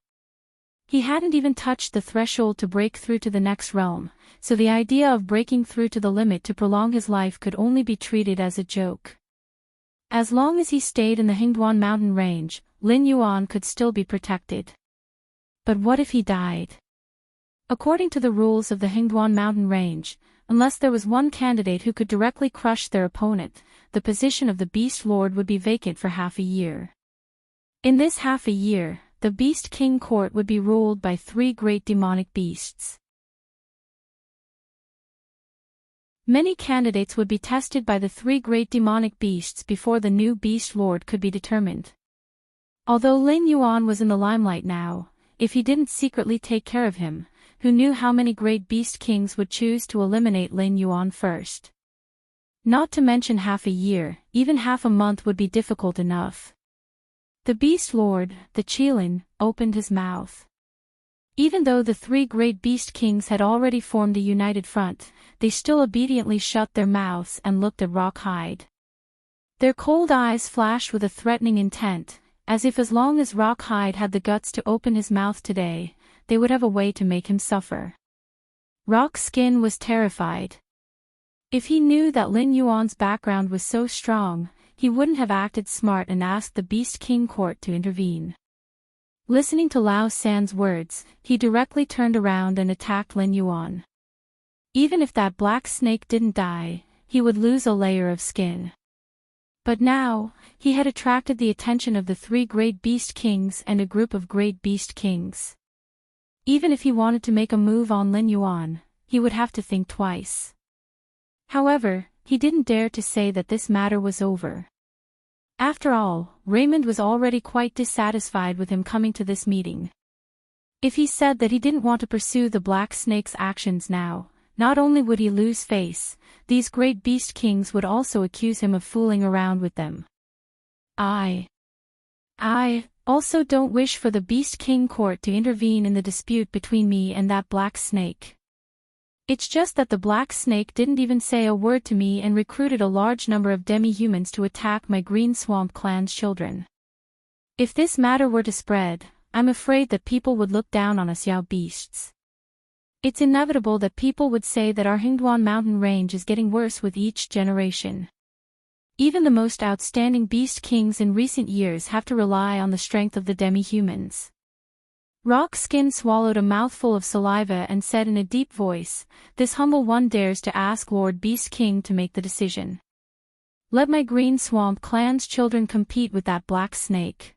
He hadn't even touched the threshold to break through to the next realm, so the idea of breaking through to the limit to prolong his life could only be treated as a joke. As long as he stayed in the Hingduan mountain range, Lin Yuan could still be protected. But what if he died? According to the rules of the Hingduan mountain range, unless there was one candidate who could directly crush their opponent, the position of the Beast Lord would be vacant for half a year. In this half a year, the Beast King court would be ruled by 3 great demonic beasts. Many candidates would be tested by the 3 great demonic beasts before the new Beast Lord could be determined. Although Lin Yuan was in the limelight now, if he didn't secretly take care of him, who knew how many great Beast Kings would choose to eliminate Lin Yuan first? Not to mention half a year, even half a month would be difficult enough. The Beast Lord, the Qilin, opened his mouth. Even though the 3 great Beast Kings had already formed a united front, they still obediently shut their mouths and looked at Rock Hide. Their cold eyes flashed with a threatening intent, as if as long as Rock Hide had the guts to open his mouth today, they would have a way to make him suffer. Rock Skin was terrified. If he knew that Lin Yuan's background was so strong, he wouldn't have acted smart and asked the Beast King court to intervene. Listening to Lao San's words, he directly turned around and attacked Lin Yuan. Even if that black snake didn't die, he would lose a layer of skin. But now, he had attracted the attention of the 3 great beast kings and a group of great beast kings. Even if he wanted to make a move on Lin Yuan, he would have to think twice. However, he didn't dare to say that this matter was over. After all, Raymond was already quite dissatisfied with him coming to this meeting. If he said that he didn't want to pursue the Black Snake's actions now, not only would he lose face, these great beast kings would also accuse him of fooling around with them. I also don't wish for the Beast King court to intervene in the dispute between me and that black snake. It's just that the black snake didn't even say a word to me and recruited a large number of demi-humans to attack my Green Swamp clan's children. If this matter were to spread, I'm afraid that people would look down on us Yao beasts. It's inevitable that people would say that our Hingduan mountain range is getting worse with each generation. Even the most outstanding beast kings in recent years have to rely on the strength of the demi-humans. Rock Skin swallowed a mouthful of saliva and said in a deep voice, "This humble one dares to ask Lord Beast King to make the decision. Let my Green Swamp clan's children compete with that black snake.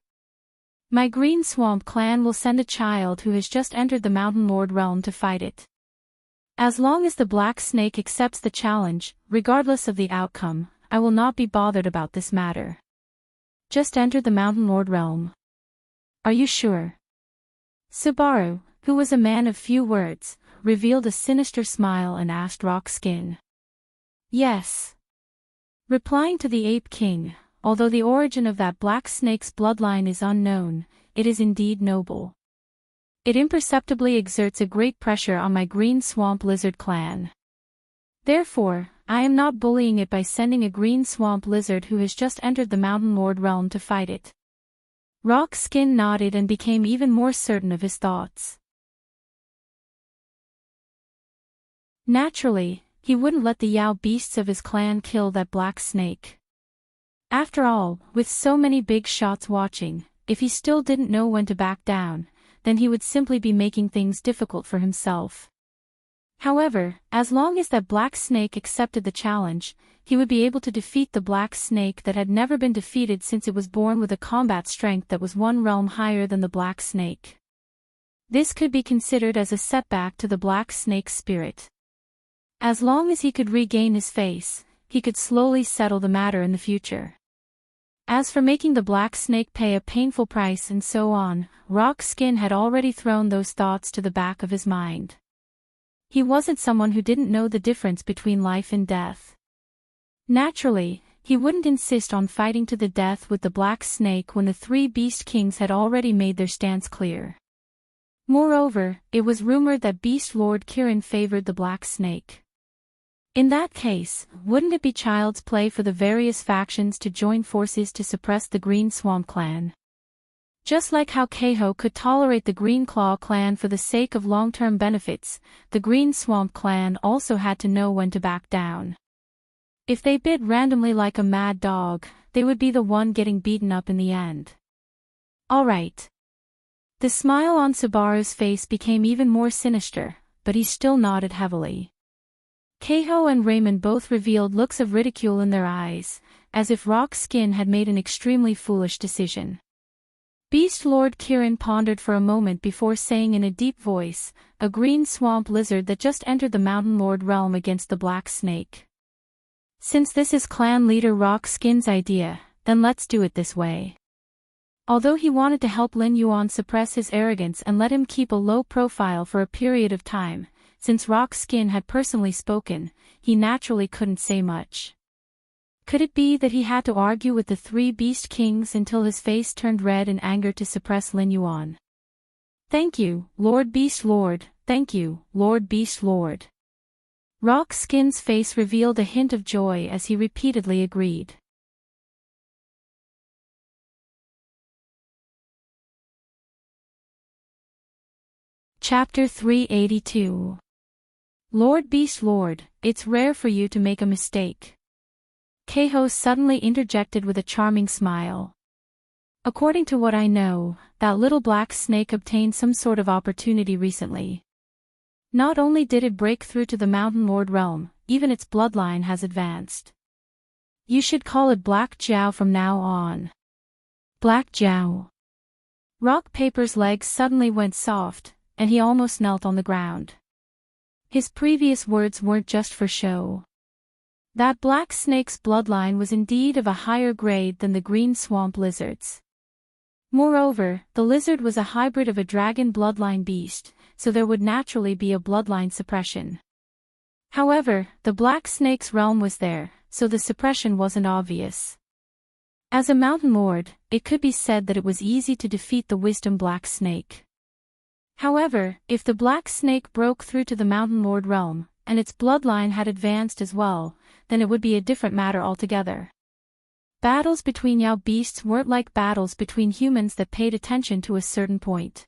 My Green Swamp clan will send a child who has just entered the Mountain Lord realm to fight it. As long as the black snake accepts the challenge, regardless of the outcome, I will not be bothered about this matter." Just entered the Mountain Lord realm. Are you sure? Subaru, who was a man of few words, revealed a sinister smile and asked Rock Skin. Yes. Replying to the Ape King, although the origin of that black snake's bloodline is unknown, it is indeed noble. It imperceptibly exerts a great pressure on my Green Swamp Lizard clan. Therefore, I am not bullying it by sending a Green Swamp Lizard who has just entered the Mountain Lord realm to fight it. Rock Skin nodded and became even more certain of his thoughts. Naturally, he wouldn't let the Yao beasts of his clan kill that black snake. After all, with so many big shots watching, if he still didn't know when to back down, then he would simply be making things difficult for himself. However, as long as that black snake accepted the challenge, he would be able to defeat the black snake that had never been defeated since it was born with a combat strength that was 1 realm higher than the black snake. This could be considered as a setback to the black snake's spirit. As long as he could regain his face, he could slowly settle the matter in the future. As for making the black snake pay a painful price and so on, Rock Skin had already thrown those thoughts to the back of his mind. He wasn't someone who didn't know the difference between life and death. Naturally, he wouldn't insist on fighting to the death with the black snake when the 3 beast kings had already made their stance clear. Moreover, it was rumored that Beast Lord Kirin favored the black snake. In that case, wouldn't it be child's play for the various factions to join forces to suppress the Green Swamp clan? Just like how Keiho could tolerate the Green Claw clan for the sake of long-term benefits, the Green Swamp clan also had to know when to back down. If they bit randomly like a mad dog, they would be the one getting beaten up in the end. Alright. The smile on Subaru's face became even more sinister, but he still nodded heavily. Keiho and Raymond both revealed looks of ridicule in their eyes, as if Rock Skin had made an extremely foolish decision. Beast Lord Kirin pondered for a moment before saying in a deep voice, "A Green Swamp Lizard that just entered the Mountain Lord realm against the Black Snake. Since this is clan leader Rock Skin's idea, then let's do it this way." Although he wanted to help Lin Yuan suppress his arrogance and let him keep a low profile for a period of time, since Rock Skin had personally spoken, he naturally couldn't say much. Could it be that he had to argue with the 3 beast kings until his face turned red in anger to suppress Lin Yuan? "Thank you, Lord Beast Lord, thank you, Lord Beast Lord." Rock Skin's face revealed a hint of joy as he repeatedly agreed. Chapter 382. Lord Beast Lord, it's rare for you to make a mistake. Keho suddenly interjected with a charming smile. According to what I know, that little black snake obtained some sort of opportunity recently. Not only did it break through to the Mountain Lord realm, even its bloodline has advanced. You should call it Black Jiao from now on. Black Jiao. Rock Paper's legs suddenly went soft, and he almost knelt on the ground. His previous words weren't just for show. That black snake's bloodline was indeed of a higher grade than the green swamp lizard's. Moreover, the lizard was a hybrid of a dragon bloodline beast, so there would naturally be a bloodline suppression. However, the black snake's realm was there, so the suppression wasn't obvious. As a mountain lord, it could be said that it was easy to defeat the wisdom black snake. However, if the black snake broke through to the mountain lord realm, and its bloodline had advanced as well, then it would be a different matter altogether. Battles between Yao beasts weren't like battles between humans that paid attention to a certain point.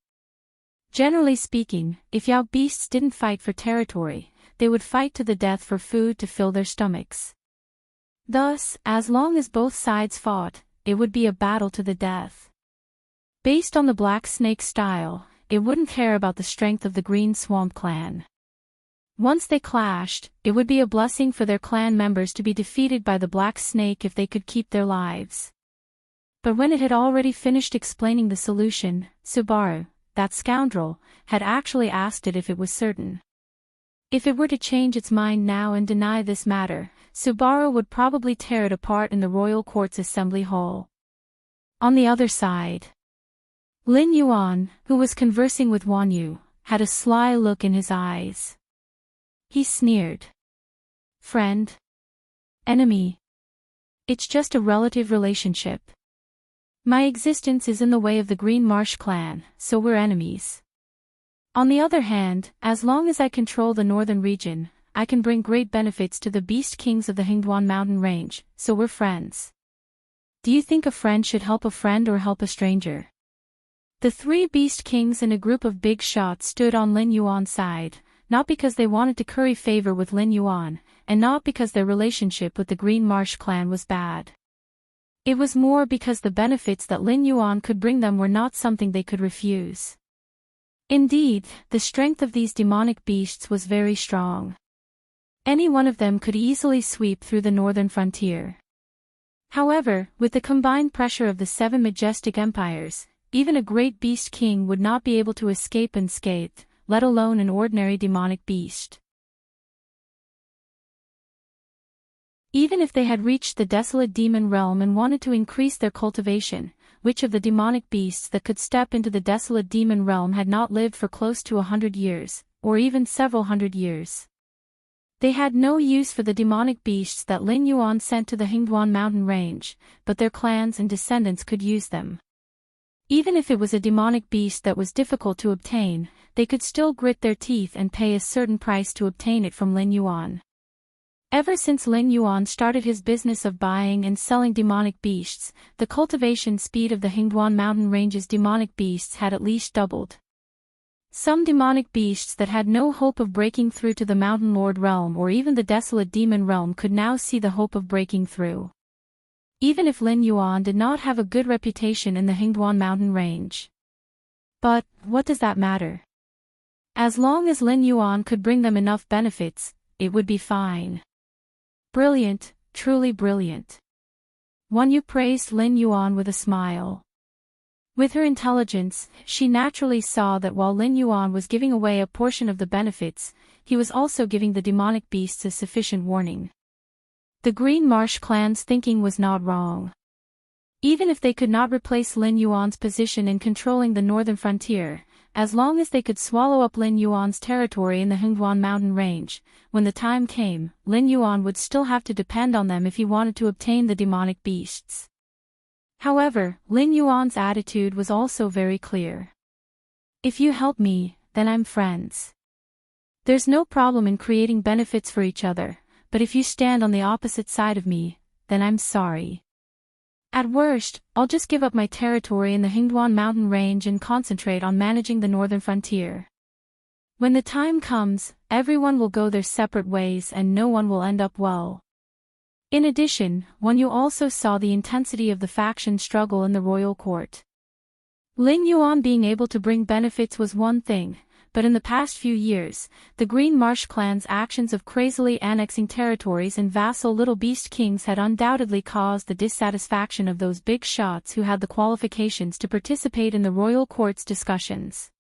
Generally speaking, if Yao beasts didn't fight for territory, they would fight to the death for food to fill their stomachs. Thus, as long as both sides fought, it would be a battle to the death. Based on the black snake style, it wouldn't care about the strength of the green swamp clan. Once they clashed, it would be a blessing for their clan members to be defeated by the black snake if they could keep their lives. But when it had already finished explaining the solution, Subaru, that scoundrel, had actually asked it if it was certain. If it were to change its mind now and deny this matter, Subaru would probably tear it apart in the royal court's assembly hall. On the other side, Lin Yuan, who was conversing with Wan Yu, had a sly look in his eyes. He sneered. Friend? Enemy? It's just a relative relationship. My existence is in the way of the Green Marsh clan, so we're enemies. On the other hand, as long as I control the northern region, I can bring great benefits to the beast kings of the Hingduan mountain range, so we're friends. Do you think a friend should help a friend or help a stranger? The three beast kings and a group of big shots stood on Lin Yuan's side, not because they wanted to curry favor with Lin Yuan, and not because their relationship with the Green Marsh clan was bad. It was more because the benefits that Lin Yuan could bring them were not something they could refuse. Indeed, the strength of these demonic beasts was very strong. Any one of them could easily sweep through the northern frontier. However, with the combined pressure of the seven majestic empires, even a great beast king would not be able to escape unscathed, let alone an ordinary demonic beast. Even if they had reached the desolate demon realm and wanted to increase their cultivation, which of the demonic beasts that could step into the desolate demon realm had not lived for close to 100 years, or even several hundred years? They had no use for the demonic beasts that Lin Yuan sent to the Hingduan mountain range, but their clans and descendants could use them. Even if it was a demonic beast that was difficult to obtain, they could still grit their teeth and pay a certain price to obtain it from Lin Yuan. Ever since Lin Yuan started his business of buying and selling demonic beasts, the cultivation speed of the Hingduan mountain range's demonic beasts had at least doubled. Some demonic beasts that had no hope of breaking through to the Mountain Lord realm or even the desolate demon realm could now see the hope of breaking through. Even if Lin Yuan did not have a good reputation in the Hingduan mountain range. But, what does that matter? As long as Lin Yuan could bring them enough benefits, it would be fine. Brilliant, truly brilliant. Wan Yu praised Lin Yuan with a smile. With her intelligence, she naturally saw that while Lin Yuan was giving away a portion of the benefits, he was also giving the demonic beasts a sufficient warning. The Green Marsh clan's thinking was not wrong. Even if they could not replace Lin Yuan's position in controlling the northern frontier, as long as they could swallow up Lin Yuan's territory in the Hingduan mountain range, when the time came, Lin Yuan would still have to depend on them if he wanted to obtain the demonic beasts. However, Lin Yuan's attitude was also very clear. If you help me, then I'm friends. There's no problem in creating benefits for each other, but if you stand on the opposite side of me, then I'm sorry. At worst, I'll just give up my territory in the Hingduan mountain range and concentrate on managing the northern frontier. When the time comes, everyone will go their separate ways and no one will end up well. In addition, Wan Yu also saw the intensity of the faction struggle in the royal court. Lin Yuan being able to bring benefits was one thing, but in the past few years, the Green Marsh clan's actions of crazily annexing territories and vassal little beast kings had undoubtedly caused the dissatisfaction of those big shots who had the qualifications to participate in the royal court's discussions.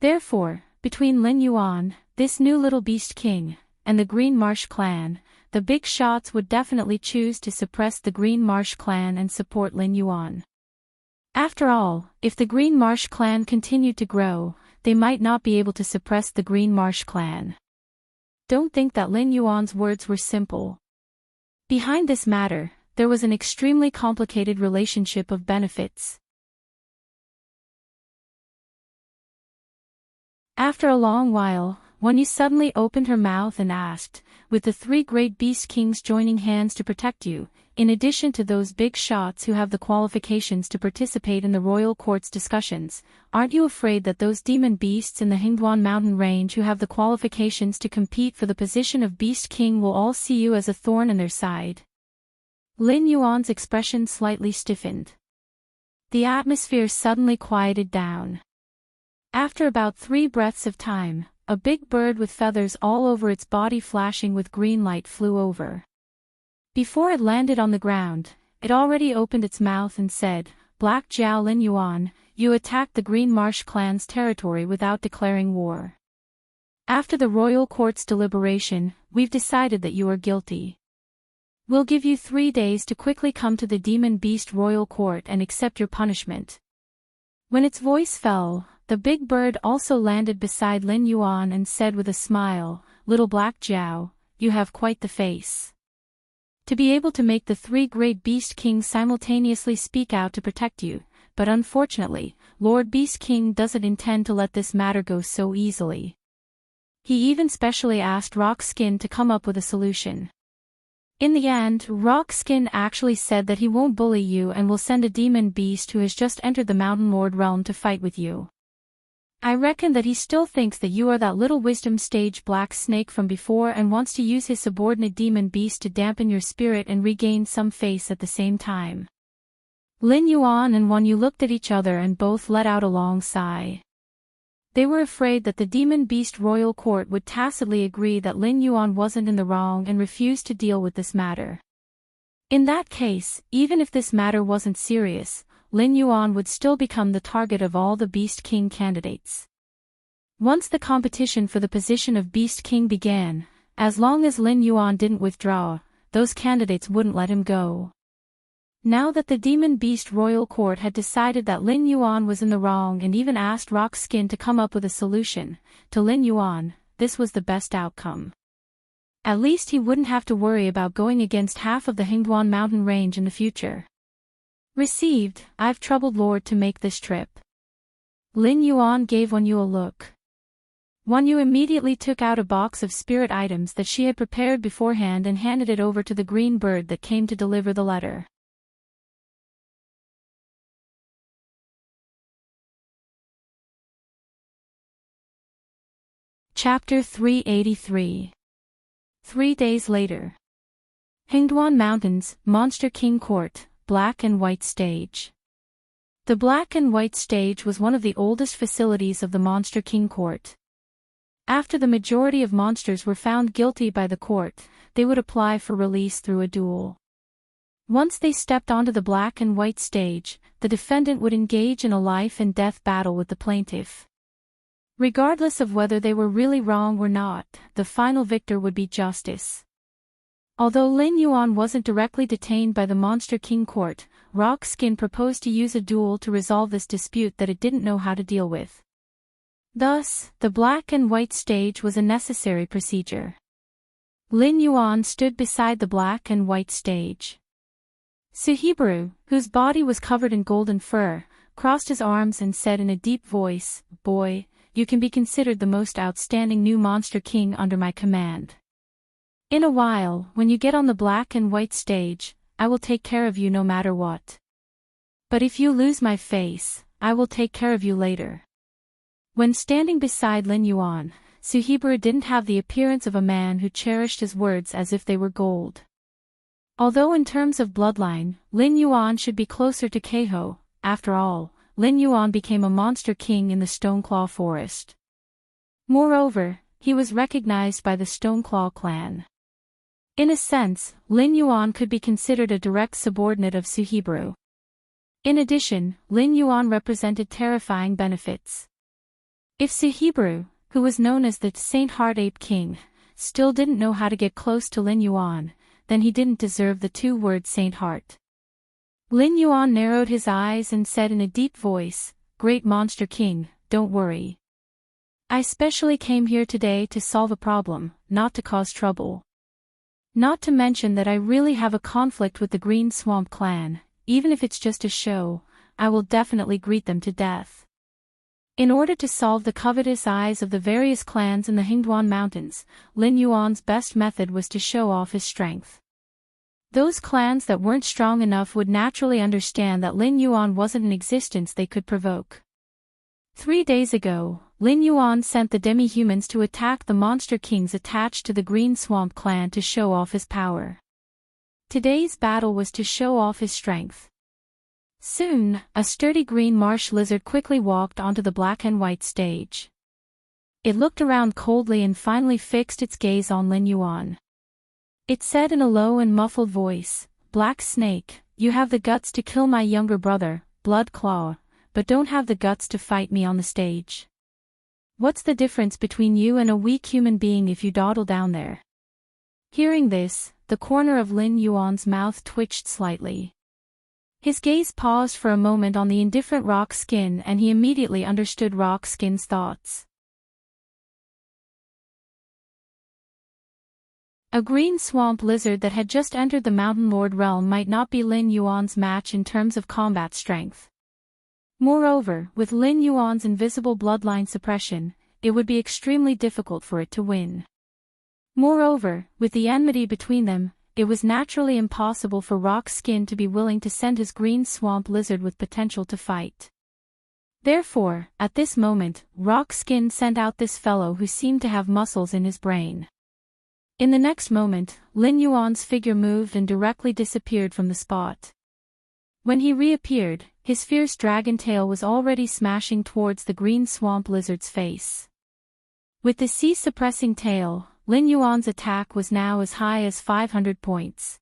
Therefore, between Lin Yuan, this new little beast king, and the Green Marsh clan, the big shots would definitely choose to suppress the Green Marsh clan and support Lin Yuan. After all, if the Green Marsh clan continued to grow, they might not be able to suppress the Green Marsh clan. Don't think that Lin Yuan's words were simple. Behind this matter, there was an extremely complicated relationship of benefits. After a long while, Wan Yu suddenly opened her mouth and asked, with the three great beast kings joining hands to protect you, in addition to those big shots who have the qualifications to participate in the royal court's discussions, aren't you afraid that those demon beasts in the Hingduan mountain range who have the qualifications to compete for the position of beast king will all see you as a thorn in their side? Lin Yuan's expression slightly stiffened. The atmosphere suddenly quieted down. After about 3 breaths of time, a big bird with feathers all over its body flashing with green light flew over. Before it landed on the ground, it already opened its mouth and said, "Black Jiao Lin Yuan, you attacked the Green Marsh clan's territory without declaring war. After the royal court's deliberation, we've decided that you are guilty. We'll give you 3 days to quickly come to the Demon Beast royal court and accept your punishment." When its voice fell, the big bird also landed beside Lin Yuan and said with a smile, "Little Black Jiao, you have quite the face. To be able to make the 3 great beast kings simultaneously speak out to protect you, but unfortunately, Lord Beast King doesn't intend to let this matter go so easily. He even specially asked Rock Skin to come up with a solution. In the end, Rock Skin actually said that he won't bully you and will send a demon beast who has just entered the Mountain Lord realm to fight with you. I reckon that he still thinks that you are that little wisdom stage black snake from before and wants to use his subordinate demon beast to dampen your spirit and regain some face at the same time." Lin Yuan and Wan Yu looked at each other and both let out a long sigh. They were afraid that the demon beast royal court would tacitly agree that Lin Yuan wasn't in the wrong and refuse to deal with this matter. In that case, even if this matter wasn't serious, Lin Yuan would still become the target of all the Beast King candidates. Once the competition for the position of Beast King began, as long as Lin Yuan didn't withdraw, those candidates wouldn't let him go. Now that the Demon Beast Royal Court had decided that Lin Yuan was in the wrong and even asked Rock Skin to come up with a solution, to Lin Yuan, this was the best outcome. At least he wouldn't have to worry about going against half of the Hingduan mountain range in the future. Received, I've troubled Lord to make this trip. Lin Yuan gave Wan Yu a look. Wan Yu immediately took out a box of spirit items that she had prepared beforehand and handed it over to the green bird that came to deliver the letter. Chapter 383. 3 days later. Hingduan Mountains, Monster King Court, Black and White Stage. The Black and White Stage was one of the oldest facilities of the Monster King Court. After the majority of monsters were found guilty by the court, they would apply for release through a duel. Once they stepped onto the Black and White Stage, the defendant would engage in a life and death battle with the plaintiff. Regardless of whether they were really wrong or not, the final victor would be justice. Although Lin Yuan wasn't directly detained by the Monster King Court, Rock Skin proposed to use a duel to resolve this dispute that it didn't know how to deal with. Thus, the Black and White Stage was a necessary procedure. Lin Yuan stood beside the Black and White Stage. Suhibaru, whose body was covered in golden fur, crossed his arms and said in a deep voice, "Boy, you can be considered the most outstanding new Monster King under my command. In a while, when you get on the Black and White Stage, I will take care of you no matter what. But if you lose my face, I will take care of you later." When standing beside Lin Yuan, Suhiburu didn't have the appearance of a man who cherished his words as if they were gold. Although in terms of bloodline, Lin Yuan should be closer to Keiho, after all, Lin Yuan became a monster king in the Stoneclaw forest. Moreover, he was recognized by the Stoneclaw clan. In a sense, Lin Yuan could be considered a direct subordinate of Suhiburu. In addition, Lin Yuan represented terrifying benefits. If Suhiburu, who was known as the Saint Heart Ape King, still didn't know how to get close to Lin Yuan, then he didn't deserve the two words Saint Heart. Lin Yuan narrowed his eyes and said in a deep voice, "Great Monster King, don't worry. I specially came here today to solve a problem, not to cause trouble. Not to mention that I really have a conflict with the Green Swamp clan, even if it's just a show, I will definitely greet them to death." In order to solve the covetous eyes of the various clans in the Hingduan Mountains, Lin Yuan's best method was to show off his strength. Those clans that weren't strong enough would naturally understand that Lin Yuan wasn't an existence they could provoke. 3 days ago, Lin Yuan sent the demi-humans to attack the monster kings attached to the Green Swamp clan to show off his power. Today's battle was to show off his strength. Soon, a sturdy green marsh lizard quickly walked onto the black and white stage. It looked around coldly and finally fixed its gaze on Lin Yuan. It said in a low and muffled voice, "Black Snake, you have the guts to kill my younger brother, Blood Claw, but don't have the guts to fight me on the stage. What's the difference between you and a weak human being if you dawdle down there?" Hearing this, the corner of Lin Yuan's mouth twitched slightly. His gaze paused for a moment on the indifferent Rock Skin and he immediately understood Rock Skin's thoughts. A green swamp lizard that had just entered the Mountain Lord realm might not be Lin Yuan's match in terms of combat strength. Moreover, with Lin Yuan's invisible bloodline suppression, it would be extremely difficult for it to win. Moreover, with the enmity between them, it was naturally impossible for Rock Skin to be willing to send his green swamp lizard with potential to fight. Therefore, at this moment, Rock Skin sent out this fellow who seemed to have muscles in his brain. In the next moment, Lin Yuan's figure moved and directly disappeared from the spot. When he reappeared, his fierce dragon tail was already smashing towards the green swamp lizard's face. With the sea-suppressing tail, Lin Yuan's attack was now as high as 500 points.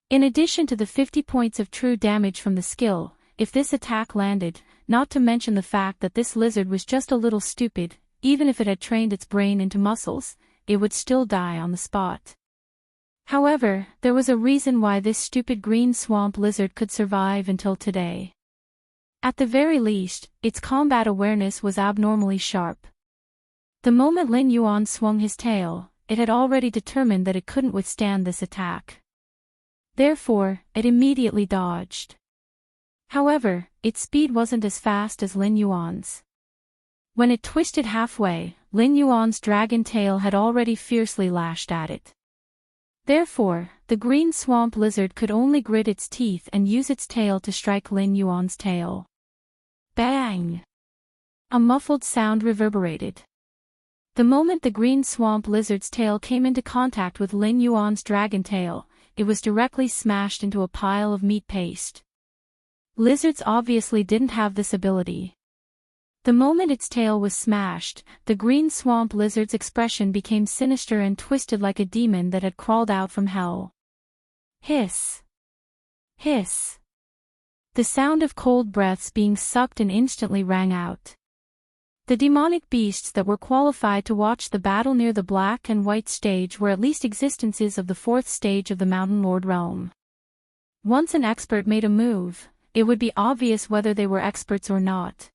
In addition to the 50 points of true damage from the skill, if this attack landed, not to mention the fact that this lizard was just a little stupid, even if it had trained its brain into muscles, it would still die on the spot. However, there was a reason why this stupid green swamp lizard could survive until today. At the very least, its combat awareness was abnormally sharp. The moment Lin Yuan swung his tail, it had already determined that it couldn't withstand this attack. Therefore, it immediately dodged. However, its speed wasn't as fast as Lin Yuan's. When it twisted halfway, Lin Yuan's dragon tail had already fiercely lashed at it. Therefore, the green swamp lizard could only grit its teeth and use its tail to strike Lin Yuan's tail. Bang! A muffled sound reverberated. The moment the green swamp lizard's tail came into contact with Lin Yuan's dragon tail, it was directly smashed into a pile of meat paste. Lizards obviously didn't have this ability. The moment its tail was smashed, the green swamp lizard's expression became sinister and twisted like a demon that had crawled out from hell. Hiss! Hiss! The sound of cold breaths being sucked in instantly rang out. The demonic beasts that were qualified to watch the battle near the black and white stage were at least existences of the 4th stage of the Mountain Lord realm. Once an expert made a move, it would be obvious whether they were experts or not.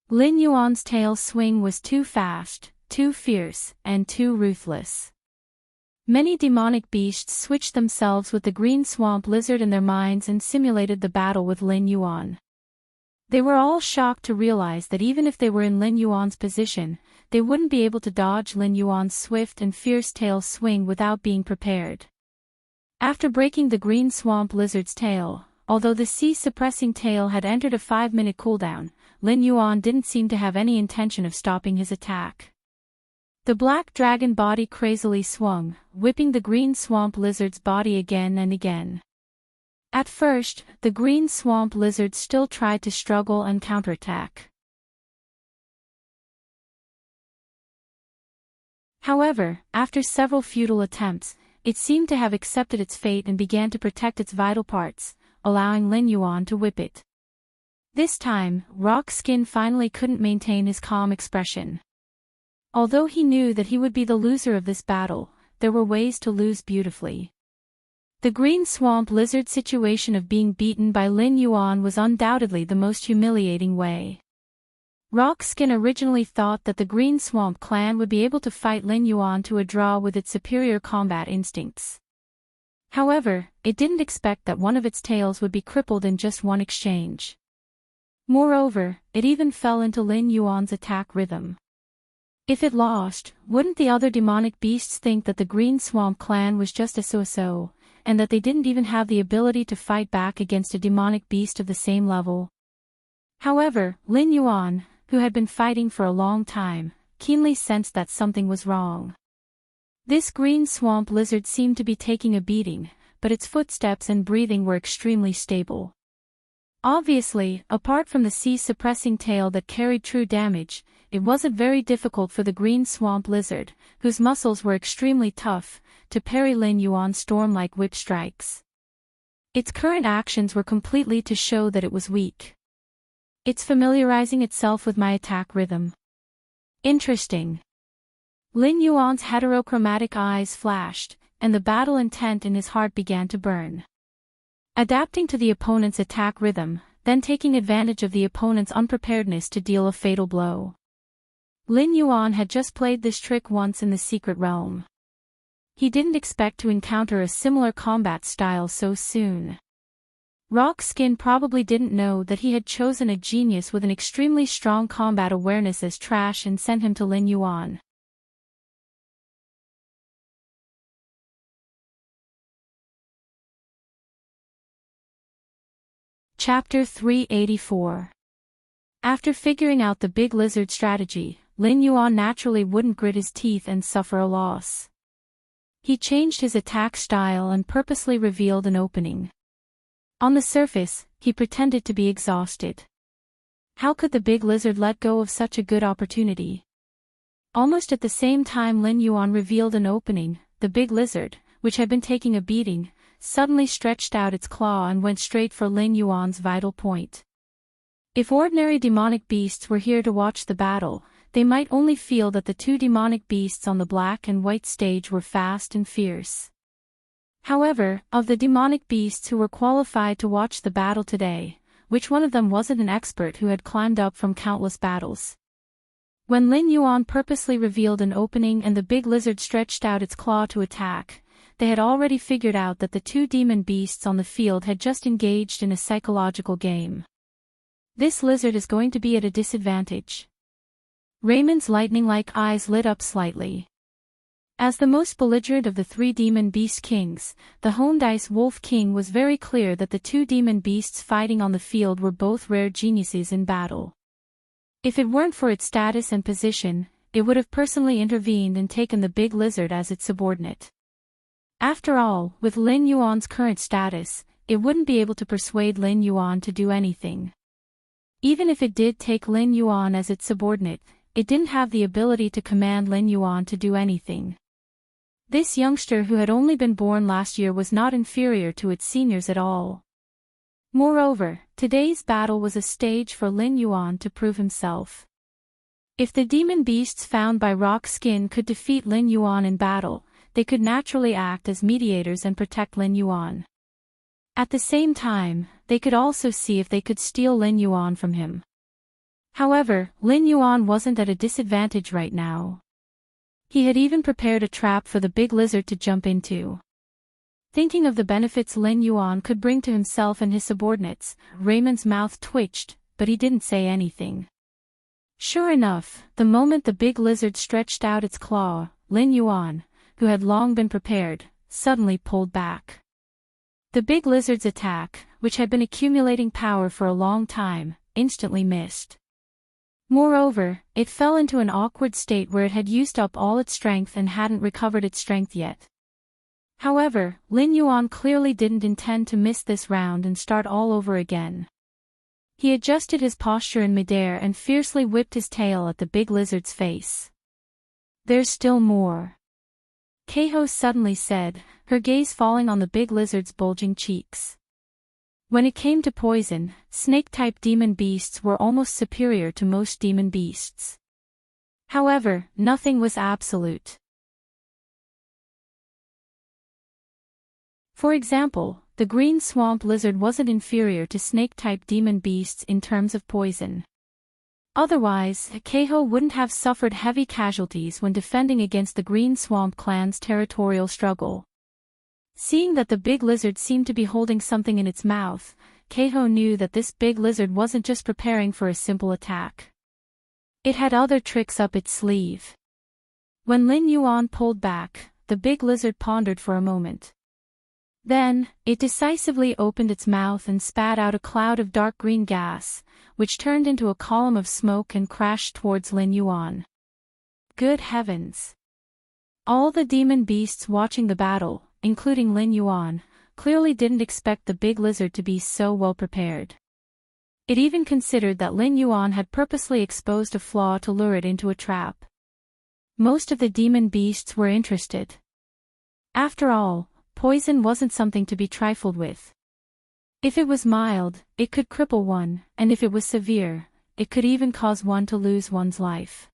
Lin Yuan's tail swing was too fast, too fierce, and too ruthless. Many demonic beasts switched themselves with the green swamp lizard in their minds and simulated the battle with Lin Yuan. They were all shocked to realize that even if they were in Lin Yuan's position, they wouldn't be able to dodge Lin Yuan's swift and fierce tail swing without being prepared. After breaking the green swamp lizard's tail, although the sea-suppressing tail had entered a 5-minute cooldown, Lin Yuan didn't seem to have any intention of stopping his attack. The black dragon body crazily swung, whipping the green swamp lizard's body again and again. At first, the green swamp lizard still tried to struggle and counterattack. However, after several futile attempts, it seemed to have accepted its fate and began to protect its vital parts, allowing Lin Yuan to whip it. This time, Rock Skin finally couldn't maintain his calm expression. Although he knew that he would be the loser of this battle, there were ways to lose beautifully. The green swamp lizard situation of being beaten by Lin Yuan was undoubtedly the most humiliating way. Rock Skin originally thought that the Green Swamp clan would be able to fight Lin Yuan to a draw with its superior combat instincts. However, it didn't expect that one of its tails would be crippled in just one exchange. Moreover, it even fell into Lin Yuan's attack rhythm. If it lost, wouldn't the other demonic beasts think that the Green Swamp clan was just a so-so, and that they didn't even have the ability to fight back against a demonic beast of the same level? However, Lin Yuan, who had been fighting for a long time, keenly sensed that something was wrong. This green swamp lizard seemed to be taking a beating, but its footsteps and breathing were extremely stable. Obviously, apart from the sea-suppressing tail that carried true damage, it wasn't very difficult for the green swamp lizard, whose muscles were extremely tough, to parry Lin Yuan's storm-like whip strikes. Its current actions were completely to show that it was weak. It's familiarizing itself with my attack rhythm. Interesting. Lin Yuan's heterochromatic eyes flashed, and the battle intent in his heart began to burn. Adapting to the opponent's attack rhythm, then taking advantage of the opponent's unpreparedness to deal a fatal blow. Lin Yuan had just played this trick once in the secret realm. He didn't expect to encounter a similar combat style so soon. Rock Skin probably didn't know that he had chosen a genius with an extremely strong combat awareness as trash and sent him to Lin Yuan. Chapter 384. After figuring out the big lizard strategy, Lin Yuan naturally wouldn't grit his teeth and suffer a loss. He changed his attack style and purposely revealed an opening. On the surface, he pretended to be exhausted. How could the big lizard let go of such a good opportunity? Almost at the same time Lin Yuan revealed an opening, the big lizard, which had been taking a beating, suddenly stretched out its claw and went straight for Lin Yuan's vital point. If ordinary demonic beasts were here to watch the battle, they might only feel that the two demonic beasts on the black and white stage were fast and fierce. However, of the demonic beasts who were qualified to watch the battle today, which one of them wasn't an expert who had climbed up from countless battles? When Lin Yuan purposely revealed an opening and the big lizard stretched out its claw to attack, they had already figured out that the two demon beasts on the field had just engaged in a psychological game. This lizard is going to be at a disadvantage. Raymond's lightning-like eyes lit up slightly. As the most belligerent of the three demon beast kings, the Hondice Wolf King was very clear that the two demon beasts fighting on the field were both rare geniuses in battle. If it weren't for its status and position, it would have personally intervened and taken the big lizard as its subordinate. After all, with Lin Yuan's current status, it wouldn't be able to persuade Lin Yuan to do anything. Even if it did take Lin Yuan as its subordinate, it didn't have the ability to command Lin Yuan to do anything. This youngster who had only been born last year was not inferior to its seniors at all. Moreover, today's battle was a stage for Lin Yuan to prove himself. If the demon beasts found by Rock Skin could defeat Lin Yuan in battle, they could naturally act as mediators and protect Lin Yuan. At the same time, they could also see if they could steal Lin Yuan from him. However, Lin Yuan wasn't at a disadvantage right now. He had even prepared a trap for the big lizard to jump into. Thinking of the benefits Lin Yuan could bring to himself and his subordinates, Raymond's mouth twitched, but he didn't say anything. Sure enough, the moment the big lizard stretched out its claw, Lin Yuan, who had long been prepared, suddenly pulled back. The big lizard's attack, which had been accumulating power for a long time, instantly missed. Moreover, it fell into an awkward state where it had used up all its strength and hadn't recovered its strength yet. However, Lin Yuan clearly didn't intend to miss this round and start all over again. He adjusted his posture in midair and fiercely whipped his tail at the big lizard's face. "There's still more," Keiho suddenly said, her gaze falling on the big lizard's bulging cheeks. When it came to poison, snake-type demon beasts were almost superior to most demon beasts. However, nothing was absolute. For example, the green swamp lizard wasn't inferior to snake-type demon beasts in terms of poison. Otherwise, Keiho wouldn't have suffered heavy casualties when defending against the Green Swamp clan's territorial struggle. Seeing that the big lizard seemed to be holding something in its mouth, Keiho knew that this big lizard wasn't just preparing for a simple attack. It had other tricks up its sleeve. When Lin Yuan pulled back, the big lizard pondered for a moment. Then, it decisively opened its mouth and spat out a cloud of dark green gas, which turned into a column of smoke and crashed towards Lin Yuan. Good heavens! All the demon beasts watching the battle, including Lin Yuan, clearly didn't expect the big lizard to be so well prepared. It even considered that Lin Yuan had purposely exposed a flaw to lure it into a trap. Most of the demon beasts were interested. After all, poison wasn't something to be trifled with. If it was mild, it could cripple one, and if it was severe, it could even cause one to lose one's life.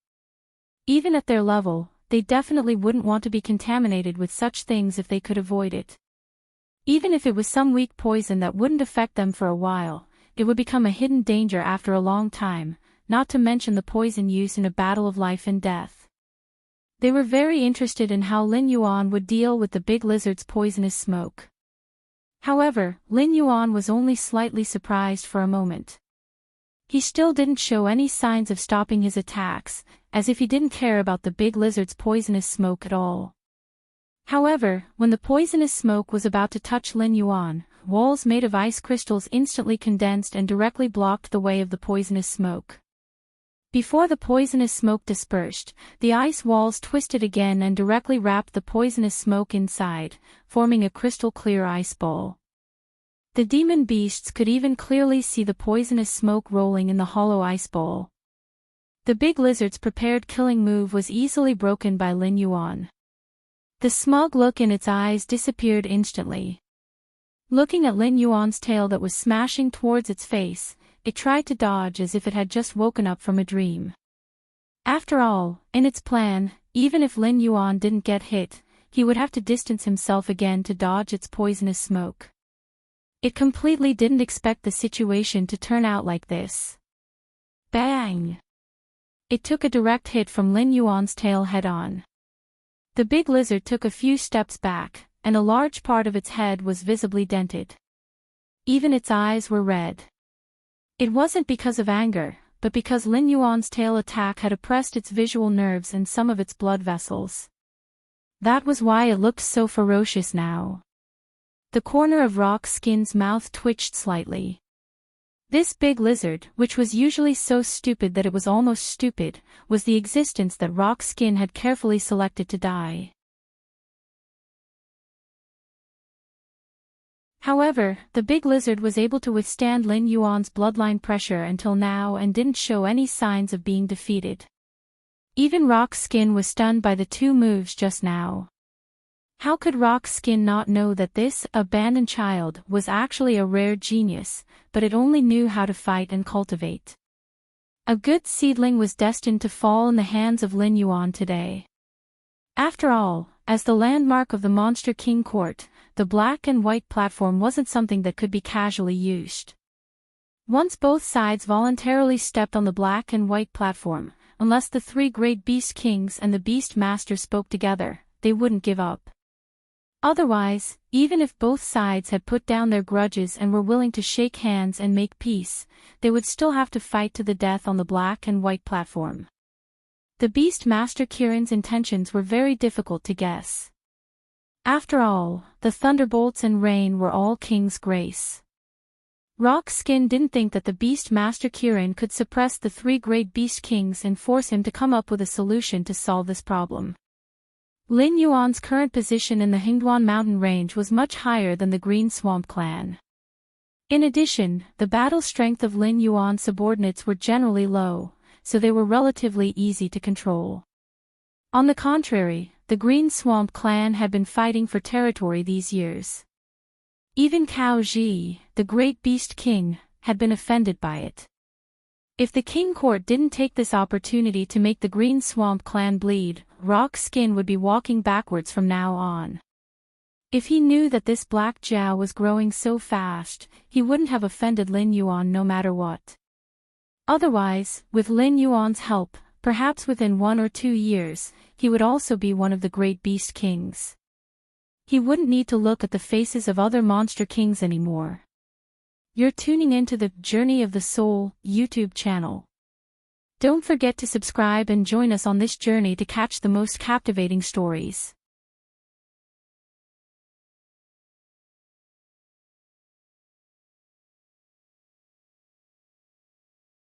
Even at their level, they definitely wouldn't want to be contaminated with such things if they could avoid it. Even if it was some weak poison that wouldn't affect them for a while, it would become a hidden danger after a long time, not to mention the poison used in a battle of life and death. They were very interested in how Lin Yuan would deal with the big lizard's poisonous smoke. However, Lin Yuan was only slightly surprised for a moment. He still didn't show any signs of stopping his attacks, as if he didn't care about the big lizard's poisonous smoke at all. However, when the poisonous smoke was about to touch Lin Yuan, walls made of ice crystals instantly condensed and directly blocked the way of the poisonous smoke. Before the poisonous smoke dispersed, the ice walls twisted again and directly wrapped the poisonous smoke inside, forming a crystal-clear ice ball. The demon beasts could even clearly see the poisonous smoke rolling in the hollow ice ball. The big lizard's prepared killing move was easily broken by Lin Yuan. The smug look in its eyes disappeared instantly. Looking at Lin Yuan's tail that was smashing towards its face, it tried to dodge as if it had just woken up from a dream. After all, in its plan, even if Lin Yuan didn't get hit, he would have to distance himself again to dodge its poisonous smoke. It completely didn't expect the situation to turn out like this. Bang! It took a direct hit from Lin Yuan's tail head-on. The big lizard took a few steps back, and a large part of its head was visibly dented. Even its eyes were red. It wasn't because of anger, but because Lin Yuan's tail attack had oppressed its visual nerves and some of its blood vessels. That was why it looked so ferocious now. The corner of Rock Skin's mouth twitched slightly. This big lizard, which was usually so stupid that it was almost stupid, was the existence that Rock Skin had carefully selected to die. However, the big lizard was able to withstand Lin Yuan's bloodline pressure until now and didn't show any signs of being defeated. Even Rock Skin was stunned by the two moves just now. How could Rock Skin not know that this abandoned child was actually a rare genius, but it only knew how to fight and cultivate? A good seedling was destined to fall in the hands of Lin Yuan today. After all, as the landmark of the Monster King Court, the black and white platform wasn't something that could be casually used. Once both sides voluntarily stepped on the black and white platform, unless the three great beast kings and the beast master spoke together, they wouldn't give up. Otherwise, even if both sides had put down their grudges and were willing to shake hands and make peace, they would still have to fight to the death on the black and white platform. The beast master Kirin's intentions were very difficult to guess. After all, the thunderbolts and rain were all King's grace. Rock Skin didn't think that the Beast Master Kirin could suppress the three great Beast Kings and force him to come up with a solution to solve this problem. Lin Yuan's current position in the Hingduan mountain range was much higher than the Green Swamp clan. In addition, the battle strength of Lin Yuan's subordinates were generally low, so they were relatively easy to control. On the contrary, the Green Swamp clan had been fighting for territory these years. Even Cao Ji, the great beast king, had been offended by it. If the king court didn't take this opportunity to make the Green Swamp clan bleed, Rock Skin would be walking backwards from now on. If he knew that this Black Jiao was growing so fast, he wouldn't have offended Lin Yuan no matter what. Otherwise, with Lin Yuan's help, perhaps within 1 or 2 years, he would also be one of the great beast kings. He wouldn't need to look at the faces of other monster kings anymore. You're tuning into the Journey of the Soul YouTube channel. Don't forget to subscribe and join us on this journey to catch the most captivating stories.